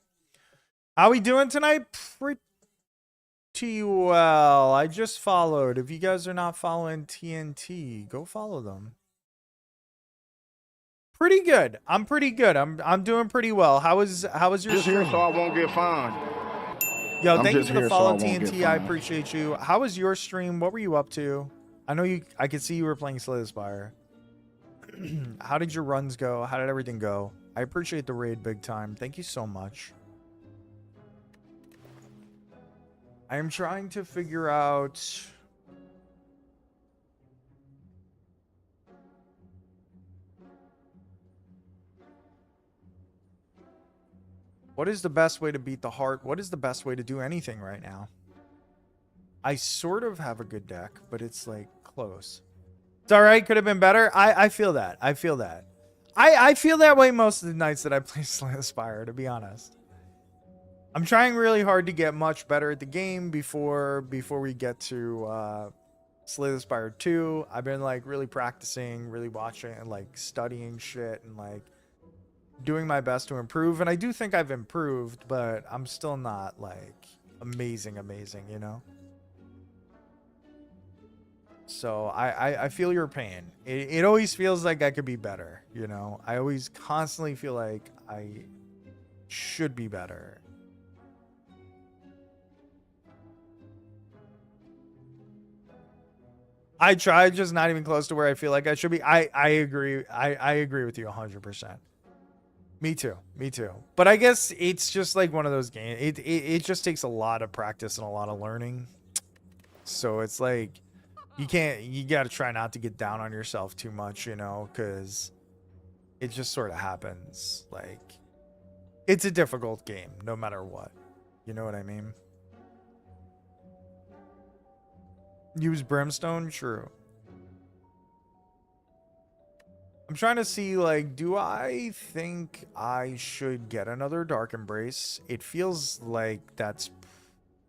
How we doing tonight? Pretty well. I just followed. If you guys are not following TNT, go follow them. Pretty good. I'm pretty good. I'm doing pretty well. How was your Just stream? here so I won't get fined. Yo, I'm thank you just for the here so I follow, won't get TNT. I fined. appreciate you. How was your stream? What were you up to? I know I could see you were playing Slay the Spire. How did your runs go? How did everything go? I appreciate the raid big time. Thank you so much. I am trying to figure out... what is the best way to beat the heart? What is the best way to do anything right now? I sort of have a good deck, but it's like close. It's all right. Could have been better. I feel that. I feel that. I feel that way most of the nights that I play Slay the Spire, to be honest. I'm trying really hard to get much better at the game before we get to Slay the Spire 2. I've been like really practicing, really watching and like studying shit and like doing my best to improve. And I do think I've improved, but I'm still not like amazing, you know? So I feel your pain. It always feels like I could be better, you know? I always constantly feel like I should be better. I tried, just not even close to where I feel like I should be. I agree. I agree with you 100%. Me too. But I guess it's just like one of those games. It just takes a lot of practice and a lot of learning. So it's like you got to try not to get down on yourself too much, you know, because it just sort of happens. Like, it's a difficult game no matter what. You know what I mean? Use Brimstone? True. I'm trying to see, like, do I think I should get another Dark Embrace? It feels like that's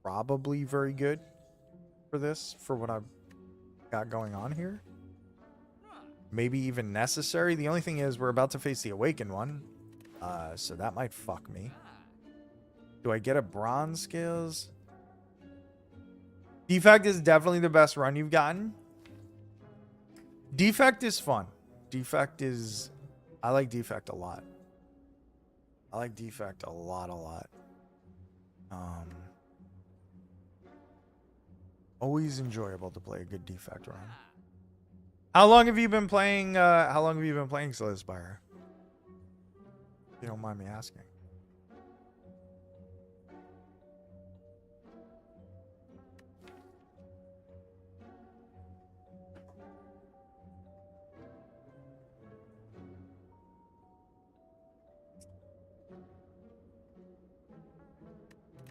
probably very good for this, for what I've got going on here. Maybe even necessary. The only thing is we're about to face the Awakened one. So that might fuck me. Do I get a Bronze Scales? Defect is definitely the best run you've gotten. Defect is fun. Defect is... I like Defect a lot. I like Defect a lot. Always enjoyable to play a good Defect run. How long have you been playing Slay the Spire? If you don't mind me asking.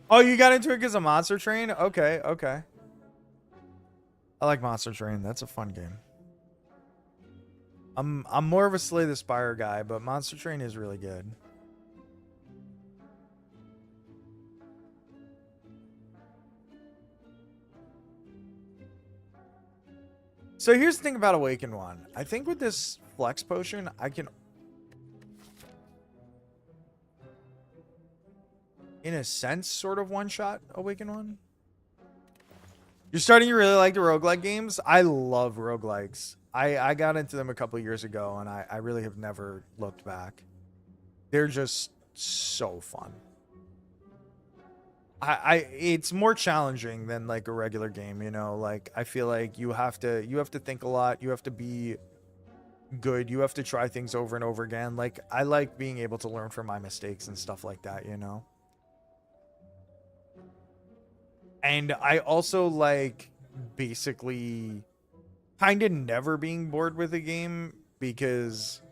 Oh, you got into it because of Monster Train? Okay. I like Monster Train. That's a fun game. I'm more of a Slay the Spire guy, but Monster Train is really good. So here's the thing about Awakened One. I think with this Flex Potion, I can... in a sense, sort of one-shot Awakened One. You're starting to really like the roguelike games? I love roguelikes. I got into them a couple years ago, and I really have never looked back. They're just so fun. It's more challenging than like a regular game, you know? Like, I feel like you have to think a lot. You have to be good. You have to try things over and over again. Like, I like being able to learn from my mistakes and stuff like that, you know? And I also like basically kind of never being bored with a game, because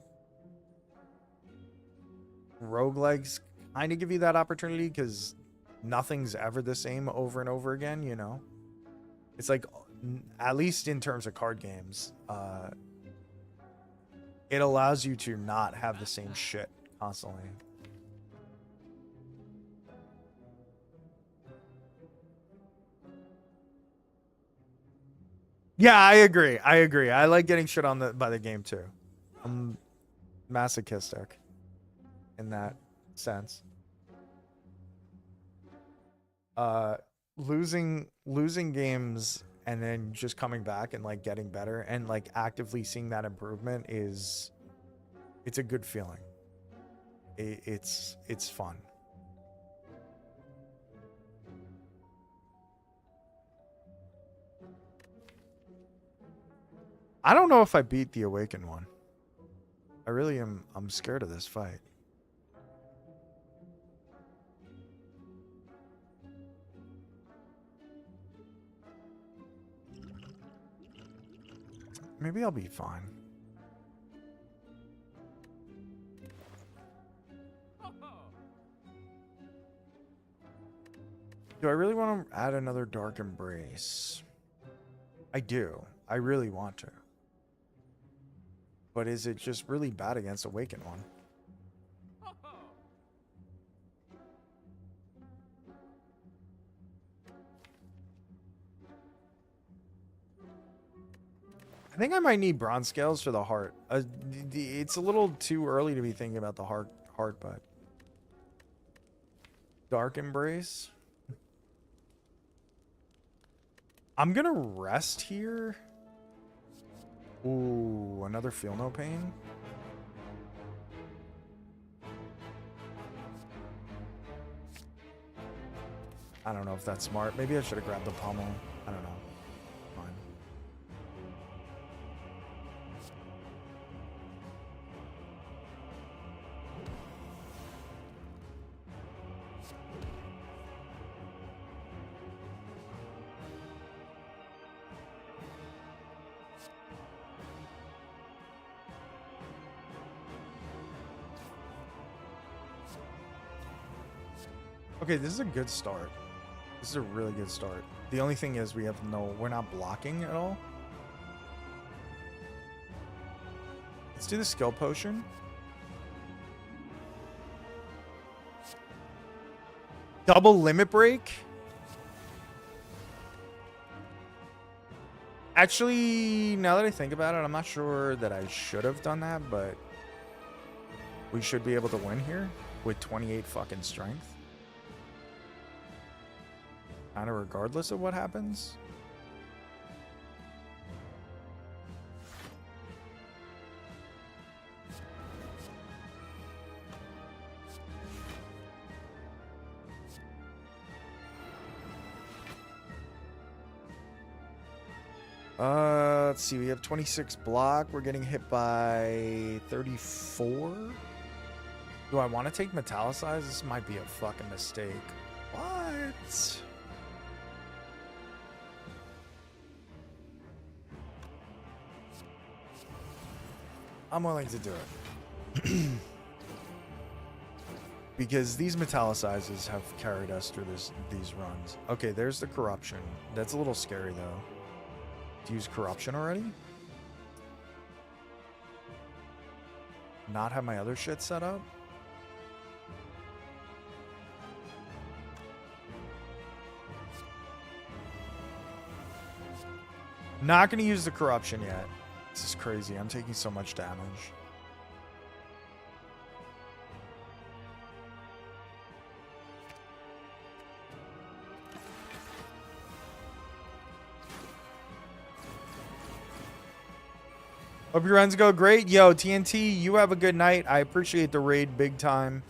roguelikes kind of give you that opportunity, because nothing's ever the same over and over again, you know? It's like, at least in terms of card games, it allows you to not have the same shit constantly. Yeah, I agree. I like getting shit on by the game too. masochistic in that sense. Losing games and then just coming back and like getting better and like actively seeing that improvement it's a good feeling. It's fun. I don't know if I beat the Awakened one. I really am. I'm scared of this fight. Maybe I'll be fine. Do I really want to add another Dark Embrace? I do. I really want to. But is it just really bad against Awakened one? I think I might need bronze scales for the heart. It's a little too early to be thinking about the heart, but Dark Embrace. I'm gonna rest here. Ooh, another Feel No Pain. I don't know if that's smart. Maybe I should have grabbed the pommel. I don't know. Fine. Okay, this is a good start. This is a really good start. The only thing is we're not blocking at all. Let's do the skill potion. Double limit break. Actually, now that I think about it, I'm not sure that I should have done that, but we should be able to win here with 28 fucking strength. Kind of regardless of what happens. Let's see. We have 26 block. We're getting hit by 34. Do I want to take Metallicize? This might be a fucking mistake. What? I'm willing to do it. Because these Metallicizes have carried us through these runs. Okay, there's the Corruption. That's a little scary, though. To use Corruption already? Not have my other shit set up? Not going to use the Corruption yet. This is crazy. I'm taking so much damage. Hope your runs go great. Yo, TNT, you have a good night. I appreciate the raid big time.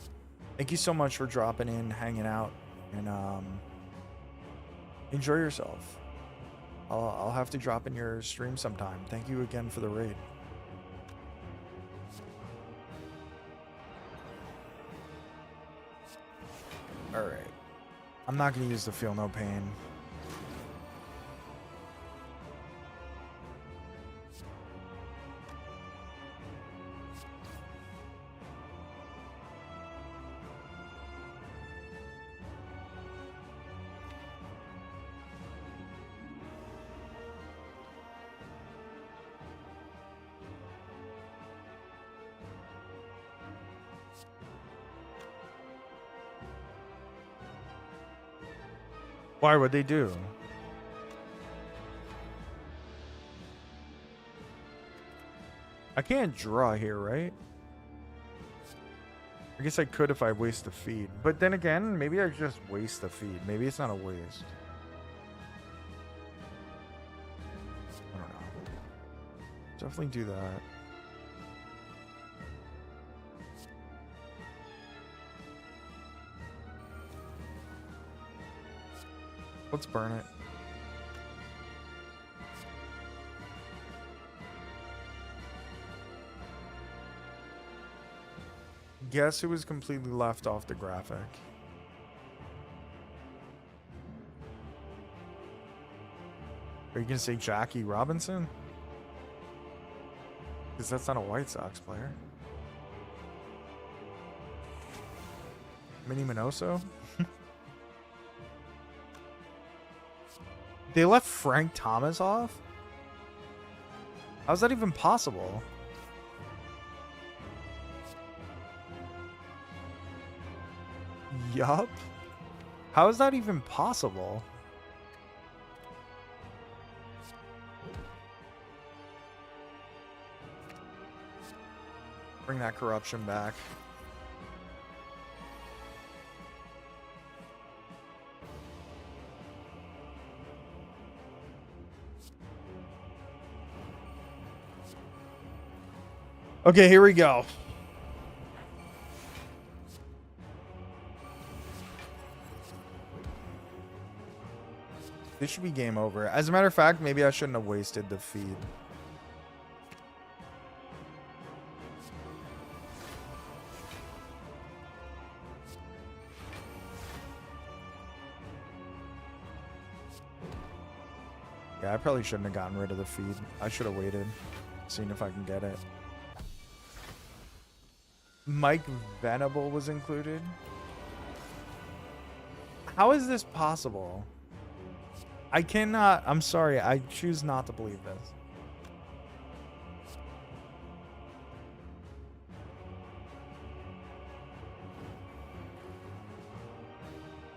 Thank you so much for dropping in, hanging out, and enjoy yourself. I'll have to drop in your stream sometime. Thank you again for the raid. All right. I'm not going to use the Feel No Pain. Why would they do? I can't draw here, right? I guess I could if I waste the feed. But then again, maybe I just waste the feed. Maybe it's not a waste. I don't know. Definitely do that. Let's burn it. Guess who was completely left off the graphic? Are you gonna say Jackie Robinson? Because that's not a White Sox player. Minnie Minoso? They left Frank Thomas off? How's that even possible? Yup. How is that even possible? Bring that corruption back. Okay, here we go. This should be game over. As a matter of fact, maybe I shouldn't have wasted the feed. Yeah, I probably shouldn't have gotten rid of the feed. I should have waited, seen if I can get it. Mike Venable was included. How is this possible? I cannot. I'm sorry. I choose not to believe this.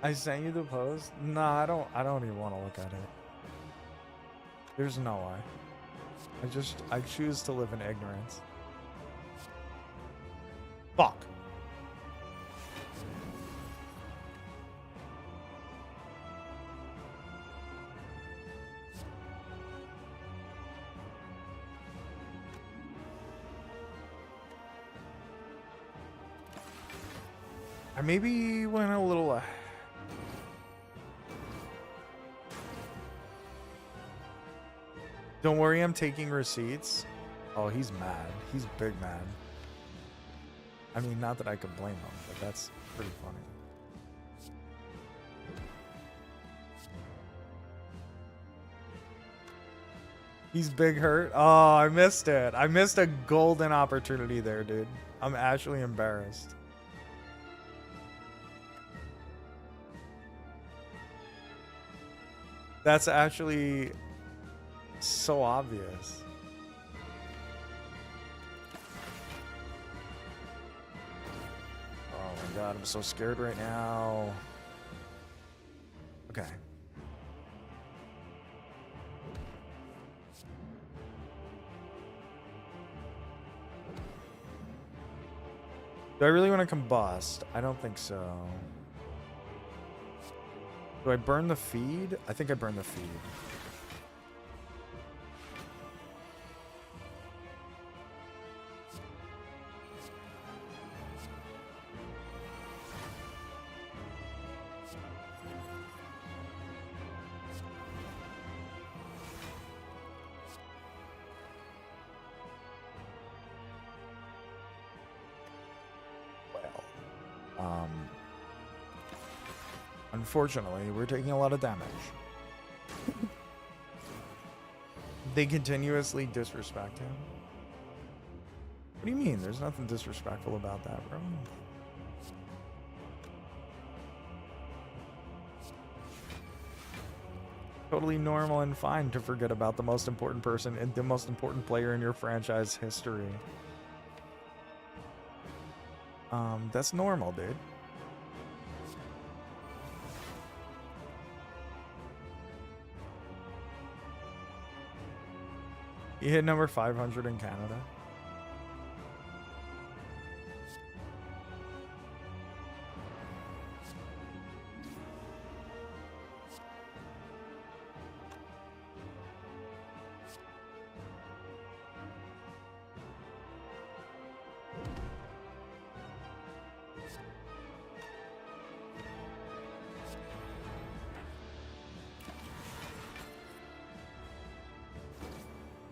I sent you the post. No, I don't even want to look at it. There's no way. I choose to live in ignorance. Fuck. I maybe went a little. Don't worry, I'm taking receipts. Oh, he's mad. He's big mad. I mean, not that I could blame him, but that's pretty funny. He's big hurt. Oh, I missed it. I missed a golden opportunity there, dude. I'm actually embarrassed. That's actually so obvious. Oh my god, I'm so scared right now. Okay. Do I really want to combust? I don't think so. Do I burn the feed? I think I burn the feed. Unfortunately, we're taking a lot of damage. They continuously disrespect him. What do you mean? There's nothing disrespectful about that, bro. Totally normal and fine to forget about the most important person and the most important player in your franchise history. That's normal, dude. You hit number 500 in Canada.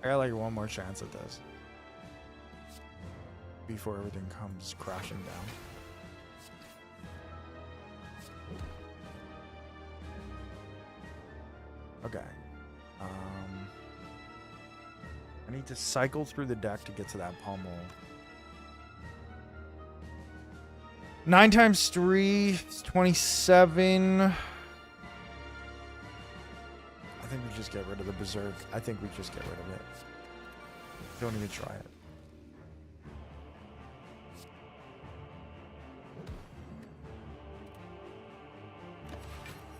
I got like one more chance at this before everything comes crashing down. Okay. I need to cycle through the deck to get to that pommel. 9 times 3 is 27. I think we just get rid of the Berserk. I think we just get rid of it. Don't even try it.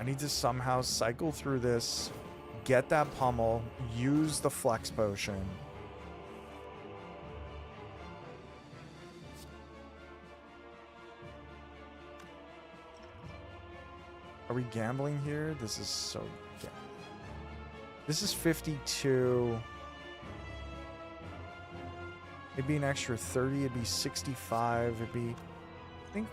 I need to somehow cycle through this, get that pommel, use the flex potion. Are we gambling here? This is so... Yeah. This is 52. It'd be an extra 30. It'd be 65. It'd be... I think...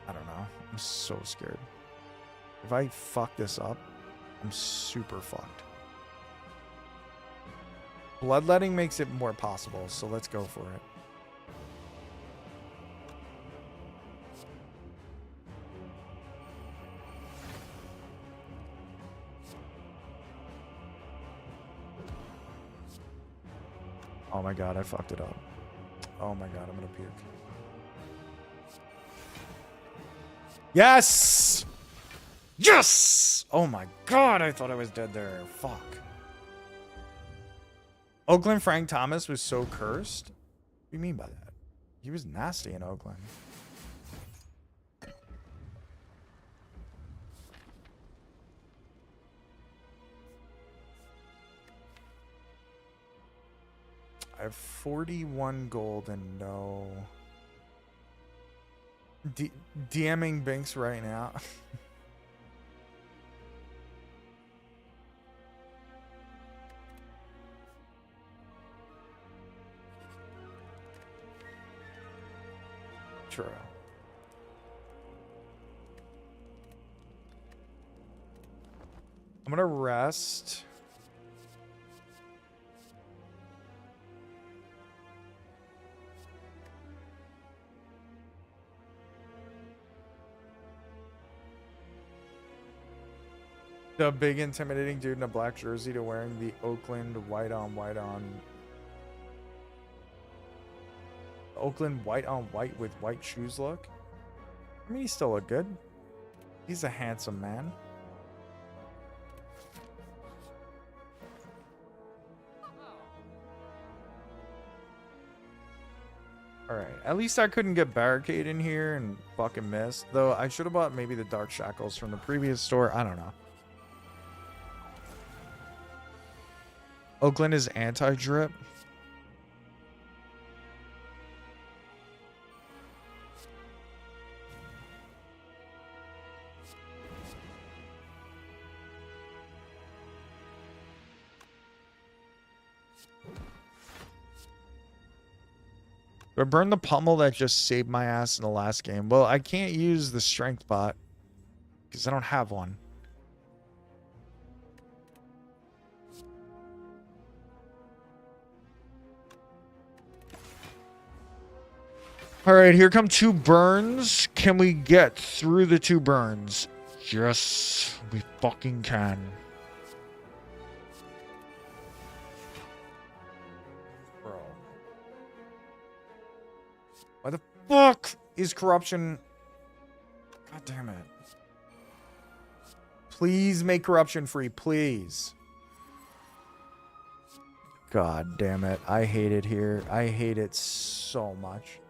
I don't know. I'm so scared. If I fuck this up, I'm super fucked. Bloodletting makes it more possible, so let's go for it. Oh my god, I fucked it up. Oh my god, I'm gonna puke. Yes! Yes! Oh my god, I thought I was dead there. Fuck. Oakland Frank Thomas was so cursed? What do you mean by that? He was nasty in Oakland. I have 41 gold and no... DMing Binks right now. True. I'm gonna rest. The big intimidating dude in a black jersey to wearing the Oakland white on white with white shoes look. I mean, he still look good. He's a handsome man. Alright, at least I couldn't get Barricade in here and fucking miss. Though I should have bought maybe the Dark Shackles from the previous store. I don't know. Oakland is anti-drip. Do I burn the pummel that just saved my ass in the last game? Well, I can't use the strength bot because I don't have one. All right, here come 2 burns. Can we get through the 2 burns? Yes, we fucking can. Bro. Why the fuck is corruption? God damn it. Please make corruption free, please. God damn it. I hate it here. I hate it so much.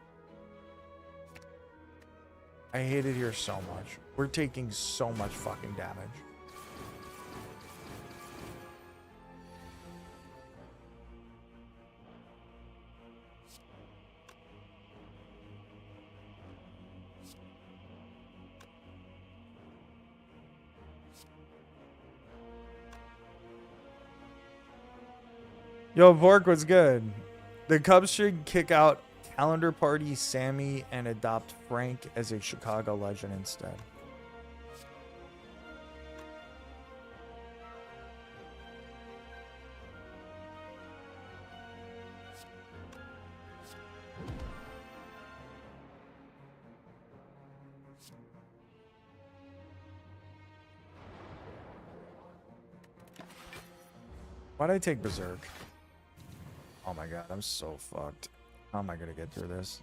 I hate it here so much. We're taking so much fucking damage. Yo, Vork was good. The Cubs should kick out Calendar Party, Sammy, and adopt Frank as a Chicago legend instead. Why'd I take Berserk? Oh my god, I'm so fucked. How am I gonna get through this?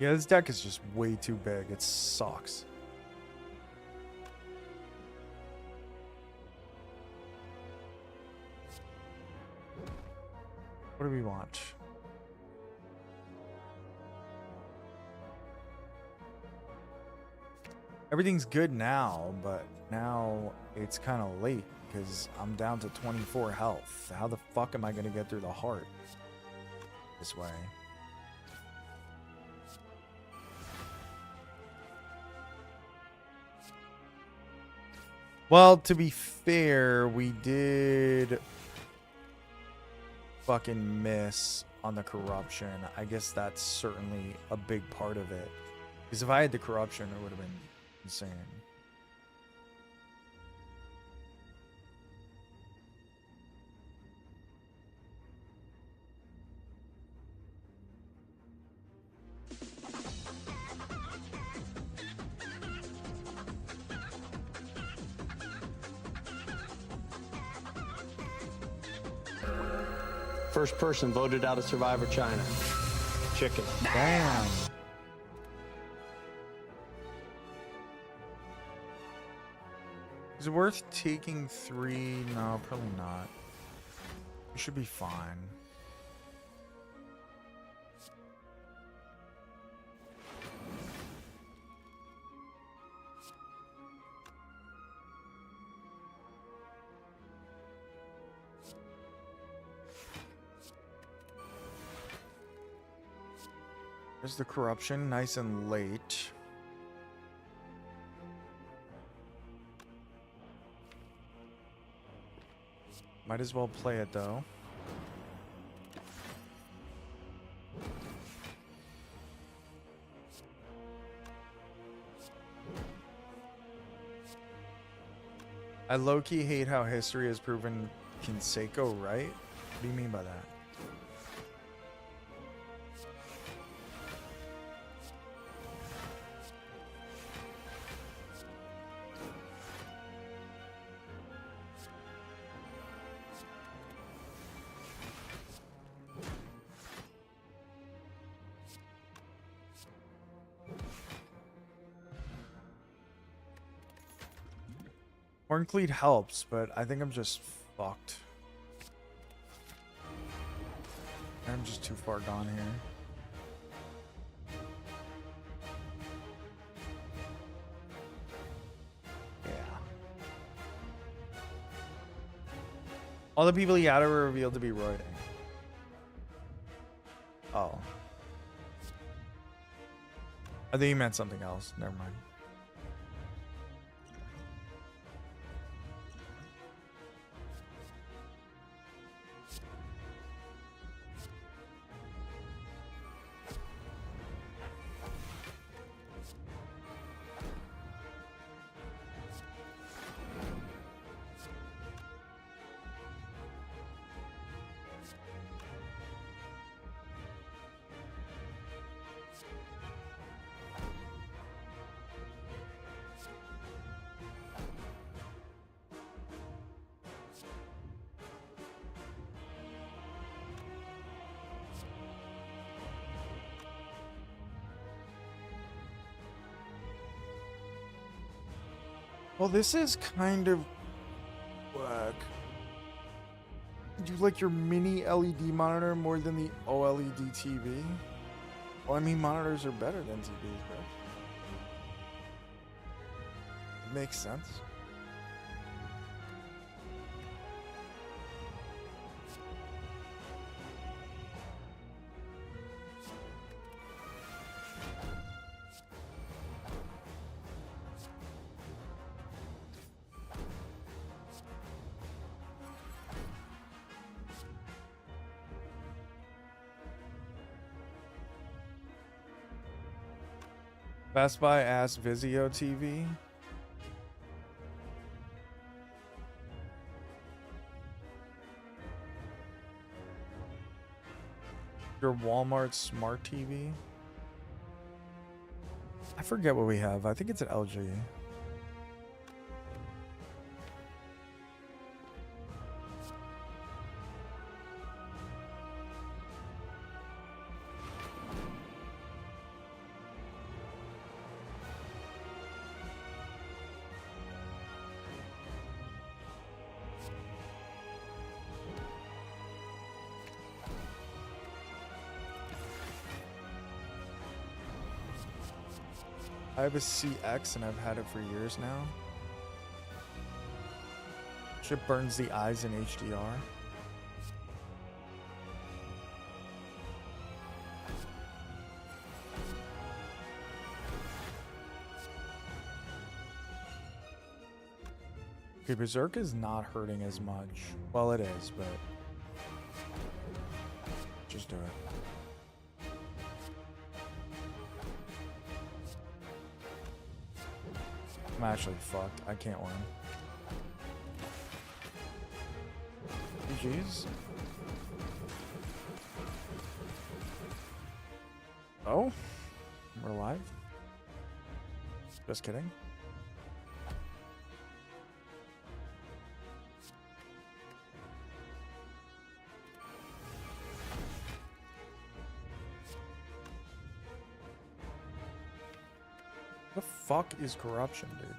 Yeah, this deck is just way too big. It sucks. What do we want? Everything's good now, but now it's kind of late because I'm down to 24 health. How the fuck am I going to get through the heart this way? Well, to be fair, we did fucking miss on the corruption. I guess that's certainly a big part of it. Because if I had the corruption, it would have been insane. First person voted out of Survivor China. Chicken. Damn. Is it worth taking 3? No, probably not. We should be fine. There's the corruption, nice and late. Might as well play it though. I low-key hate how history has proven Kinseiko right. What do you mean by that? Horncleat helps, but I think I'm just fucked. I'm just too far gone here. Yeah. All the people he added were revealed to be roiding. Oh. I think he meant something else. Never mind. Well, this is kind of whack. Do you like your mini LED monitor more than the OLED TV? Well, I mean, monitors are better than TVs, bro. It makes sense. Best Buy asked Vizio TV. Your Walmart Smart TV. I forget what we have. I think it's an LG. I have a CX and I've had it for years now. Shit burns the eyes in HDR. Okay, Berserk is not hurting as much. Well, it is, but just do it. I'm actually fucked. I can't win. GG's. Oh, we're live. Just kidding. The fuck is corruption, dude?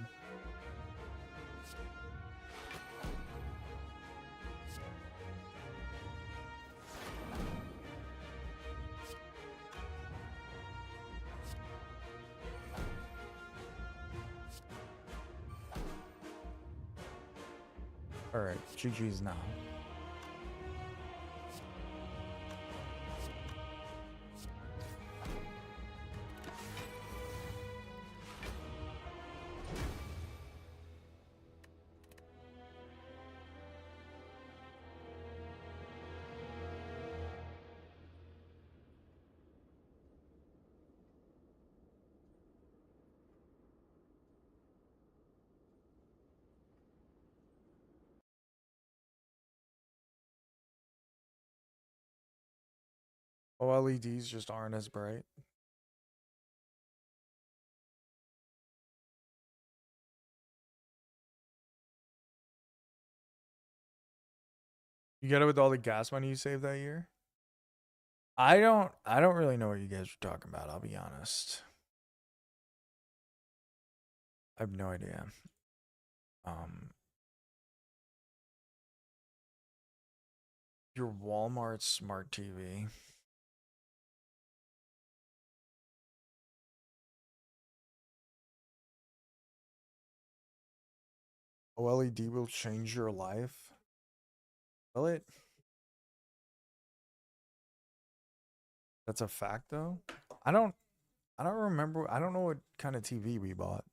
Alright, GG's now. OLEDs just aren't as bright. You get it with all the gas money you saved that year? I don't really know what you guys are talking about, I'll be honest. I have no idea. Your Walmart Smart TV. OLED will change your life. Will it? That's a fact though. I don't remember. I don't know what kind of TV we bought.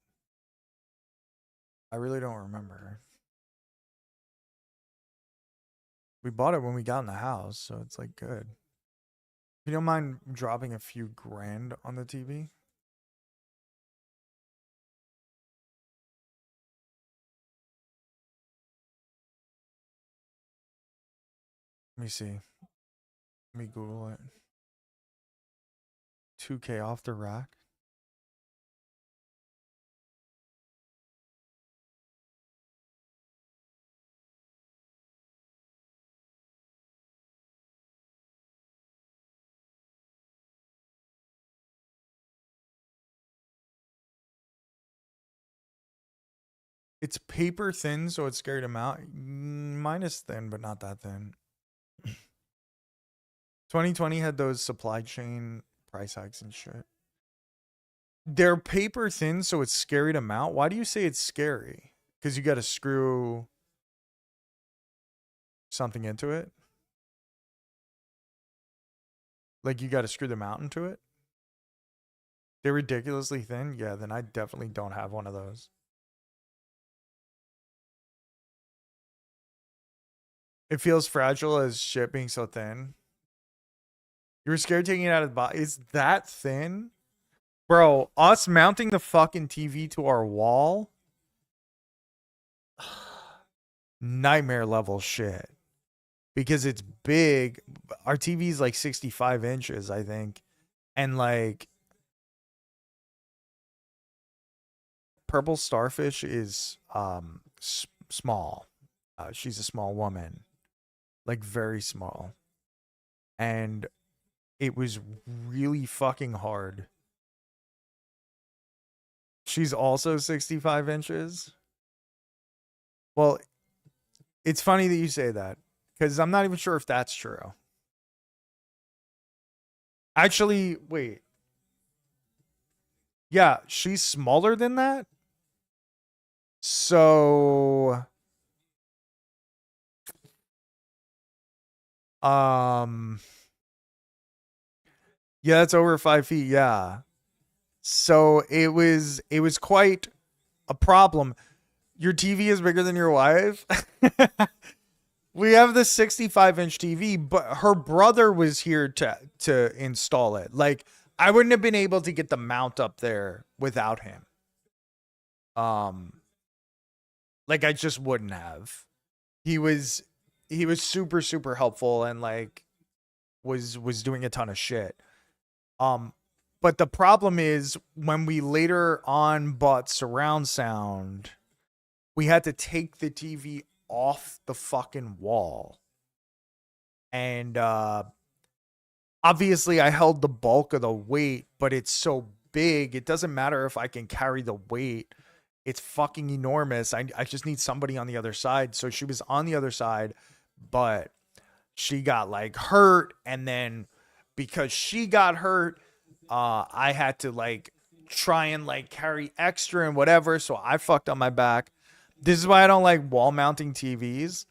I really don't remember. We bought it when we got in the house, so it's like good. If you don't mind dropping a few grand on the TV. Let me see. Let me Google it. 2K off the rack. It's paper thin, so it scared him out. Mine is thin, but not that thin. 2020 had those supply chain price hikes and shit. They're paper thin, so it's scary to mount. Why do you say it's scary? Because you got to screw something into it? Like you got to screw the mount into it? They're ridiculously thin? Yeah, then I definitely don't have one of those. It feels fragile as shit being so thin. You were scared taking it out of the box. It's that thin? Bro, us mounting the fucking TV to our wall, nightmare level shit. Because it's big. Our TV's like 65 inches, I think. And like, Purple Starfish is small. She's a small woman, like very small. And it was really fucking hard. She's also 65 inches. Well, it's funny that you say that because I'm not even sure if that's true. Actually, wait. Yeah, she's smaller than that. So, um, yeah, that's over 5 feet. Yeah. So it was quite a problem. Your TV is bigger than your wife. We have the 65-inch TV, but her brother was here to install it. Like I wouldn't have been able to get the mount up there without him. Um like I just wouldn't have. He was super helpful and like was doing a ton of shit. Um but the problem is when we later on bought surround sound, we had to take the TV off the fucking wall. And obviously I held the bulk of the weight, but it's so big, it doesn't matter if I can carry the weight. It's fucking enormous. I just need somebody on the other side. So she was on the other side, but she got like hurt. And then because she got hurt, I had to like try and like carry extra and whatever. So I fucked on my back. This is why I don't like wall mounting TVs.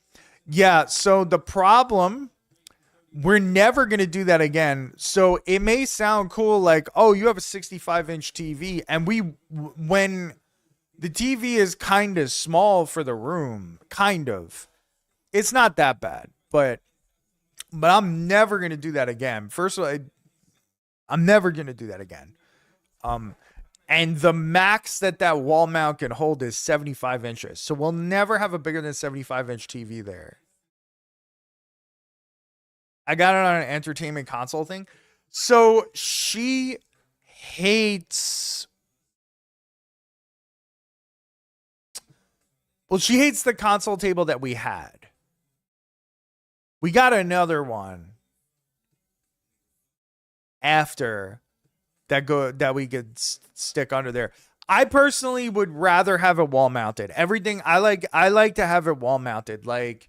Yeah. So the problem, we're never going to do that again. So it may sound cool like, oh, you have a 65-inch TV. And when the TV is kind of small for the room, kind of, it's not that bad, but I'm never going to do that again. First of all, I'm never going to do that again. And the max that wall mount can hold is 75 inches. So we'll never have a bigger than 75-inch TV there. I got it on an entertainment console thing. So she hates. Well, she hates the console table that we had. We got another one after that we could stick under there. I personally would rather have it wall mounted. Everything I like to have it wall mounted. Like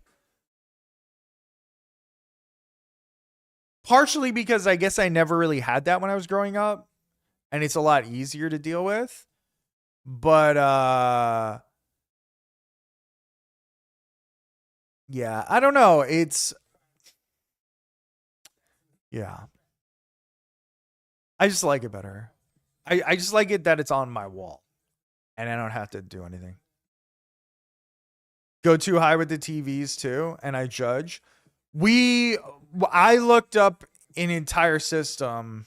partially because I guess I never really had that when I was growing up, and it's a lot easier to deal with. But yeah, I don't know. Yeah. I just like it better. I just like it that it's on my wall and I don't have to do anything. Go too high with the TVs too, and I judge. I looked up an entire system.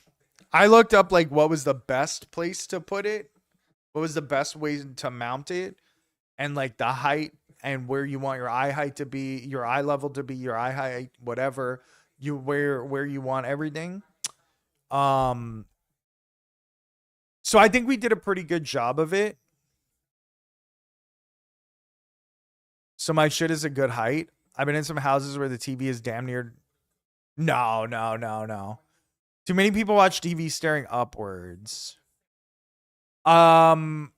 I looked up like what was the best place to put it, what was the best way to mount it, and like the height and where you want your eye height to be, your eye level to be, your eye height, whatever you where you want everything. Um, so I think we did a pretty good job of it. So my shit is a good height. I've been in some houses where the TV is damn near. No, no, no, no. Too many people watch TV staring upwards. Um,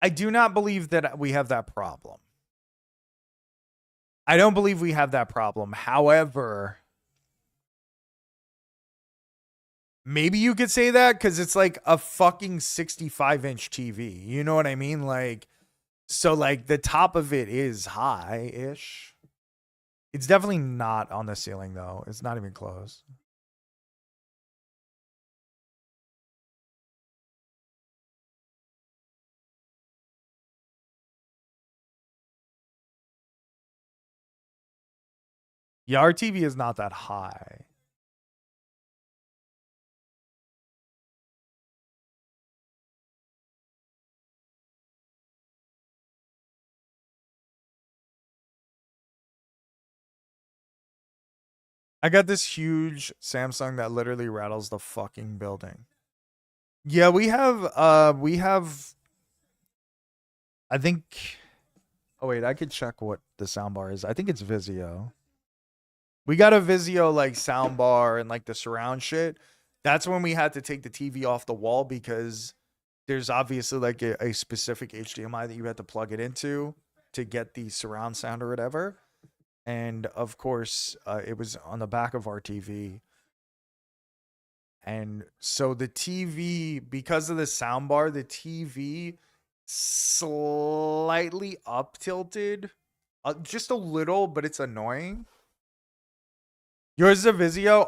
I do not believe that we have that problem. I don't believe we have that problem. However, maybe you could say that because it's like a fucking 65-inch TV. You know what I mean? Like, so like the top of it is high-ish. It's definitely not on the ceiling though. It's not even close. Yeah, our TV is not that high. I got this huge Samsung that literally rattles the fucking building. Yeah, we have I think oh wait, I could check what the soundbar is. I think it's Vizio. We got a Vizio like soundbar and like the surround shit. That's when we had to take the TV off the wall because there's obviously like a specific HDMI that you had to plug it into to get the surround sound or whatever. And of course, it was on the back of our TV. And so the TV, because of the soundbar, the TV slightly up tilted, just a little, but it's annoying. Yours is a Vizio.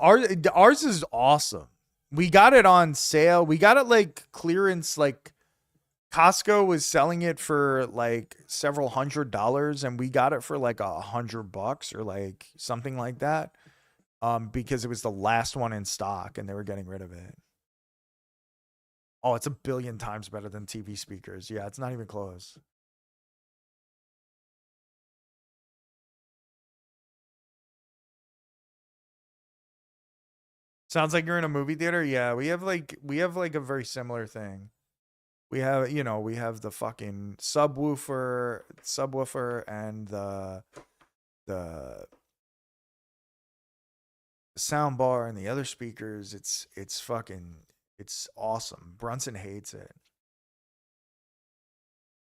Ours is awesome. We got it on sale. We got it like clearance. Like Costco was selling it for like several $100s, and we got it for like $100 or like something like that. Because it was the last one in stock, and they were getting rid of it. Oh, it's a billion times better than TV speakers. Yeah, it's not even close. Sounds like you're in a movie theater. Yeah, we have like a very similar thing. We have, we have the fucking subwoofer and the sound bar and the other speakers. It's awesome. Brunson hates it.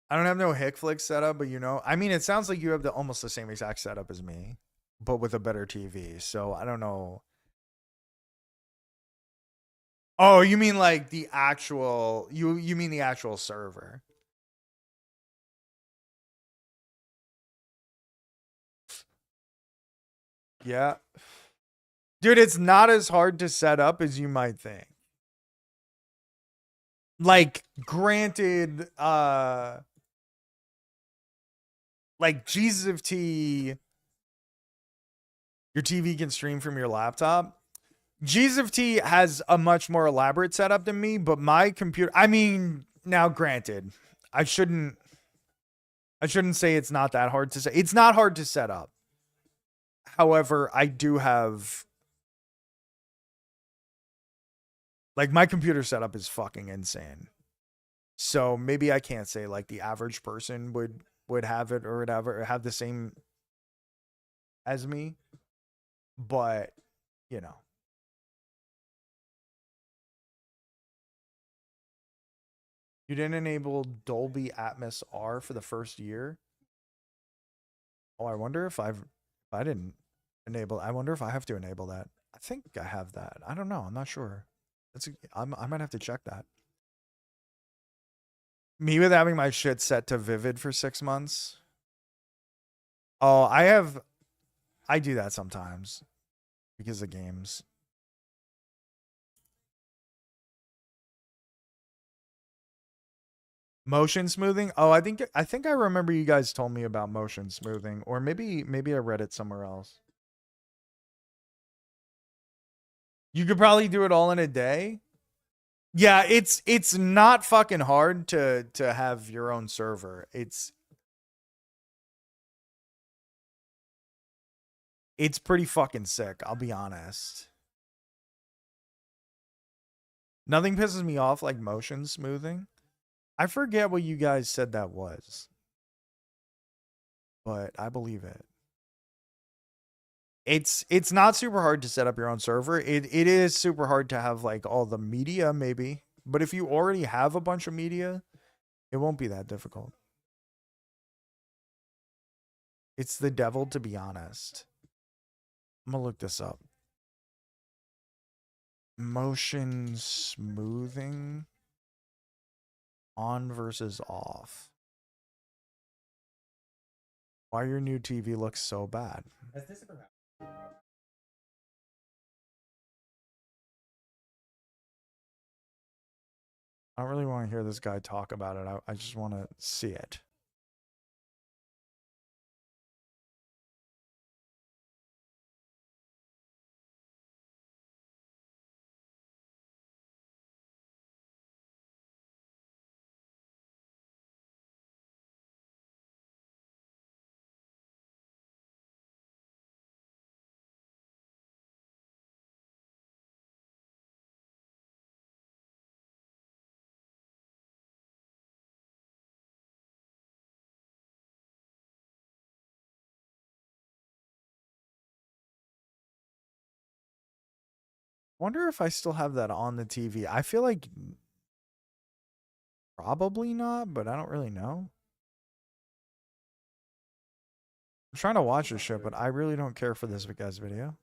I don't have no Hickflix setup, but I mean, it sounds like you have almost the same exact setup as me, but with a better TV. So I don't know. Oh, you mean like the actual you mean the actual server. Yeah. Dude, it's not as hard to set up as you might think. Like granted, like Jesus of T, your TV can stream from your laptop. Jesus of T has a much more elaborate setup than me, but my computer, I mean, now granted, I shouldn't say it's not that hard to say. It's not hard to set up. However, I do have like my computer setup is fucking insane. So maybe I can't say like the average person would have it or whatever, or have the same as me, but you know. You didn't enable Dolby Atmos R for the first year? Oh, I wonder if I didn't enable. I wonder if I have to enable that. I think I have that. I don't know. I'm not sure. I might have to check that. Me with having my shit set to vivid for 6 months. Oh, I do that sometimes because of games. Motion smoothing? Oh, I think I remember you guys told me about motion smoothing, or maybe I read it somewhere else. You could probably do it all in a day. Yeah, it's not fucking hard to have your own server. It's pretty fucking sick, I'll be honest. Nothing pisses me off like motion smoothing. I forget what you guys said that was, but I believe it. It's not super hard to set up your own server. It is super hard to have like all the media maybe, but if you already have a bunch of media, it won't be that difficult. It's the devil, to be honest. I'm gonna look this up. Motion smoothing on versus off. Why your new TV looks so bad? Has this ever happened? I don't really want to hear this guy talk about it. I just want to see it. Wonder if I still have that on the TV. I feel like probably not, but I don't really know. I'm trying to watch this shit, but I really don't care for this guy's video.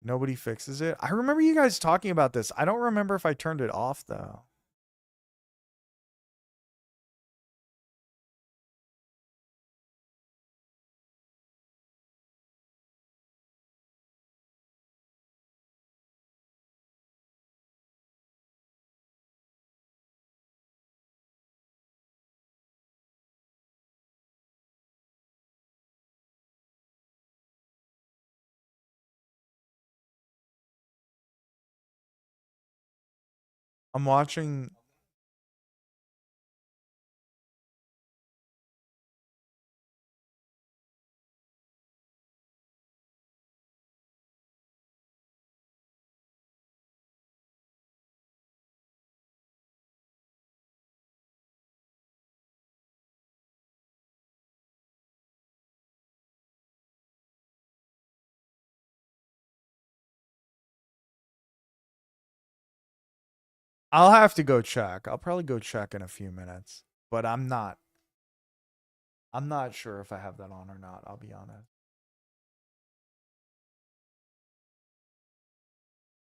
Nobody fixes it. I remember you guys talking about this. I don't remember if I turned it off though. I'm watching. I'll have to go check. I'll probably go check in a few minutes, but I'm not sure if I have that on or not. I'll be honest.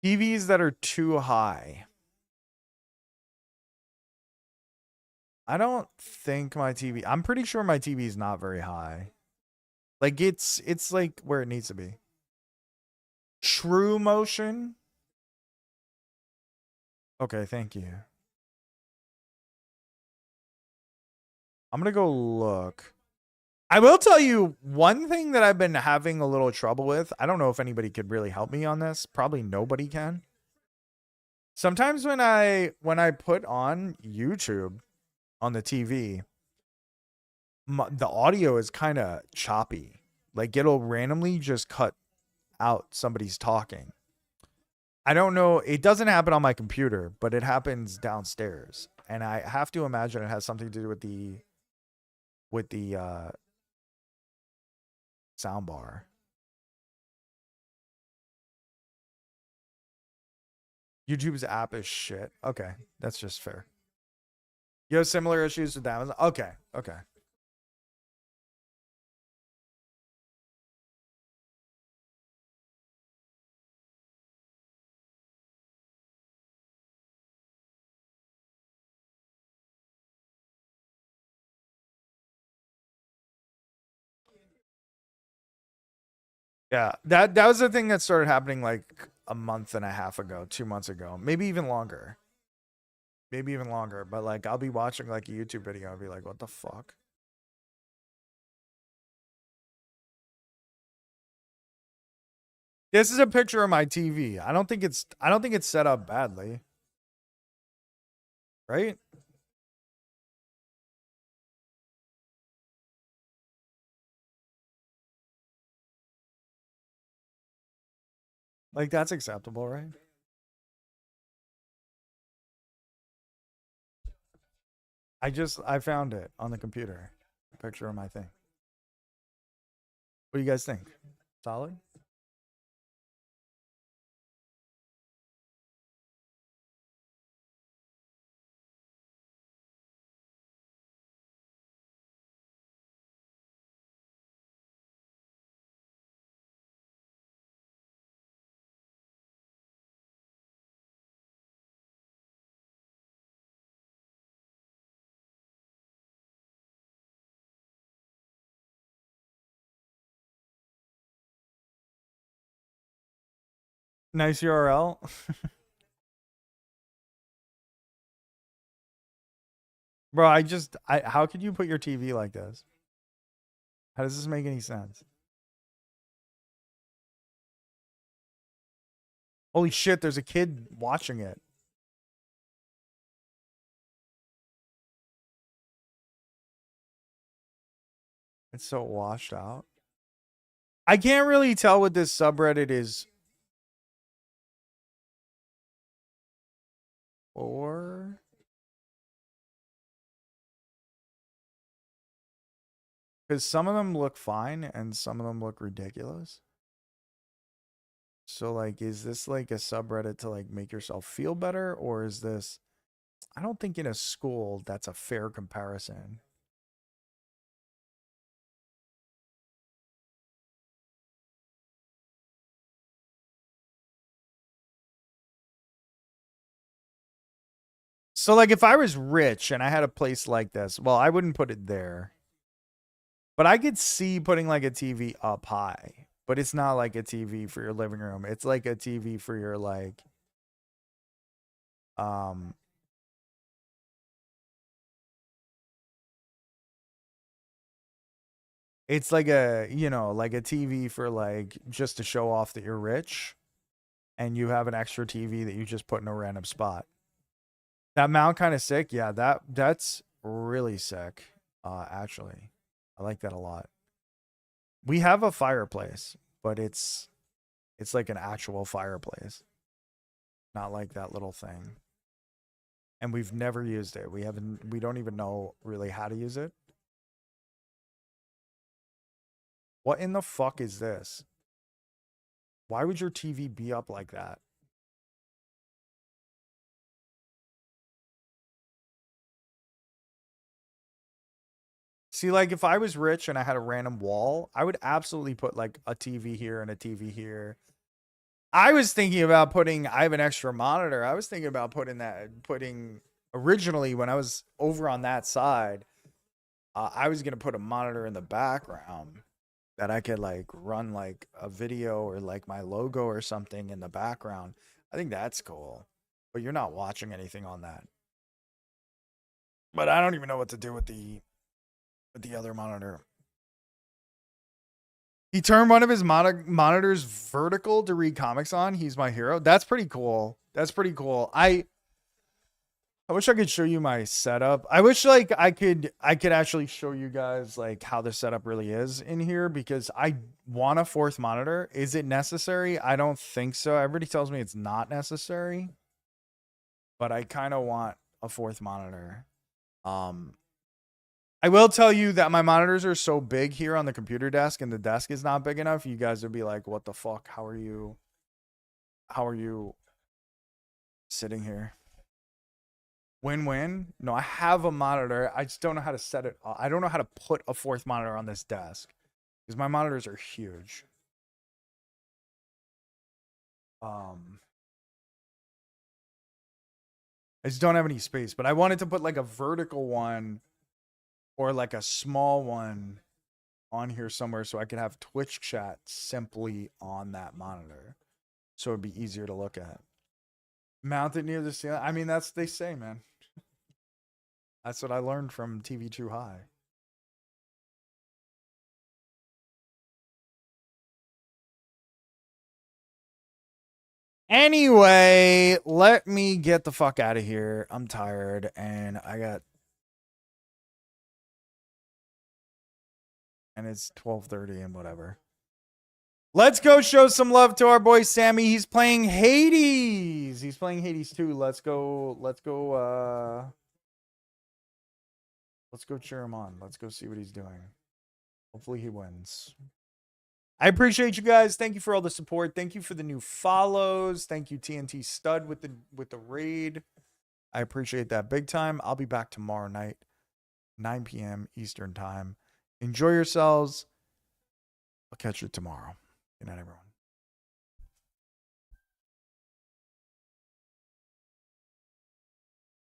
TVs that are too high. I don't think my TV. I'm pretty sure my TV is not very high. Like it's like where it needs to be. True motion. Okay, thank you. I'm gonna go look. I will tell you one thing that I've been having a little trouble with. I don't know if anybody could really help me on this. Probably nobody can. Sometimes when I put on YouTube on the TV, the audio is kind of choppy. Like it'll randomly just cut out somebody's talking. I don't know. It doesn't happen on my computer, but it happens downstairs. And I have to imagine it has something to do with the sound bar. YouTube's app is shit. Okay, that's just fair. You have similar issues with Amazon? Okay, okay. Yeah, that was the thing that started happening like a month and a half ago, 2 months ago, maybe even longer. Maybe even longer. But like I'll be watching like a YouTube video and be like, what the fuck? This is a picture of my TV. I don't think it's set up badly. Right? Like that's acceptable, right? I found it on the computer. A picture of my thing. What do you guys think? Solid? Nice URL. Bro, how could you put your TV like this? How does this make any sense? Holy shit, there's a kid watching it. It's so washed out. I can't really tell what this subreddit is for. Because some of them look fine and some of them look ridiculous. So like, is this like a subreddit to like make yourself feel better, or is this? I don't think in a school that's a fair comparison. So like, if I was rich and I had a place like this, well, I wouldn't put it there. But I could see putting like a TV up high, but it's not like a TV for your living room. It's like a TV for your like um it's like a, you know, like a TV for like just to show off that you're rich and you have an extra TV that you just put in a random spot. That mount kind of sick. Yeah, that's really sick. Actually. I like that a lot. We have a fireplace, but it's like an actual fireplace. Not like that little thing. And we've never used it. We don't even know really how to use it. What in the fuck is this? Why would your TV be up like that? See, like if I was rich and I had a random wall, I would absolutely put like a TV here and a TV here. I was thinking about putting, I have an extra monitor. I was thinking about putting originally when I was over on that side, I was going to put a monitor in the background that I could like run like a video or like my logo or something in the background. I think that's cool, but you're not watching anything on that. But I don't even know what to do with the other monitor. He turned one of his monitors vertical to read comics on. He's my hero. That's pretty cool. That's pretty cool. I wish I could show you my setup. I wish like I could actually show you guys like how the setup really is in here, because I want a fourth monitor. Is it necessary? I don't think so. Everybody tells me it's not necessary, but I kind of want a fourth monitor. I will tell you that my monitors are so big here on the computer desk and the desk is not big enough. You guys would be like, what the fuck? How are you sitting here? Win-win? No, I have a monitor. I just don't know how to set it. I don't know how to put a fourth monitor on this desk because my monitors are huge. I just don't have any space, but I wanted to put like a vertical one or like a small one on here somewhere so I could have Twitch chat simply on that monitor. So it'd be easier to look at. Mount it near the ceiling. I mean, that's they say, man. That's what I learned from TV Too High. Anyway, let me get the fuck out of here. I'm tired and and it's 12:30 and whatever. Let's go show some love to our boy Sammy. He's playing Hades. He's playing Hades 2. Let's go cheer him on. Let's go see what he's doing. Hopefully he wins. I appreciate you guys. Thank you for all the support. Thank you for the new follows. Thank you TNT Stud with the raid. I appreciate that big time. I'll be back tomorrow night, 9 p.m. Eastern time. Enjoy yourselves. I'll catch you tomorrow. Good night, everyone.